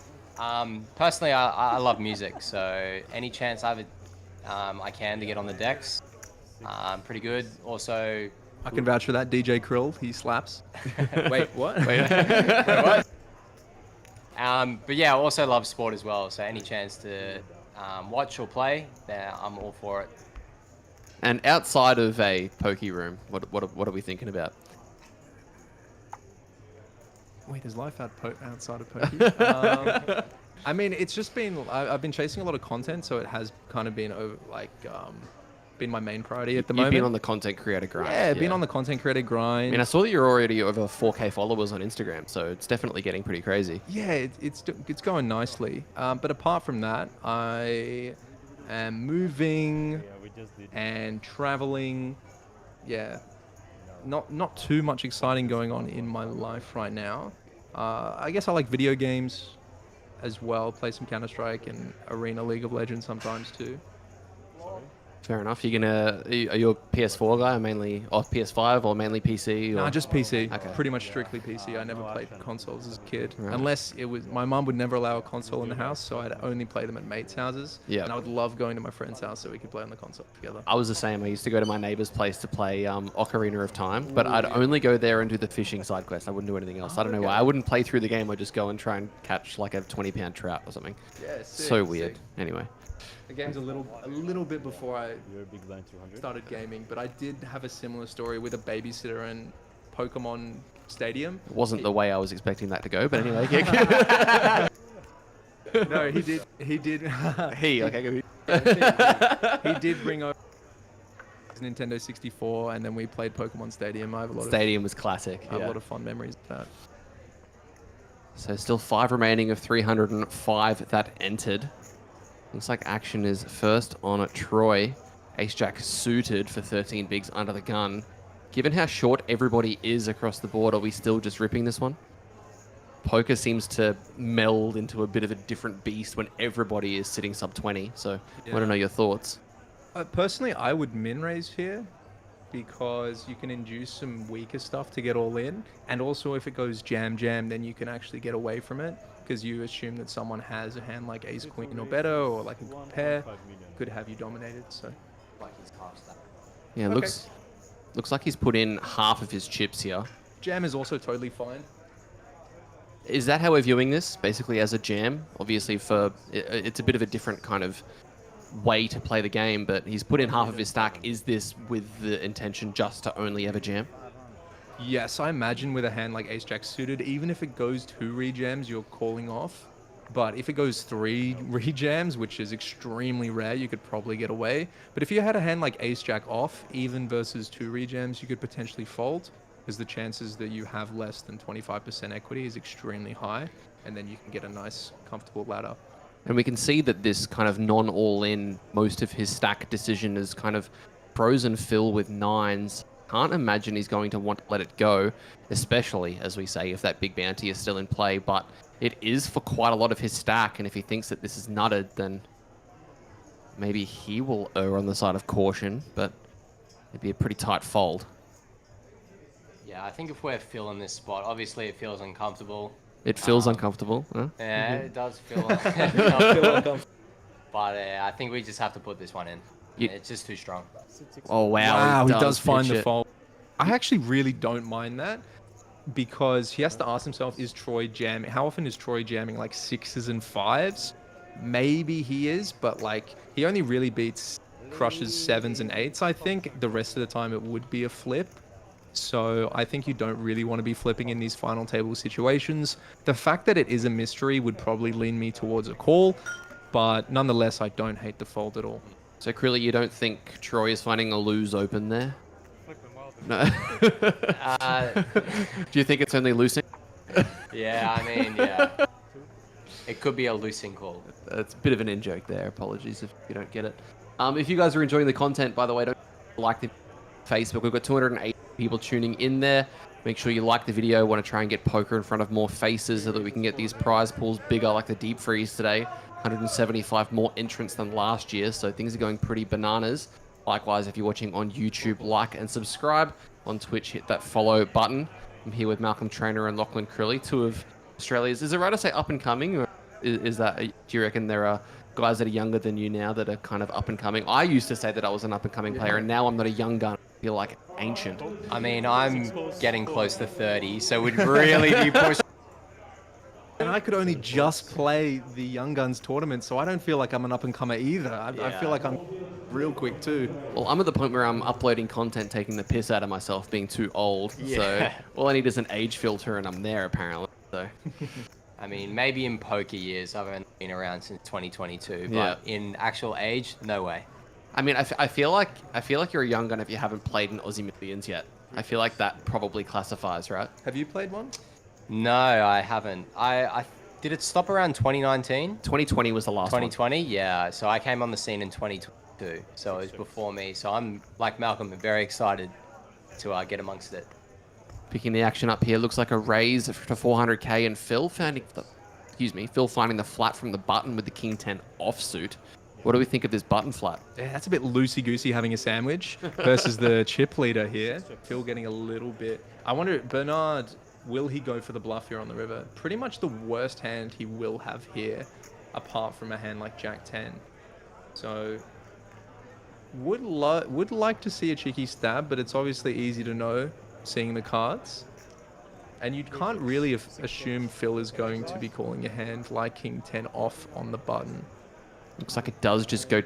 personally, I love music, so any chance I can to get on the decks, pretty good. Also, I can vouch for that. DJ Krill, he slaps. Wait, what? Wait, what? But yeah, I also love sport as well. So any chance to watch or play, I'm all for it. And outside of a pokey room, what are we thinking about? Wait, is life outside of pokey? I mean, it's just been, I've been chasing a lot of content, so it has kind of been been my main priority at the moment. You've been on the content creator grind. Yeah, been on the content creator grind. I mean, I saw that you're already over 4k followers on Instagram, so it's definitely getting pretty crazy. Yeah, it's going nicely. But apart from that, I am moving and traveling. Yeah, not too much exciting going on in my life right now. I guess I like video games as well. Play some Counter-Strike and Arena League of Legends sometimes too. Fair enough. Are you a PS4 guy, or mainly off PS5, or mainly PC? Or? No, just PC. Okay. Pretty much strictly PC. I never played consoles as a kid, Right. unless it was my mum would never allow a console in the house, so I'd only play them at mates' houses. Yeah. And I would love going to my friend's house so we could play on the console together. I was the same. I used to go to my neighbor's place to play Ocarina of Time, but I'd only go there and do the fishing side quest. I wouldn't do anything else. I don't know why. I wouldn't play through the game. I'd just go and try and catch like a 20-pound trout or something. Yeah, So weird. Anyway. The game's a little bit before I You're a big blind 200. started gaming, but I did have a similar story with a babysitter and Pokemon Stadium. It wasn't the way I was expecting that to go, but anyway. Yeah. No, he did. He did. Okay. He did bring over his Nintendo 64, and then we played Pokemon Stadium. I have a lot Stadium was classic. I have Yeah. a lot of fond memories of that. So still 5 remaining of 305 that entered. Looks like action is first on Troy. Ace-Jack suited for 13 bigs under the gun. Given how short everybody is across the board, are we still just ripping this one? Poker seems to meld into a bit of a different beast when everybody is sitting sub 20. So I want to know your thoughts. Personally, I would min raise here because you can induce some weaker stuff to get all in. And also if it goes jam, then you can actually get away from it because you assume that someone has a hand like ace, queen or better, or like a good pair could have you dominated. So Yeah, looks like he's put in half of his chips here. jam is also totally fine. Is that how we're viewing this? Basically as a jam? Obviously it's a bit of a different kind of way to play the game, but he's put in half of his stack. Is this with the intention just to only ever jam? Yes, I imagine with a hand like ace-jack suited, even if it goes 2 rejams, you're calling off. But if it goes 3 rejams, which is extremely rare, you could probably get away. But if you had a hand like ace-jack off, even versus 2 rejams, you could potentially fold, because the chances that you have less than 25% equity is extremely high, and then you can get a nice, comfortable ladder. And we can see that this kind of non-all-in, most of his stack decision is kind of frozen Phil with 9s. Can't imagine he's going to want to let it go, especially, as we say, if that big bounty is still in play. But it is for quite a lot of his stack, and if he thinks that this is nutted, then maybe he will err on the side of caution, but it'd be a pretty tight fold. Yeah, I think if we're Phil in this spot, obviously it feels uncomfortable. It feels uncomfortable. Huh? Yeah, it does feel, it does feel uncomfortable. But I think we just have to put this one in. It's just too strong. Oh, wow. He does find pitch the it. fold. I actually really don't mind that because he has to ask himself, is Troy jamming? How often is Troy jamming? Like 6s and 5s? Maybe he is, but like he only really beats crushes 7s and 8s, I think. The rest of the time it would be a flip. So I think you don't really want to be flipping in these final table situations. The fact that it is a mystery would probably lean me towards a call, but nonetheless, I don't hate the fold at all. So, Krilly, you don't think Troy is finding a lose open there? No. Do you think it's only losing? Yeah, I mean, yeah. It could be a losing call. It's a bit of an in-joke there. Apologies if you don't get it. If you guys are enjoying the content, by the way, don't like the Facebook. We've got 208 people tuning in there. Make sure you like the video. Want to try and get poker in front of more faces so that we can get these prize pools bigger like the deep freeze today. 175 more entrants than last year, so things are going pretty bananas. Likewise, if you're watching on YouTube, like and subscribe. On Twitch, hit that follow button. I'm here with Malcolm Trainer and Lachlan Crilly, 2 of Australia's. Is it right to say up and coming, or is that? Do you reckon there are guys that are younger than you now that are kind of up and coming? I used to say that I was an up and coming player, and now I'm not a young gun. I feel like ancient. I mean, I'm getting close to 30, so we'd really be pushing. And I could only just play the Young Guns tournament, so I don't feel like I'm an up-and-comer either. I feel like I'm real quick too. Well, I'm at the point where I'm uploading content, taking the piss out of myself, being too old. Yeah. So all I need is an age filter, and I'm there apparently. So. I mean, maybe in poker years, I've only been around since 2022, but Yeah. in actual age, no way. I mean, I feel like you're a young gun if you haven't played in Aussie Millions yet. I feel like that probably classifies, right? Have you played one? No, I haven't. I did it stop around 2019? 2020 was the last 2020, yeah. So I came on the scene in 2022, so it was before me. So I'm, like Malcolm, very excited to get amongst it. one. Picking the action up here, looks like a raise to 400k, and Phil finding the flat from the button with the King 10 offsuit. What do we think of this button flat? Yeah, that's a bit loosey-goosey having a sandwich versus the chip leader here. Phil getting a little bit. I wonder, Bernard, will he go for the bluff here on the river? Pretty much the worst hand he will have here, apart from a hand like Jack 10. So, would like to see a cheeky stab, but it's obviously easy to know seeing the cards. And you can't really assume Phil is going to be calling a hand like King 10 off on the button. Looks like it does just go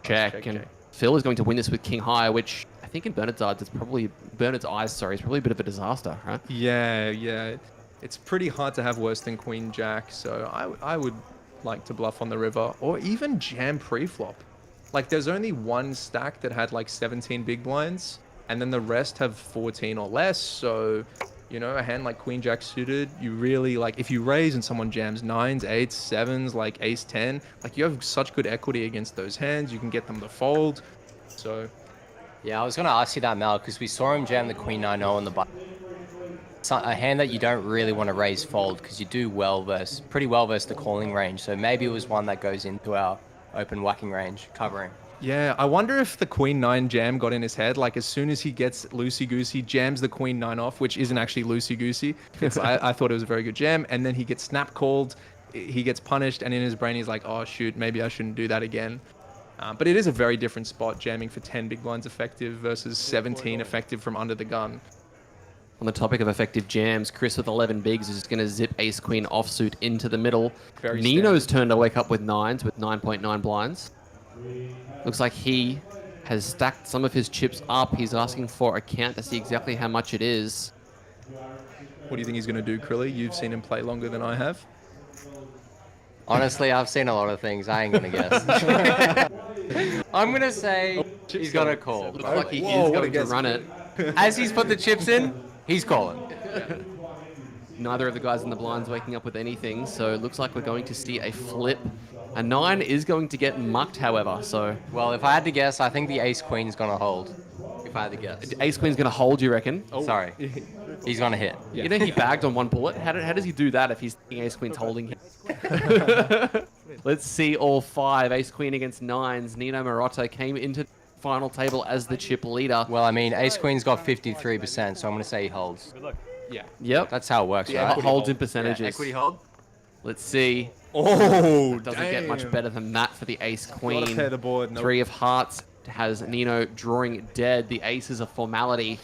check, check, and check. Phil is going to win this with King High, which I think in Bernard's eyes, sorry, it's probably a bit of a disaster, right? Yeah. It's pretty hard to have worse than Queen Jack, so I would like to bluff on the river or even jam pre-flop. Like, there's only one stack that had like 17 big blinds, and then the rest have 14 or less. So, you know, a hand like Queen Jack suited, you really like, if you raise and someone jams 9s, 8s, 7s, like Ace 10, like you have such good equity against those hands. You can get them to fold. So, Yeah, I was going to ask you that, Mel, because we saw him jam the Queen 9-0 on the button. It's a hand that you don't really want to raise fold because you do pretty well versus the calling range. So maybe it was one that goes into our open whacking range, covering. yeah, I wonder if the Queen 9 jam got in his head. Like, as soon as he gets loosey-goosey, jams the Queen 9 off, which isn't actually loosey-goosey. I thought it was a very good jam. And then he gets snap called, he gets punished, and in his brain he's like, oh, shoot, maybe I shouldn't do that again. But it is a very different spot, jamming for 10 big blinds effective versus 17 effective from under the gun. On the topic of effective jams, Chris with 11 bigs is just going to zip Ace Queen offsuit into the middle. Very Nino's turn to wake up with 9s with 9.9 blinds. Looks like he has stacked some of his chips up. He's asking for a count to see exactly how much it is. What do you think he's going to do, Krilly? You've seen him play longer than I have. Honestly, I've seen a lot of things. I ain't going to guess. I'm going to say he's going to call. Looks like he is going to run it. As he's put the chips in, he's calling. Neither of the guys in the blinds waking up with anything, so it looks like we're going to see a flip. A 9 is going to get mucked, however, so... Well, if I had to guess, I think the Ace Queen's going to hold. If I had to guess. Ace Queen's going to hold, you reckon? Sorry. He's going to hit. You know he bagged on one bullet? How does he do that if he's thinking Ace Queen's holding him? Let's see all 5. Ace Queen against 9s. Nino Morotto came into the final table as the chip leader. Well, I mean, Ace Queen's got 53%, so I'm going to say he holds. Good luck. Yeah. Yep. That's how it works, right? Holds in percentages. Yeah, equity hold. Let's see. Oh, Doesn't get much better than that for the Ace Queen. Gotta pair the board. Nope. 3 of hearts has Nino drawing dead. The ace is a formality.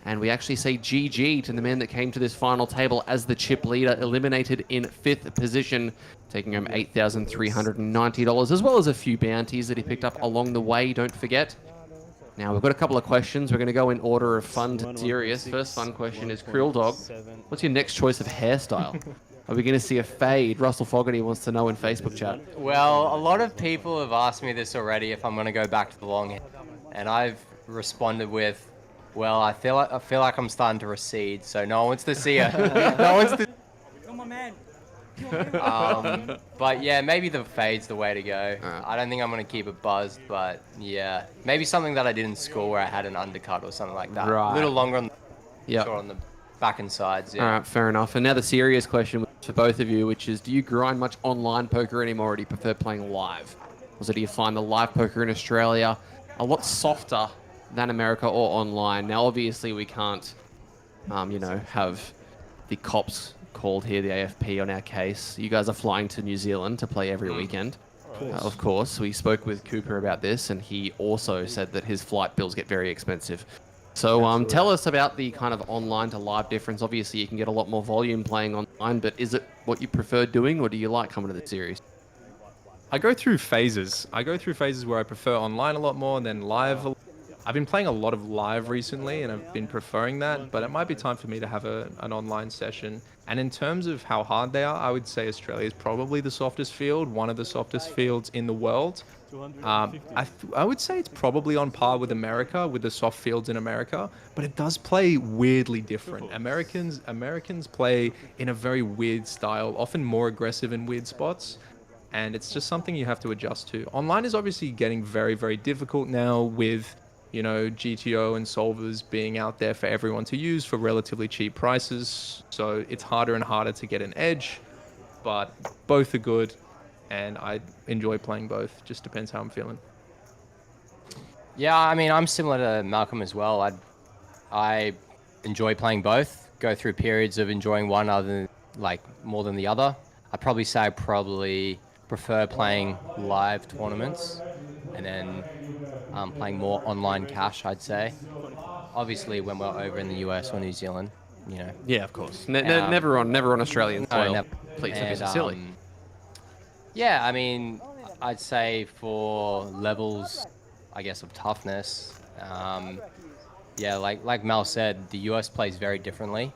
And we actually say GG to the man that came to this final table as the chip leader, eliminated in 5th position, taking home $8,390, as well as a few bounties that he picked up along the way, don't forget. Now, we've got a couple of questions. We're going to go in order of fun to serious. First fun question is, Krill Dog, what's your next choice of hairstyle? Are we going to see a fade? Russell Fogarty wants to know in Facebook chat. Well, a lot of people have asked me this already if I'm going to go back to the long hair. And I've responded with, well, I feel like I'm starting to recede, so no one wants to see it. No one's to... Come on, man. But yeah, maybe the fade's the way to go. Alright. I don't think I'm going to keep it buzzed, but yeah. Maybe something that I did in school where I had an undercut or something like that. Right. A little longer on the, Yep. short on the back and sides, yeah. All right, fair enough. And now the serious question for both of you, which is, do you grind much online poker anymore, or do you prefer playing live? Or do you find the live poker in Australia a lot softer than America or online? Now, obviously, we can't, you know, have the cops called here, the AFP, on our case. You guys are flying to New Zealand to play every weekend. Of course. We spoke with Cooper about this, and he also said that his flight bills get very expensive. So tell us about the kind of online to live difference. Obviously, you can get a lot more volume playing online, but is it what you prefer doing, or do you like coming to the series? I go through phases. I go through phases where I prefer online a lot more than live. I've been playing a lot of live recently, and I've been preferring that, but it might be time for me to have an online session. And in terms of how hard they are, I would say Australia is probably the softest field, one of the softest fields in the world. I would say it's probably on par with America, with the soft fields in America, but it does play weirdly different. Americans play in a very weird style, often more aggressive in weird spots, and it's just something you have to adjust to. Online is obviously getting very, very difficult now with, you know, GTO and solvers being out there for everyone to use for relatively cheap prices, so it's harder and harder to get an edge, but both are good. And I enjoy playing both. Just depends how I'm feeling. Yeah, I mean, I'm similar to Malcolm as well. I enjoy playing both. Go through periods of enjoying one more than the other. I'd probably say I prefer playing live tournaments, and then playing more online cash, I'd say. Obviously, when we're over in the US or New Zealand, you know. Yeah, of course. Never on Australian soil. never. Please, don't be And, so silly. Yeah, I mean, I'd say for levels, I guess, of toughness, Yeah, like Mal said, the US plays very differently.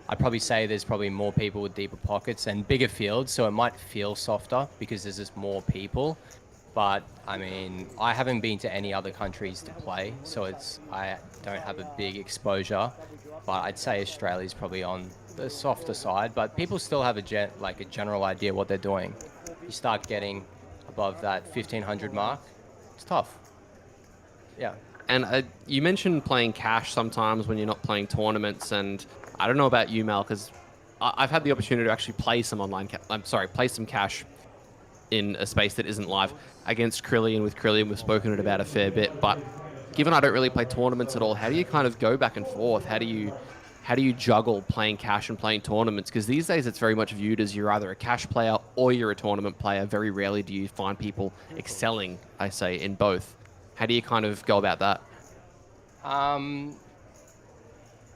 I'd probably say there's probably more people with deeper pockets and bigger fields, so it might feel softer because there's just more people. But I mean, I haven't been to any other countries to play, so I don't have a big exposure. But I'd say Australia's probably on the softer side, but people still have a general idea what they're doing. You start getting above that 1500 mark, it's tough. Yeah. And you mentioned playing cash sometimes when you're not playing tournaments, and I don't know about you, Mal, because I've had the opportunity to actually play some play some cash in a space that isn't live against Krillian. With Krillian, we've spoken it about a fair bit, but given I don't really play tournaments at all, how do you kind of go back and forth? How do you juggle playing cash and playing tournaments? Because these days it's very much viewed as you're either a cash player or you're a tournament player. Very rarely do you find people excelling, I say, in both. How do you kind of go about that?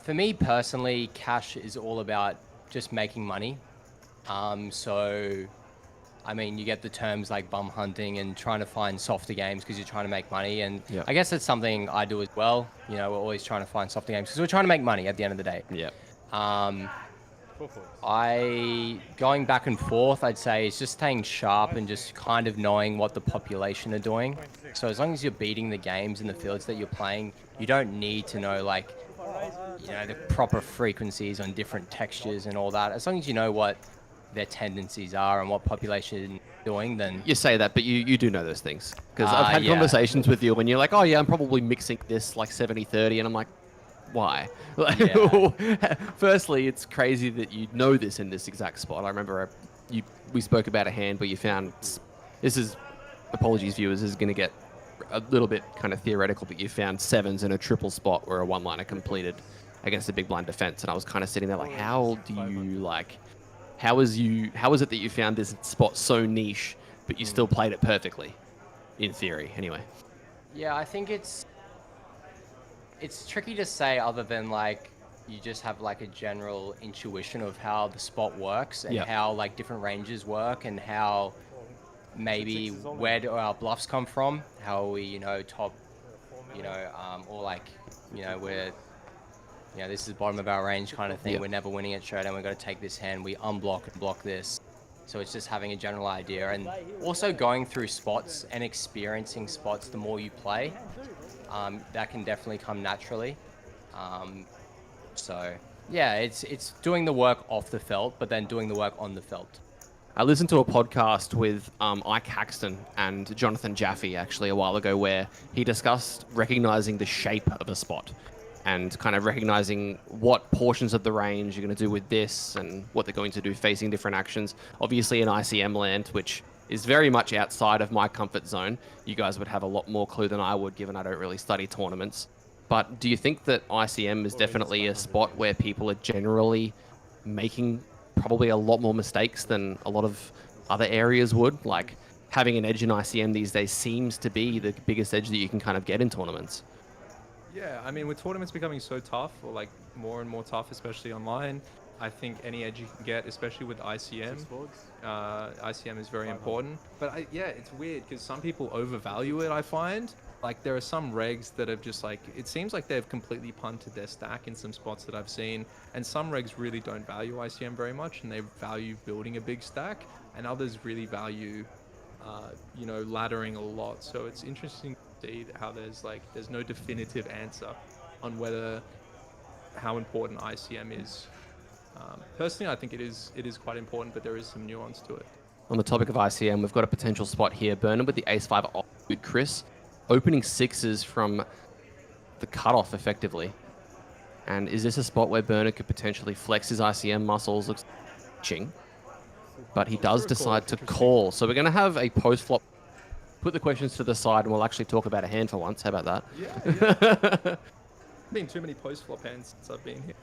For me personally, cash is all about just making money. So, I mean, you get the terms like bum hunting and trying to find softer games because you're trying to make money. And yeah. I guess that's something I do as well. You know, we're always trying to find softer games because we're trying to make money at the end of the day. Yeah. Going back and forth, I'd say it's just staying sharp and just kind of knowing what the population are doing. So as long as you're beating the games in the fields that you're playing, you don't need to know the proper frequencies on different textures and all that. As long as you know what their tendencies are and what population is doing, then... You say that, but you do know those things. Because I've had conversations with you when you're like, oh yeah, I'm probably mixing this like 70-30, and I'm like, why? Firstly, it's crazy that you know this in this exact spot. I remember we spoke about a hand where you found... This is... Apologies, viewers, this is going to get a little bit kind of theoretical, but you found sevens in a triple spot where a one-liner completed against a big blind defense, and I was kind of sitting there like, how do you like... How is it that you found this spot so niche, but you still played it perfectly? In theory, anyway. Yeah, I think it's tricky to say other than like you just have like a general intuition of how the spot works and how like different ranges work and how maybe where do our bluffs come from, how we top, or like we're this is the bottom of our range kind of thing. We're never winning at showdown. We've got to take this hand. We unblock and block this. So it's just having a general idea and also going through spots and experiencing spots the more you play. That can definitely come naturally. So yeah, it's doing the work off the felt, but then doing the work on the felt. I listened to a podcast with Ike Haxton and Jonathan Jaffe actually a while ago where he discussed recognizing the shape of a spot and kind of recognizing what portions of the range you're going to do with this and what they're going to do facing different actions. Obviously in ICM land, which is very much outside of my comfort zone, you guys would have a lot more clue than I would, given I don't really study tournaments. But do you think that ICM is definitely a spot where people are generally making probably a lot more mistakes than a lot of other areas would? Like having an edge in ICM these days seems to be the biggest edge that you can kind of get in tournaments. Yeah, I mean, with tournaments becoming so tough, or like more and more tough, especially online, I think any edge you can get, especially with ICM, ICM is very important. But it's weird because some people overvalue it, I find. Like there are some regs that have just like, it seems like they've completely punted their stack in some spots that I've seen. And some regs really don't value ICM very much and they value building a big stack. And others really value, laddering a lot. So it's interesting to see how there's no definitive answer on how important ICM is. Personally, I think it is quite important, but there is some nuance to it. On the topic of ICM, we've got a potential spot here. Burnham with the ace-5 off with Chris, opening sixes from the cutoff effectively. And is this a spot where Bernard could potentially flex his ICM muscles? Looks ching. But he does decide to call. So we're going to have a post-flop. Put the questions to the side and we'll actually talk about a hand for once. How about that? Yeah. Been too many post-flop hands since I've been here.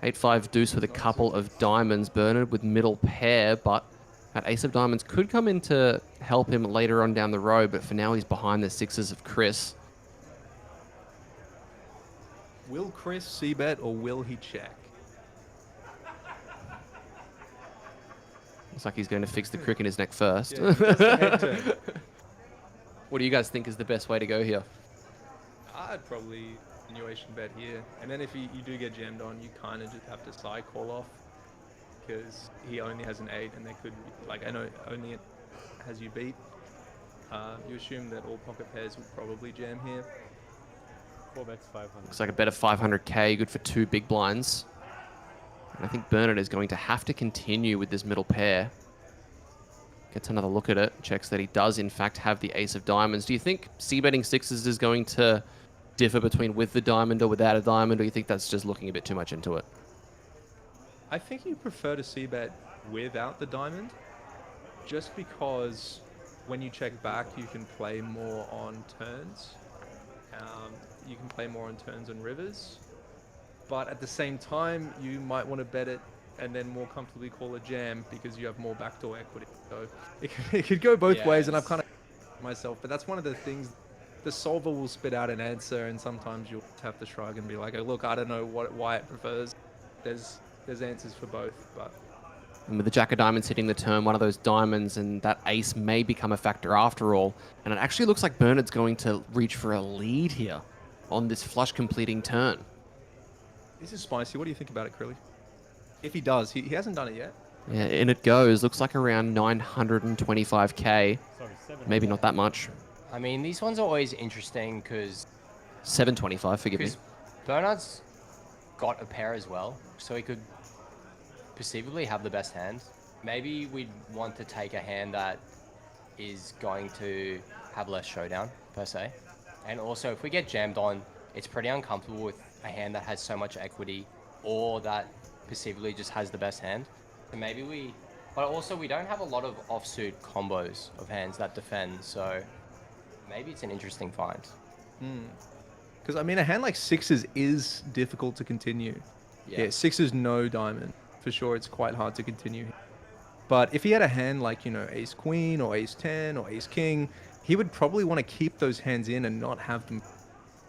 8-5 deuce with a couple of diamonds. Bernard with middle pair, but that ace of diamonds could come in to help him later on down the road, but for now he's behind the sixes of Chris. Will Chris c-bet or will he check? Looks like he's going to fix the crook in his neck first. Yeah, just a head turn. What do you guys think is the best way to go here? I'd probably continuation bet here. And then if you do get jammed on, you kind of just have to side call off because he only has an 8 and there could be, like, I know only it has you beat. You assume that all pocket pairs will probably jam here. 4 bets 500. Looks like a bet of 500k, good for 2 big blinds. And I think Bernard is going to have to continue with this middle pair. Gets another look at it, checks that he does in fact have the ace of diamonds. Do you think c-betting sixes is going to differ between with the diamond or without a diamond, or do you think that's just looking a bit too much into it? I think you prefer to c-bet without the diamond, just because when you check back, you can play more on turns. You can play more on turns and rivers, but at the same time, you might want to bet it and then more comfortably call a jam because you have more backdoor equity. So it could go both ways, and I've kind of myself, but that's one of the things. The solver will spit out an answer, and sometimes you'll have to shrug and be like, oh, "Look, I don't know why it prefers." There's answers for both, but. And with the jack of diamonds hitting the turn, one of those diamonds, and that ace may become a factor after all. And it actually looks like Bernard's going to reach for a lead here on this flush completing turn. This is spicy. What do you think about it, Crilly? If he does, he hasn't done it yet. Yeah, in it goes. Looks like around 925k. Sorry, 7. Maybe not that much. I mean, these ones are always interesting because 725, forgive me. Bernard's got a pair as well, so he could perceivably have the best hand. Maybe we'd want to take a hand that is going to have less showdown, per se. And also, if we get jammed on, it's pretty uncomfortable with a hand that has so much equity or that perceivably just has the best hand. So maybe we... But also, we don't have a lot of offsuit combos of hands that defend, so maybe it's an interesting find. Because, I mean, a hand like sixes is difficult to continue. Yeah, sixes no diamond. For sure, it's quite hard to continue. But if he had a hand like, you know, ace queen or ace 10 or ace king, he would probably want to keep those hands in and not have them.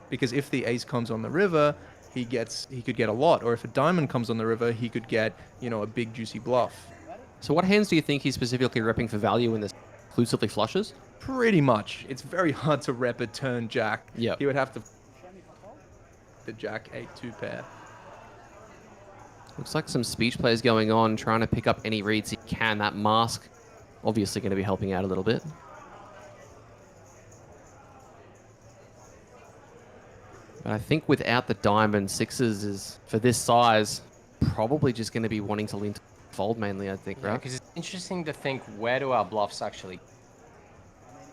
Because if the ace comes on the river, he could get a lot. Or if a diamond comes on the river, he could get, you know, a big juicy bluff. So what hands do you think he's specifically repping for value in this exclusively flushes? Pretty much. It's very hard to rep a turn jack. Yeah. He would have to the jack 8-2 pair. Looks like some speech plays going on, trying to pick up any reads he can. That mask obviously going to be helping out a little bit. But I think without the diamond, sixes is, for this size, probably just going to be wanting to lean to fold mainly, I think, right? Because it's interesting to think, where do our bluffs actually...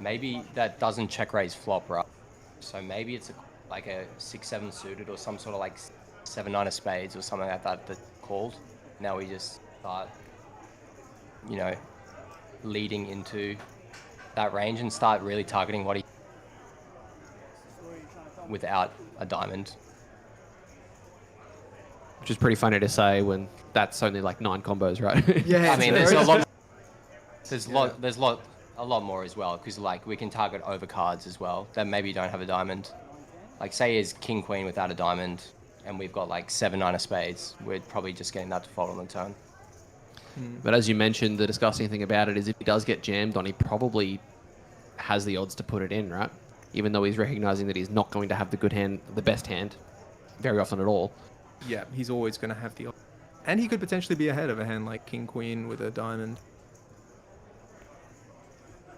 Maybe that doesn't check raise flop, right? So maybe it's like a 6-7 suited or some sort of like 7-9 of spades or something like that that called. Now we just start, you know, leading into that range and start really targeting what he... without a diamond. Which is pretty funny to say when that's only like 9 combos, right? Yeah, I mean, there's a lot. There's a lot more as well, because like we can target over cards as well that maybe don't have a diamond. Like say is king queen without a diamond, and we've got like 7-9 of spades. We're probably just getting that to fold on the turn. But as you mentioned, the disgusting thing about it is if he does get jammed on, he probably has the odds to put it in, right? Even though he's recognizing that he's not going to have the good hand, the best hand, very often at all. Yeah, he's always going to have the... And he could potentially be ahead of a hand like king queen with a diamond.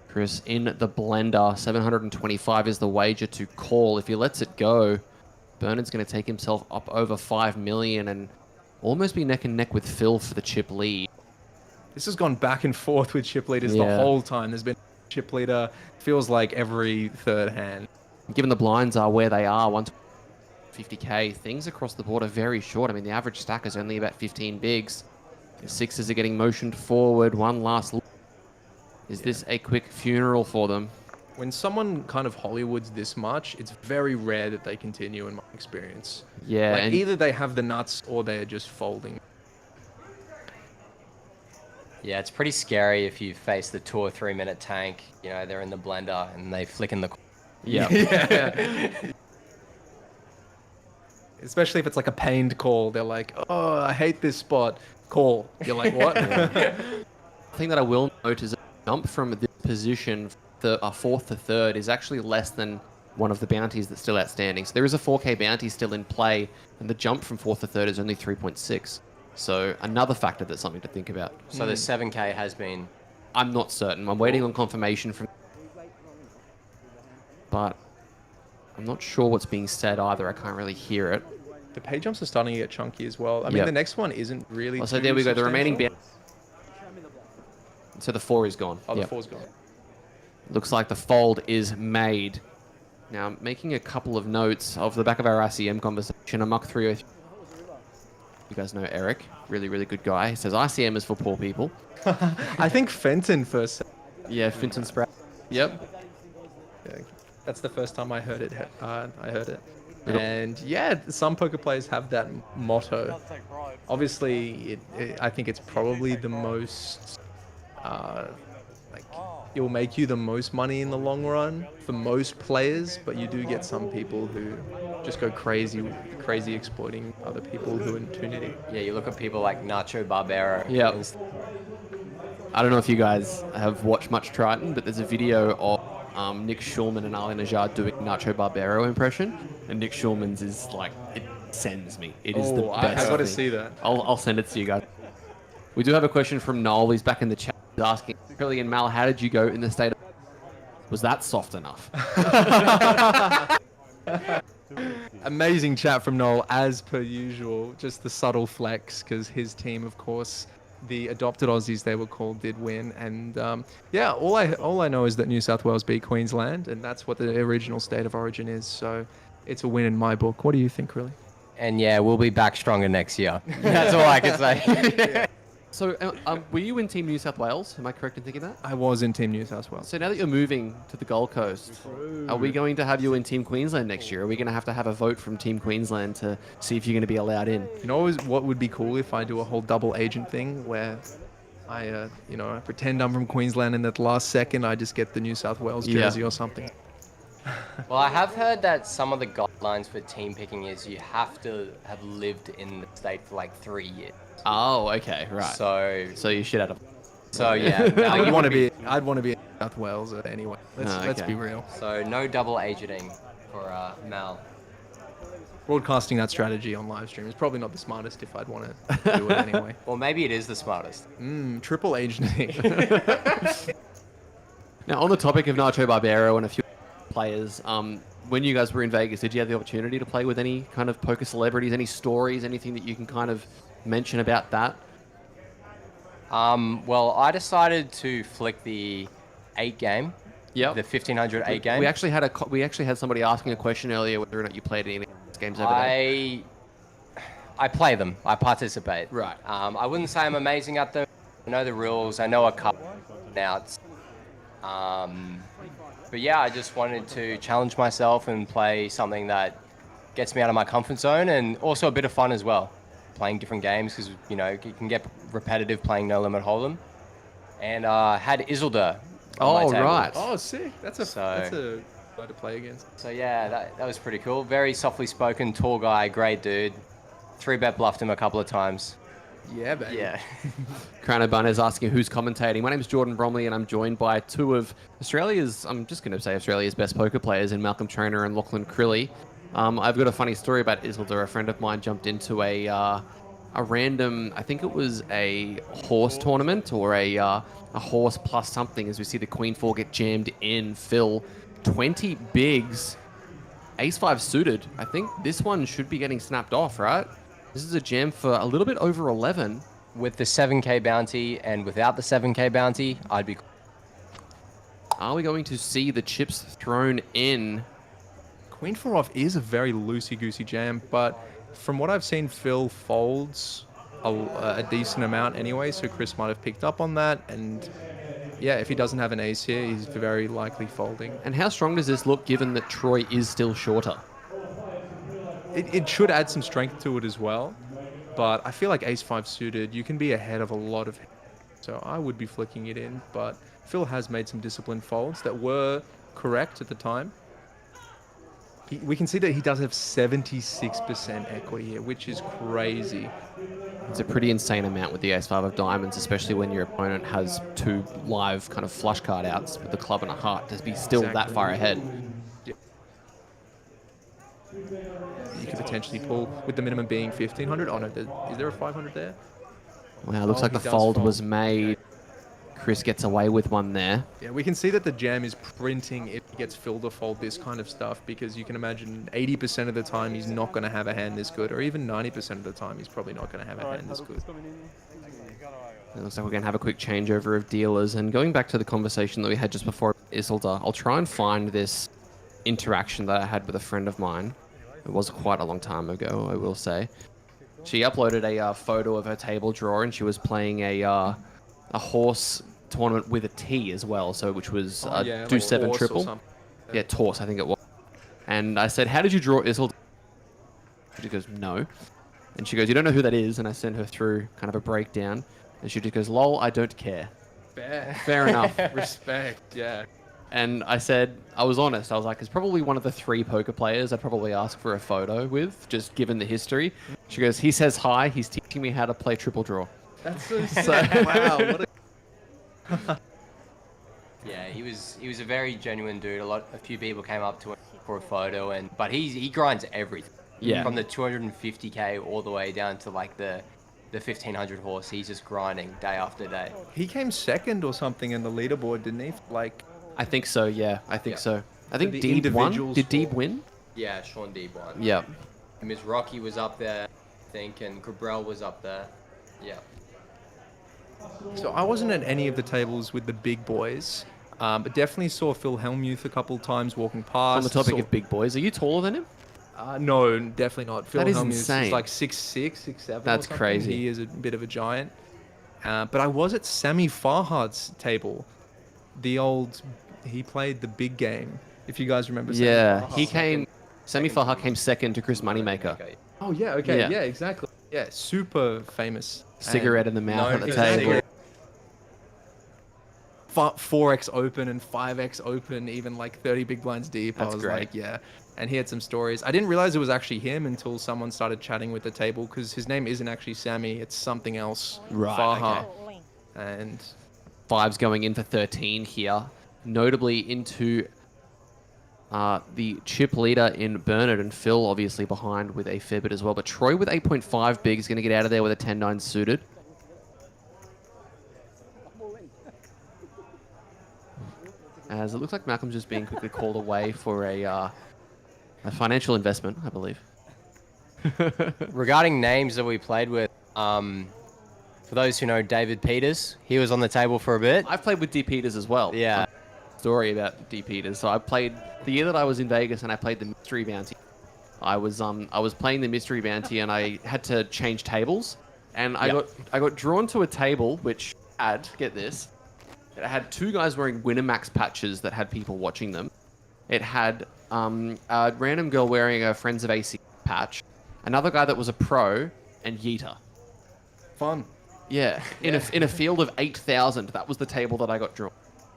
Chris, in the blender, 725 is the wager to call. If he lets it go, Bernard's going to take himself up over 5 million and almost be neck and neck with Phil for the chip lead. This has gone back and forth with chip leaders the whole time. There's been chip leader, feels like every third hand. Given the blinds are where they are, 150k, things across the board are very short. I mean, the average stack is only about 15 bigs. The sixes are getting motioned forward. One last look. Is this a quick funeral for them? When someone kind of Hollywoods this much, it's very rare that they continue in my experience. Yeah. Like And either they have the nuts or they're just folding. Yeah, it's pretty scary if you face the 2 or 3 minute tank. You know, they're in the blender and they flick in the... yeah. Especially if it's like a pained call. They're like, oh, I hate this spot. Call. You're like, what? The thing that I will note is a jump from this position, the fourth to third, is actually less than one of the bounties that's still outstanding. So there is a 4K bounty still in play, and the jump from 4th to 3rd is only 3.6. So another factor that's something to think about. So the 7K has been... I'm not certain. I'm waiting on confirmation from... But I'm not sure what's being said either. I can't really hear it. The pay jumps are starting to get chunky as well. I mean, Yep. the next one isn't really. Oh, so too there we go. The remaining substantial. So the 4 is gone. Oh, the Yep. 4's gone. Looks like the fold is made. Now, making a couple of notes off the back of our ICM conversation, a Muck 303. You guys know Eric, really, really good guy. He says ICM is for poor people. I think Fenton first. Yeah, Finton Sprout. Yep. Yeah, that's the first time I heard it. I heard it. And yeah, some poker players have that motto. Obviously, I think it's probably the most, like, it will make you the most money in the long run for most players, but you do get some people who just go crazy exploiting other people who are too nitty. Yeah, you look at people like Nacho Barbero. Yep. and I don't know if you guys have watched much Triton, but there's a video of Nick Schulman and Ali Najjar doing Nacho Barbero impression, and Nick Schulman's is like, it sends me. It is the best. I got to thing. see that. I'll send it to you guys. We do have a question from Noel. He's back in the chat. He's asking, Curly and Mal, how did you go in the state of... Was that soft enough? Amazing chat from Noel, as per usual. Just the subtle flex, because his team, of course, the adopted Aussies they were called, did win. And yeah, all I know is that New South Wales beat Queensland, and that's what the original state of origin is. So it's a win in my book. What do you think, really? And yeah, we'll be back stronger next year. That's all I can say. So, were you in Team New South Wales? Am I correct in thinking that? I was in Team New South Wales. So now that you're moving to the Gold Coast, are we going to have you in Team Queensland next year? Are we going to have a vote from Team Queensland to see if you're going to be allowed in? You know what would be cool if I do a whole double agent thing where I pretend I'm from Queensland and at the last second I just get the New South Wales jersey or something. Well, I have heard that some of the guidelines for team picking is you have to have lived in the state for like 3 years. Oh, okay, right. So you should have. yeah, I'd want to be in South Wales anyway. Let's be real. So no double agenting for Mal. Broadcasting that strategy on live stream is probably not the smartest if I'd want to do it anyway. Well, maybe it is the smartest. Triple agenting. Now, on the topic of Nacho Barbero and a few players, when you guys were in Vegas, did you have the opportunity to play with any kind of poker celebrities, any stories, anything that you can kind of mention about that? Well, I decided to flick the 8 game. Yep. The 1500 8 game. We actually had somebody asking a question earlier whether or not you played any of these games over there. I play them. I participate. Right. I wouldn't say I'm amazing at them. I know the rules. I know a couple outs. But yeah, I just wanted to challenge myself and play something that gets me out of my comfort zone and also a bit of fun as well. Playing different games because, you know, you can get repetitive playing No Limit Hold'em. And had Isildur on my table. Right. Oh, sick. That's a guy to play against. So yeah, that was pretty cool. Very softly spoken, tall guy, great dude. 3-bet bluffed him a couple of times. Yeah, baby. Yeah. Crown O'Bun is asking who's commentating. My name is Jordan Bromley, and I'm joined by two of Australia's best poker players in Malcolm Trainer and Lachlan Crilly. I've got a funny story about Isildur. A friend of mine jumped into a random, I think it was a horse tournament or a horse plus something, as we see the Queen 4 get jammed in. Phil, 20 bigs, Ace 5 suited. I think this one should be getting snapped off, right? This is a jam for a little bit over 11. With the 7K bounty and without the 7K bounty, I'd be... Are we going to see the chips thrown in? Queen 4 off is a very loosey-goosey jam, but from what I've seen, Phil folds a decent amount anyway, so Chris might have picked up on that, and yeah, if he doesn't have an ace here, he's very likely folding. And how strong does this look given that Troy is still shorter? It should add some strength to it as well, but I feel like ace 5 suited, you can be ahead of a lot of... So I would be flicking it in, but Phil has made some disciplined folds that were correct at the time. We can see that he does have 76% equity here, which is crazy. It's a pretty insane amount with the ace 5 of diamonds, especially when your opponent has two live kind of flush card outs with the club and a heart to be still that far ahead. Yeah. you could potentially pull with the minimum being 1500. Oh no, is there a 500 there? Wow, looks Oh, like he the does fold fold. was made. Chris gets away with one there. Yeah, we can see that the jam is printing if he gets filled or fold this kind of stuff, because you can imagine 80% of the time he's not going to have a hand this good, or even 90% of the time he's probably not going to have a hand this Haruka good. is coming in. It looks like we're going to have a quick changeover of dealers. And going back to the conversation that we had just before Isilda, I'll try and find this interaction that I had with a friend of mine. It was quite a long time ago, I will say. She uploaded a photo of her table drawer, and she was playing a horse tournament with a T as well, so which was Oh, yeah, do like 7 horse or triple. something. Yeah, Torse, I think it was. And I said, how did you draw Isilda? She goes, no. And she goes, you don't know who that is? And I sent her through kind of a breakdown. And she just goes, lol, I don't care. Fair enough. Respect, yeah. And I said, I was honest. I was like, it's probably one of the 3 poker players I'd probably ask for a photo with, just given the history. She goes, he says hi. He's teaching me how to play triple draw. That's so sick. Wow, what a... Yeah, he was a very genuine dude. A few people came up to him for a photo, but he grinds everything. Yeah. From the 250k all the way down to like the 1500 horse. He's just grinding day after day. He came second or something in the leaderboard, didn't he? Like, I think so, yeah. I think Yeah. so. I think the Deeb won. individuals Did Deeb for- win? Yeah, Sean Deeb won. Yeah. Ms. Rocky was up there, I think, and Gabriel was up there. Yeah. so I wasn't at any of the tables with the big boys, but definitely saw Phil Hellmuth a couple times walking past. On the topic Saw- of big boys, are you taller than him? No, definitely not. Phil That is Hellmuth insane. is like 6'6", 6'7". That's or something. crazy. He is a bit of a giant. But I was at Sammy Farhad's table. He played the big game. If you guys remember. Sammy Yeah, Farhad. he came. Semi Farha came second to Chris Moneymaker. Oh yeah, okay, Yeah. yeah, exactly. Yeah, super famous. Cigarette in the mouth known at the for table. cigarette. 4x open and 5x open, even like 30 big blinds deep. That's I was great. like, yeah. And he had some stories. I didn't realize it was actually him until someone started chatting with the table, because his name isn't actually Sammy, it's something else. Right, Farha. And 5's going in for 13 here. Notably into the chip leader in Bernard, and Phil obviously behind with a fair bit as well. But Troy with 8.5 big is going to get out of there with a 10-9 suited. As it looks like Malcolm's just being quickly called away for a financial investment, I believe. Regarding names that we played with, for those who know David Peters, he was on the table for a bit. I've played with D. Peters as well. Yeah. Story about D. Peters. So I played the year that I was in Vegas, and I played the mystery bounty. I was playing the mystery bounty, and I had to change tables, and I got drawn to a table which had, get this, it had 2 guys wearing Winamax patches that had people watching them. It had a random girl wearing a Friends of AC patch, another guy that was a pro, and Yeeta. fun. Yeah, in a field of 8,000, that was the table that I got drawn.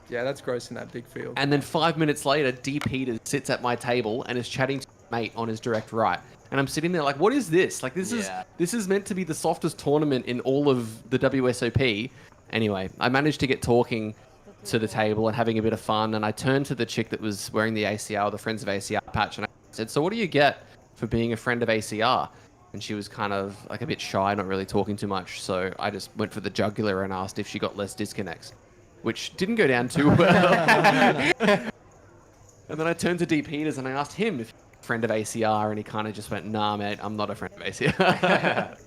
Yeah, that's gross in that big field. And then 5 minutes later, D. Peters sits at my table and is chatting to his mate on his direct right. And I'm sitting there like, what is this? Like, this is meant to be the softest tournament in all of the WSOP. Anyway, I managed to get talking to the table and having a bit of fun. And I turned to the chick that was wearing the ACR, the Friends of ACR patch, and I said, so what do you get for being a friend of ACR? And she was kind of like a bit shy, not really talking too much. So I just went for the jugular and asked if she got less disconnects, which didn't go down too well. And then I turned to D. Peters and I asked him if he's a friend of ACR, and he kind of just went, nah, mate, I'm not a friend of ACR.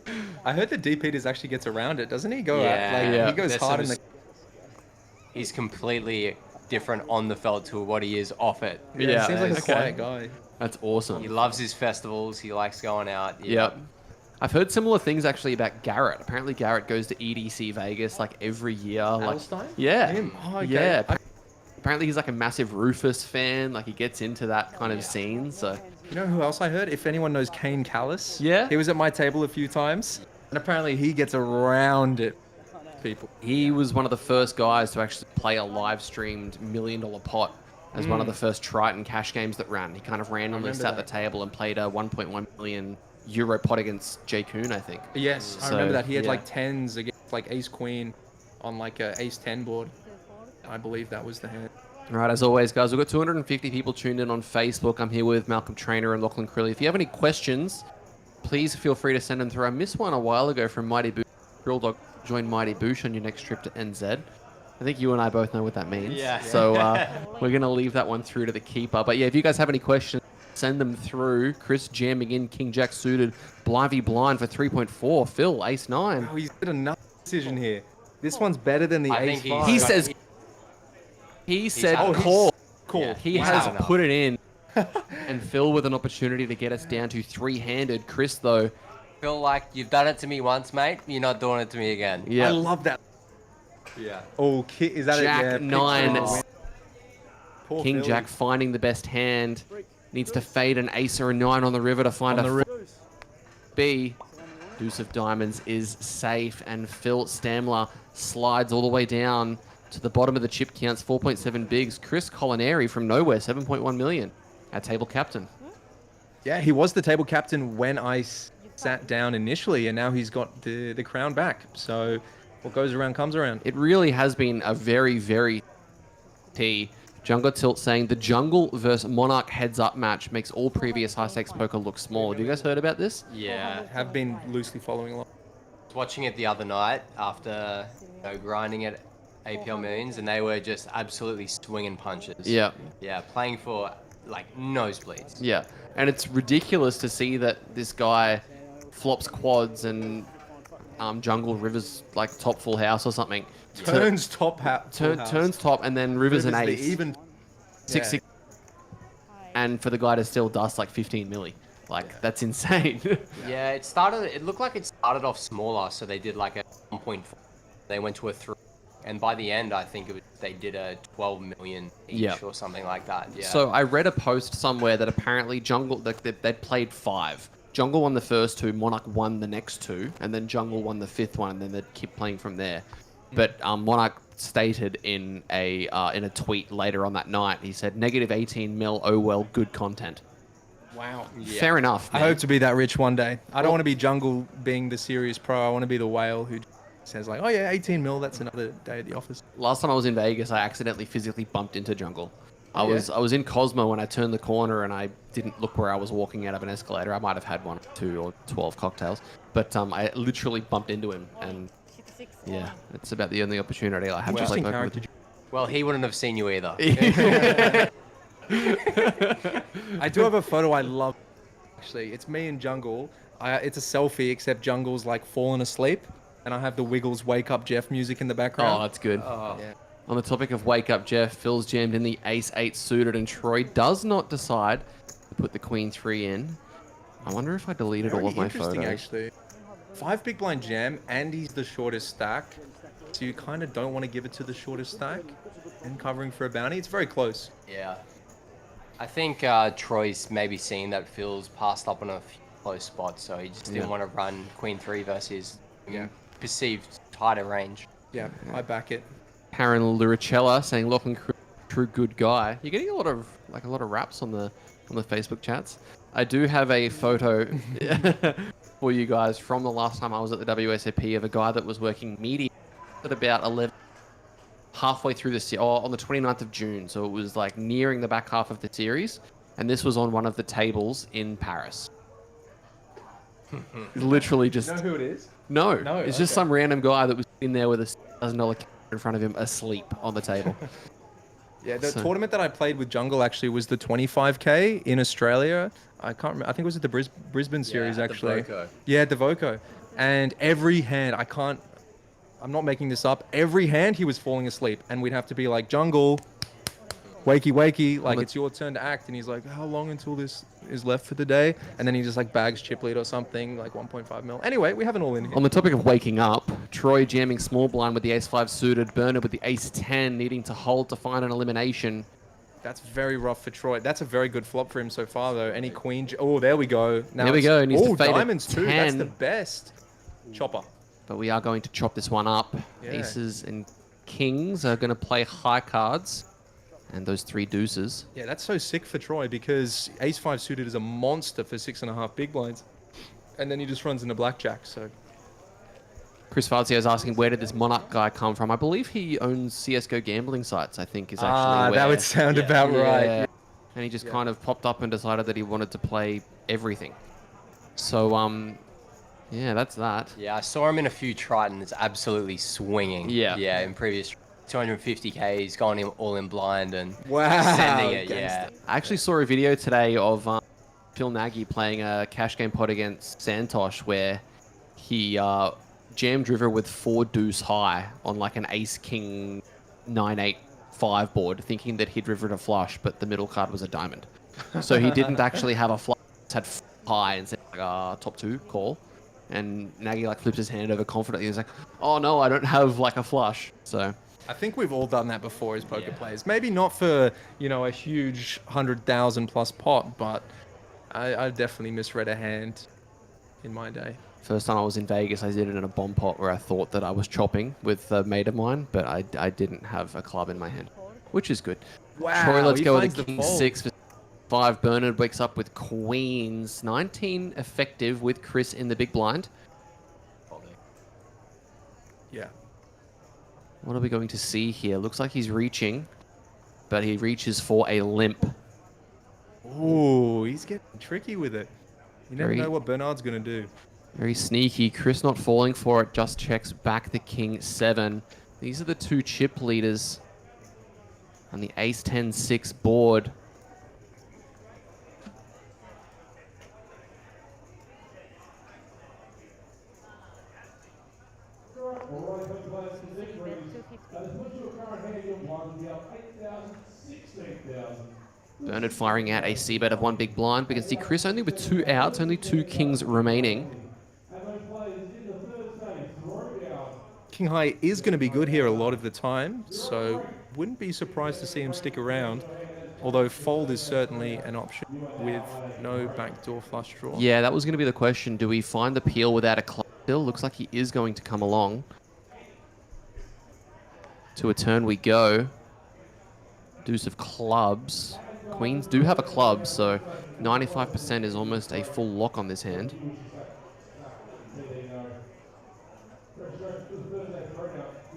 I heard that D. Peters actually gets around it, doesn't he? He Yeah, goes there's hard in some the... He's completely different on the felt to what he is off it. Yeah, seems like a okay. quiet guy. That's awesome. He loves his festivals. He likes going out. Yep. I've heard similar things actually about Garrett. Apparently Garrett goes to EDC Vegas like every year. Adelstein? Yeah. Him? Oh, okay. Yeah. Apparently he's like a massive Rufus fan. Like he gets into that kind of scene. So You know who else I heard? If anyone knows Kane Callis. Yeah? He was at my table a few times. And apparently he gets around it. People. he was one of the first guys to actually play a live streamed $1 million pot as one of the first Triton cash games that ran. He kind of randomly remember sat at that. the table and played a 1.1 million euro pot against Jay Kuhn, I think. Yes, I So, remember that. He had yeah. like 10s against like ace queen on like a ace 10 board. I believe that was the hand. All right, as always, guys, we've got 250 people tuned in on Facebook. I'm here with Malcolm Trainer and Lachlan Crilly. If you have any questions, please feel free to send them through. I missed one a while ago from Mighty Boosh. Drill Dog, join Mighty Boosh on your next trip to NZ. I think you and I both know what that means. Yeah. So we're going to leave that one through to the keeper. But yeah, if you guys have any questions, send them through. Chris jamming in King Jack suited, Blivey blind for 3.4. Phil, ace 9. Oh, he's got another decision here. This one's better than the I ace think five. He says, he said had call. Cool. Yeah. He He's has had enough. put it in. And Phil with an opportunity to get us down to three-handed. Chris, though, Feel like you've done it to me once, mate. You're not doing it to me again. yeah. I love that. Yeah. Oh, is that Jack it? Yeah, 9. picture. Poor King Philly. Jack finding the best hand. Needs to fade an ace or a 9 on the river to find On a the B. Deuce of diamonds is safe, and Phil Stamler slides all the way down to the bottom of the chip counts, 4.7 bigs. Chris Colinari from nowhere, 7.1 million. Our table captain. Yeah, he was the table captain when I sat down initially, and now he's got the crown back. So what goes around comes around. It really has been a very, very T. Jungle Tilt saying the Jungle versus Monarch heads-up match makes all previous high-stakes poker look small. Have you guys heard about this? Yeah. Have been loosely following along. I was watching it the other night after grinding at APL Millions, and they were just absolutely swinging punches. Yeah. Yeah, playing for like nosebleeds. Yeah. And it's ridiculous to see that this guy flops quads and Jungle Rivers like top full house or something. Turns top hat. Turns top and then Rivers an the ace. even. 6-6. And for the guy to still dust like 15 milli. Like, that's insane. Yeah, it looked like it started off smaller, so they did like a 1.4. They went to a 3. And by the end, I think they did a 12 million each Yeah. or something like that. Yeah. So I read a post somewhere that apparently Jungle, they'd played 5. Jungle won the first 2, Monarch won the next 2, and then Jungle won the 5th one, and then they'd keep playing from there. But Monarch stated in a tweet later on that night, he said, -18 mil, oh well, good content. Wow. Yeah. Fair enough, I man. hope to be that rich one day. I don't want to be Jungle being the serious pro. I want to be the whale who says like, oh yeah, 18 mil, that's another day at the office. Last time I was in Vegas, I accidentally physically bumped into Jungle. I yeah? was in Cosmo when I turned the corner and I didn't look where I was walking out of an escalator. I might have had 1, 2, or 12 cocktails, but I literally bumped into him, and yeah, it's about the only opportunity I have to play Interesting poker with character. Well, he wouldn't have seen you either. I do have a photo I love. Actually, it's me and Jungle. It's a selfie, except Jungle's like fallen asleep, and I have the Wiggles "Wake Up Jeff" music in the Oh, background. that's good. Yeah. On the topic of Wake Up Jeff, Phil's jammed in the Ace-8 suited, and Troy does not decide to put the Queen-3 in. I wonder if I deleted all Very of my interesting, photos. actually. 5 big blind jam, and he's the shortest stack, so you kind of don't want to give it to the shortest stack. And covering for a bounty, it's very close. Yeah. I think Troy's maybe seen that Phil's passed up on a few close spots, so he just didn't Yeah. want to run Queen 3 versus Yeah. perceived tighter range. Yeah, I back it. Karen Luricella saying Lachlan true good guy. You're getting a lot of raps on the Facebook chats. I do have a photo for you guys from the last time I was at the WSOP of a guy that was working media at about 11, halfway through the on the 29th of June. So it was like nearing the back half of the series, and this was on one of the tables in Paris. Literally just who it is? no, No, it's just okay. some random guy that was in there with a $1,000 in front of him, asleep on the table. Yeah, the So- tournament that I played with Jungle actually was the 25K in Australia. I can't remember. I think it was at the Brisbane series at the actually. Voco. Yeah, at the Voco. And every hand, I'm not making this up. Every hand he was falling asleep, and we'd have to be like, Jungle, wakey, wakey, like the- it's your turn to act. And he's like, how long until this is left for the day? And then he just like bags chip lead or something, like 1.5 mil. Anyway, we have an all in here. On the topic of waking up, Troy jamming small blind with the Ace-5 suited, Bernard with the Ace-10 needing to hold to find an elimination. That's very rough for Troy. That's a very good flop for him so far, though. Any queen? Oh, there we go. Now There we it's- go. Needs to Oh, fade a diamonds too. That's 10. the best. Chopper. But we are going to chop this one up. Yeah. Aces and kings are going to play high cards. And those 3 deuces. Yeah, that's so sick for Troy because Ace-5 suited is a monster for 6.5 big blinds. And then he just runs into blackjack, so... Chris Fazio is asking, where did this Monarch guy come from? I believe he owns CSGO gambling sites, I think, is actually where... that would sound about right. Yeah. And he just kind of popped up and decided that he wanted to play everything. So, yeah, that's that. Yeah, I saw him in a few Tritons absolutely swinging. Yeah. Yeah, in previous 250k, he's gone all in blind and Wow. sending it, yeah. I actually saw a video today of Phil Nagy playing a cash game pod against Santosh where he jammed river with 4 deuce high on like an ace king 9-8 5 board, thinking that he'd rivered a flush, but the middle card was a diamond. So he didn't actually have a flush, had high and said like, top 2 call. And Nagy like flips his hand over confidently. He's like, oh no, I don't have like a flush. So I think we've all done that before as poker players. Maybe not for, you know, a huge 100,000 plus pot, but I definitely misread a hand in my day. first time I was in Vegas, I did it in a bomb pot where I thought that I was chopping with a mate of mine, but I didn't have a club in my hand, which is good. Wow, Troy, let's he go with finds the the king fold. 6 for 5. Bernard wakes up with queens. 19 effective with Chris in the big blind. Yeah. What are we going to see here? Looks like he's reaching, but he reaches for a limp. Ooh, he's getting tricky with it. You never Very- know what Bernard's going to do. Very sneaky. Chris not falling for it, just checks back the king 7. These are the 2 chip leaders on the ace 10 6 board. Bernard firing out a c-bet of 1 big blind. We can see Chris only with 2 outs, only 2 kings remaining. King High is going to be good here a lot of the time, so wouldn't be surprised to see him stick around. Although fold is certainly an option with no backdoor flush draw. Yeah, that was going to be the question. Do we find the peel without a club still? Looks like he is going to come along. To a turn we go. Deuce of clubs. Queens do have a club, so 95% is almost a full lock on this hand.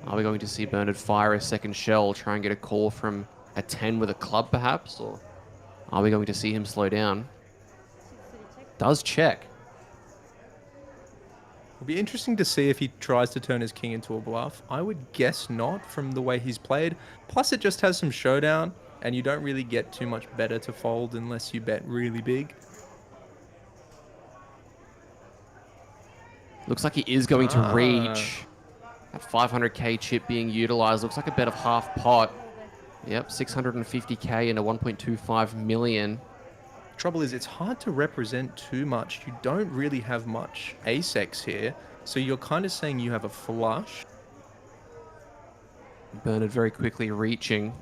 Are we going to see Bernard fire a second shell, try and get a call from a 10 with a club perhaps? Or are we going to see him slow down? Does check. It'll be interesting to see if he tries to turn his king into a bluff. I would guess not from the way he's played. Plus it just has some showdown, and you don't really get too much better to fold unless you bet really big. Looks like he is going to reach. That 500k chip being utilized. Looks like a bet of half pot. Yep, 650k into 1.25 million. Trouble is, it's hard to represent too much. You don't really have much ace-x here, so you're kind of saying you have a flush. Bernard very quickly reaching.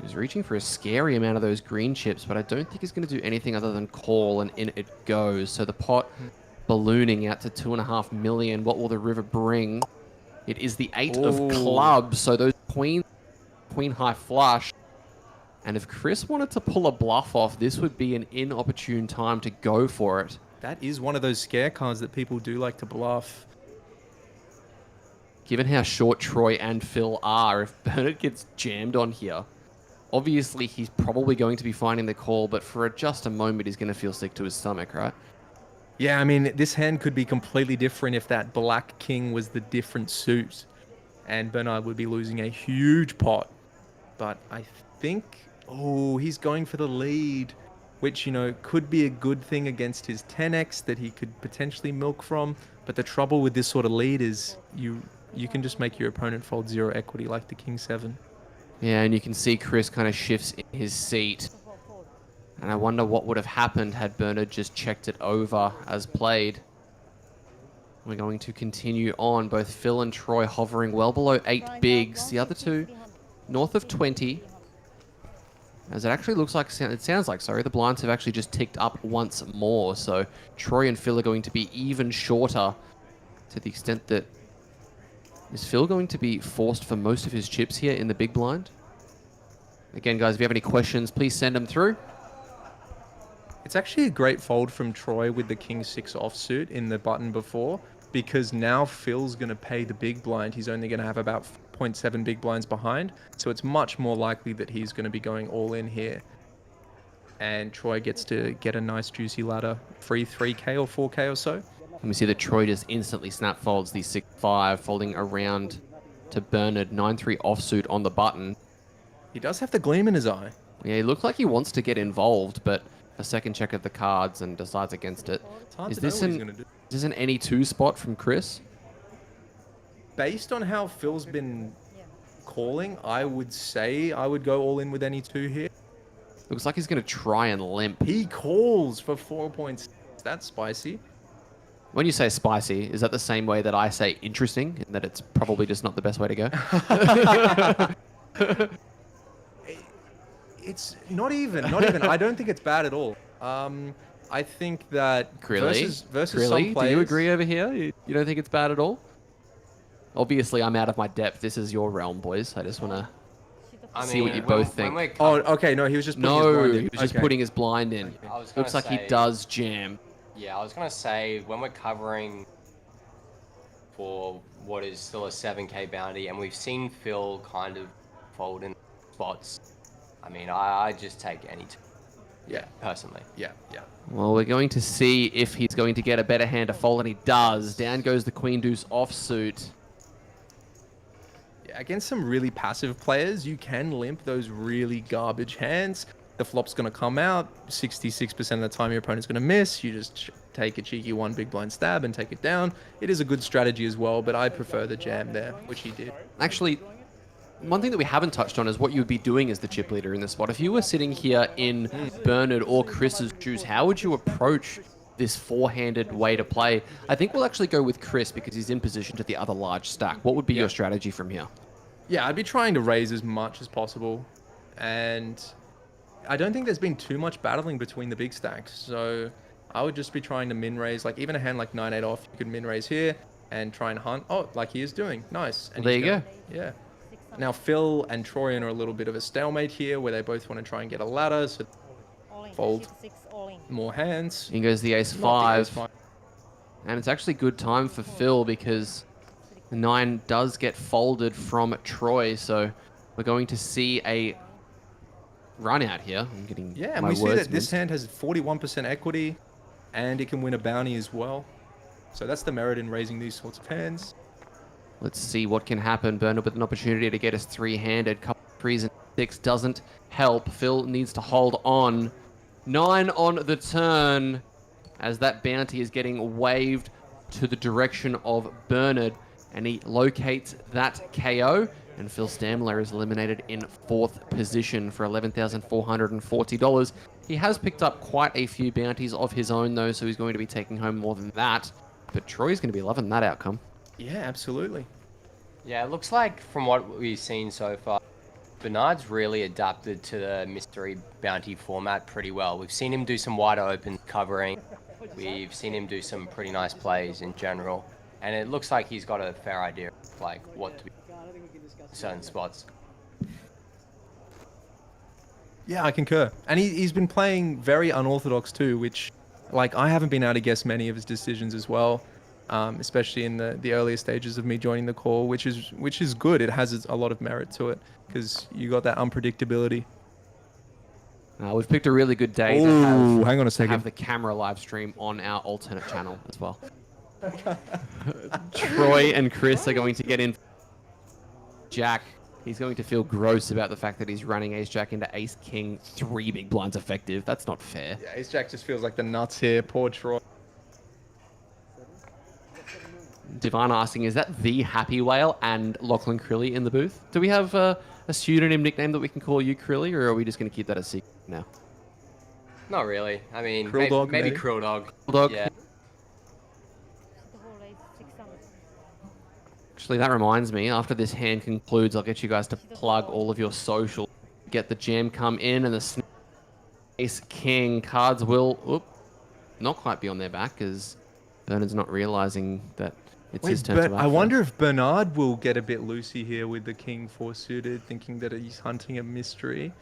He's reaching for a scary amount of those green chips, but I don't think he's going to do anything other than call, and in it goes. So the pot ballooning out to 2.5 million. What will the river bring? It is the 8 of clubs, so those queen high flush. And if Chris wanted to pull a bluff off, this would be an inopportune time to go for it. That is one of those scare cards that people do like to bluff. Given how short Troy and Phil are, if Bernard gets jammed on here, obviously he's probably going to be finding the call, but for just a moment he's going to feel sick to his stomach, right? Yeah, I mean, this hand could be completely different if that black king was the different suit. And Bernard would be losing a huge pot. But I think... Oh, he's going for the lead, which, you know, could be a good thing against his 10x that he could potentially milk from. But the trouble with this sort of lead is you can just make your opponent fold 0 equity like the king 7. Yeah, and you can see Chris kind of shifts in his seat. And I wonder what would have happened had Bernard just checked it over as played. We're going to continue on. Both Phil and Troy hovering well below 8 bigs. The other two north of 20. As it actually looks like, it sounds like, sorry, the blinds have actually just ticked up once more. So Troy and Phil are going to be even shorter to the extent that... Is Phil going to be forced for most of his chips here in the big blind? Again, guys, if you have any questions, please send them through. It's actually a great fold from Troy with the king 6 offsuit in the button before, because now Phil's going to pay the big blind. He's only going to have about 0.7 big blinds behind, so it's much more likely that he's going to be going all in here. And Troy gets to get a nice juicy ladder, free 3k or 4k or so. Let me see that Troy just instantly snap folds the 6-5, folding around to Bernard. 9-3 offsuit on the button. He does have the gleam in his eye. Yeah, he looked like he wants to get involved, but a second check of the cards and decides against it. It's hard Is to know this what he's an going to do. is this an any 2 spot from Chris? Based on how Phil's been calling, I would say I would go all in with any 2 here. Looks like he's going to try and limp. He calls for 4 points. That's spicy. When you say spicy, is that the same way that I say interesting, and that it's probably just not the best way to go? It's not even. I don't think it's bad at all. I think that Really? versus some Really? players. Do you agree over here? You don't think it's bad at all? Obviously, I'm out of my depth. This is your realm, boys. I just want to see what you both think. Oh, okay. No, he was just putting his No, blind in. he was just Okay. putting his blind in. I was gonna Looks like he say- does jam. Yeah, I was gonna say when we're covering for what is still a 7k bounty, and we've seen Phil kind of fold in spots. I mean, I just take any two. Yeah. Personally. Yeah. Well, we're going to see if he's going to get a better hand to fold, and he does. Down goes the Queen Deuce offsuit. Yeah, against some really passive players, you can limp those really garbage hands. The flop's going to come out. 66% of the time, your opponent's going to miss. You just take a cheeky 1 big blind stab and take it down. It is a good strategy as well, but I prefer the jam there, which he did. Actually, one thing that we haven't touched on is what you would be doing as the chip leader in this spot. If you were sitting here in Bernard or Chris's shoes, how would you approach this 4-handed way to play? I think we'll actually go with Chris because he's in position to the other large stack. What would be your strategy from here? Yeah, I'd be trying to raise as much as possible. And I don't think there's been too much battling between the big stacks. So I would just be trying to min raise, like even a hand like 9-8 off, you could min raise here and try and hunt. Oh, like he is doing. Nice. And Well, there he's you gonna- Yeah. Now Phil and Troyan are a little bit of a stalemate here, where they both want to try and get a ladder, so fold more hands. In goes the Not the ace-5. ace-5. And it's actually good time for Phil because the 9 does get folded from Troy. So we're going to see a run out here. I'm getting Yeah, and my we see words that this mixed. hand has 41% equity, and it can win a bounty as well. So that's the merit in raising these sorts of hands. Let's see what can happen. Bernard with an opportunity to get us 3-handed. Couple 3s and 6 doesn't help. Phil needs to hold on. 9 on the turn as that bounty is getting waved to the direction of Bernard. And he locates that KO. And Phil Stamler is eliminated in 4th position for $11,440. He has picked up quite a few bounties of his own, though, so he's going to be taking home more than that. But Troy's going to be loving that outcome. Yeah, absolutely. Yeah, it looks like from what we've seen so far, Bernard's really adapted to the mystery bounty format pretty well. We've seen him do some wider open covering. We've seen him do some pretty nice plays in general. And it looks like he's got a fair idea of like what to be in certain spots. Yeah, I concur. And he's been playing very unorthodox too, which, like, I haven't been able to guess many of his decisions as well, especially in the earlier stages of me joining the call, which is good. It has a lot of merit to it because you got that unpredictability. We've picked a really good day to Ooh, hang on a second. have the camera live stream on our alternate channel as well. Troy and Chris are going to get in. Jack, he's going to feel gross about the fact that he's running Ace-Jack into Ace-King, 3 big blinds effective. That's not fair. Yeah, Ace-Jack just feels like the nuts here. Poor Troy. Divine asking, is that the Happy Whale and Lachlan Crilly in the booth? Do we have a pseudonym nickname that we can call you Crilly, or are we just going to keep that a secret now? Not really. I mean, Krill Dog, maybe maybe? Krill Dog. Dog? Yeah. Actually, that reminds me, after this hand concludes, I'll get you guys to plug all of your social. Get the jam come in, and the Ace-King cards will not quite be on their back, as Bernard's not realizing that it's his turn to act. I wonder if Bernard will get a bit loosey here with the King 4 suited, thinking that he's hunting a mystery.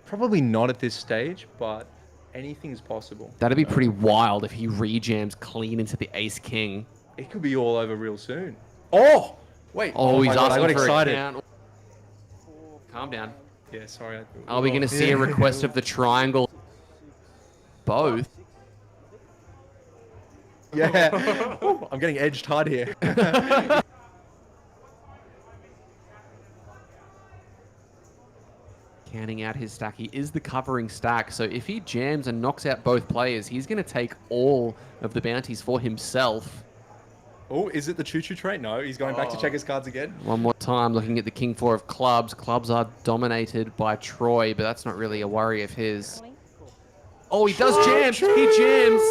Probably not at this stage, but Anything is possible. That'd be pretty wild if he rejams clean into the ace king. It could be all over real soon. Oh! Wait. Oh, my he's God, I asking got for excited. a count. Calm down. Yeah, sorry. Are we going to see a request of the triangle? Both. Yeah. Ooh, I'm getting edged hard here. Counting out his stack. He is the covering stack. So if he jams and knocks out both players, he's going to take all of the bounties for himself. Oh, is it the choo-choo trait? No, he's going back to check his cards again. One more time, looking at the king four of clubs. Clubs are dominated by Troy, but that's not really a worry of his. Oh, he does jam. He jams.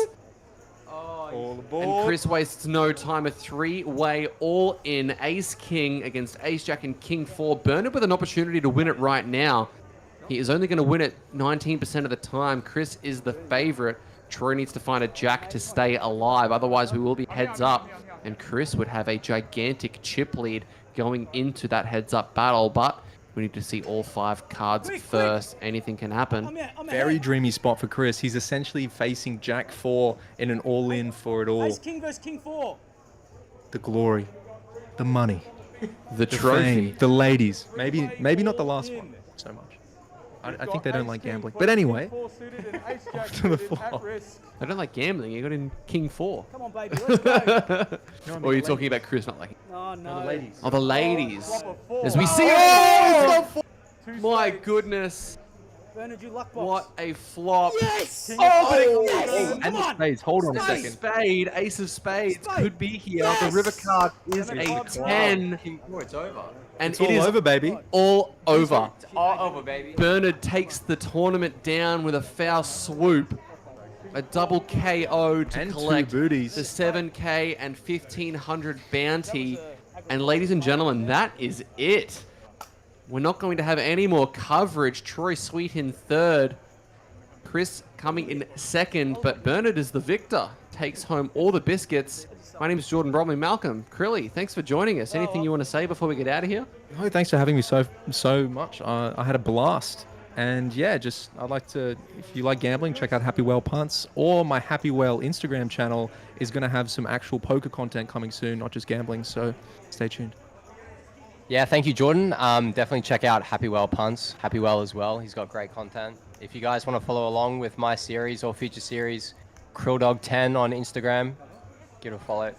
All aboard. And Chris wastes no time. A three-way all-in ace-king against ace-jack and king-4. Bernard with an opportunity to win it right now. He is only going to win it 19% of the time. Chris is the favorite. Troy needs to find a jack to stay alive. Otherwise, we will be heads up. And Chris would have a gigantic chip lead going into that heads-up battle. But we need to see all 5 cards first. Anything can happen. Very dreamy spot for Chris. He's essentially facing Jack 4 in an all-in for it all. Ace king versus king 4. The glory, the money, The the trophy. fame, the ladies. Maybe not the last one so much. I think they don't like gambling. But anyway, off to the floor. I don't like gambling. You got in king 4. Come on, baby, let's go. Or are you talking about Chris not liking? Oh, no. The ladies. Oh, the ladies. Flop a 4. As we see. Oh! My goodness. Bernard, you luck box. What a flop. Yes! Oh, And the spades. Hold on a Ace second. spade, ace of spades could be here. The river card is a 10. Oh, it's over. And It's it all is over, baby. all over. All over, baby. Bernard takes the tournament down with a foul swoop. A double KO to And 2 collect booties. the 7K and 1,500 bounty. And ladies and gentlemen, that is it. We're not going to have any more coverage. Troy Sweet in third. Chris coming in second, but Bernard is the victor. Takes home all the biscuits. My name is Jordan Bromley. Malcolm, Crilly, thanks for joining us. Anything you want to say before we get out of here? No, thanks for having me so much. I had a blast. And yeah, I'd like to, if you like gambling, check out Happy Whale Punts, or my Happy Whale Instagram channel is going to have some actual poker content coming soon, not just gambling. So stay tuned. Yeah, thank you, Jordan. Definitely check out Happy Well Punts. Happy Well as well. He's got great content. If you guys want to follow along with my series or future series, KrillDog10 on Instagram, give it a follow.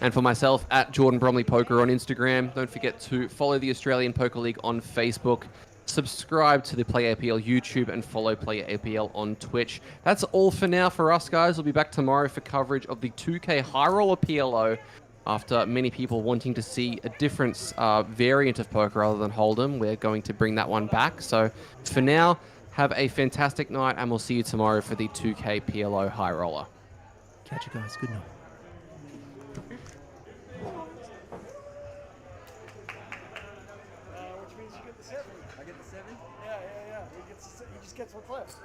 And for myself, at Jordan Bromley Poker on Instagram. Don't forget to follow the Australian Poker League on Facebook. Subscribe to the Play APL YouTube and follow Play APL on Twitch. That's all for now for us, guys. We'll be back tomorrow for coverage of the 2K High Roller PLO after many people wanting to see a different variant of poker other than Hold'em. We're going to bring that one back. So for now, have a fantastic night, and we'll see you tomorrow for the 2K PLO High Roller. Catch you guys. Good night. Which means you get the 7. I get the 7? Yeah. He just gets what's left.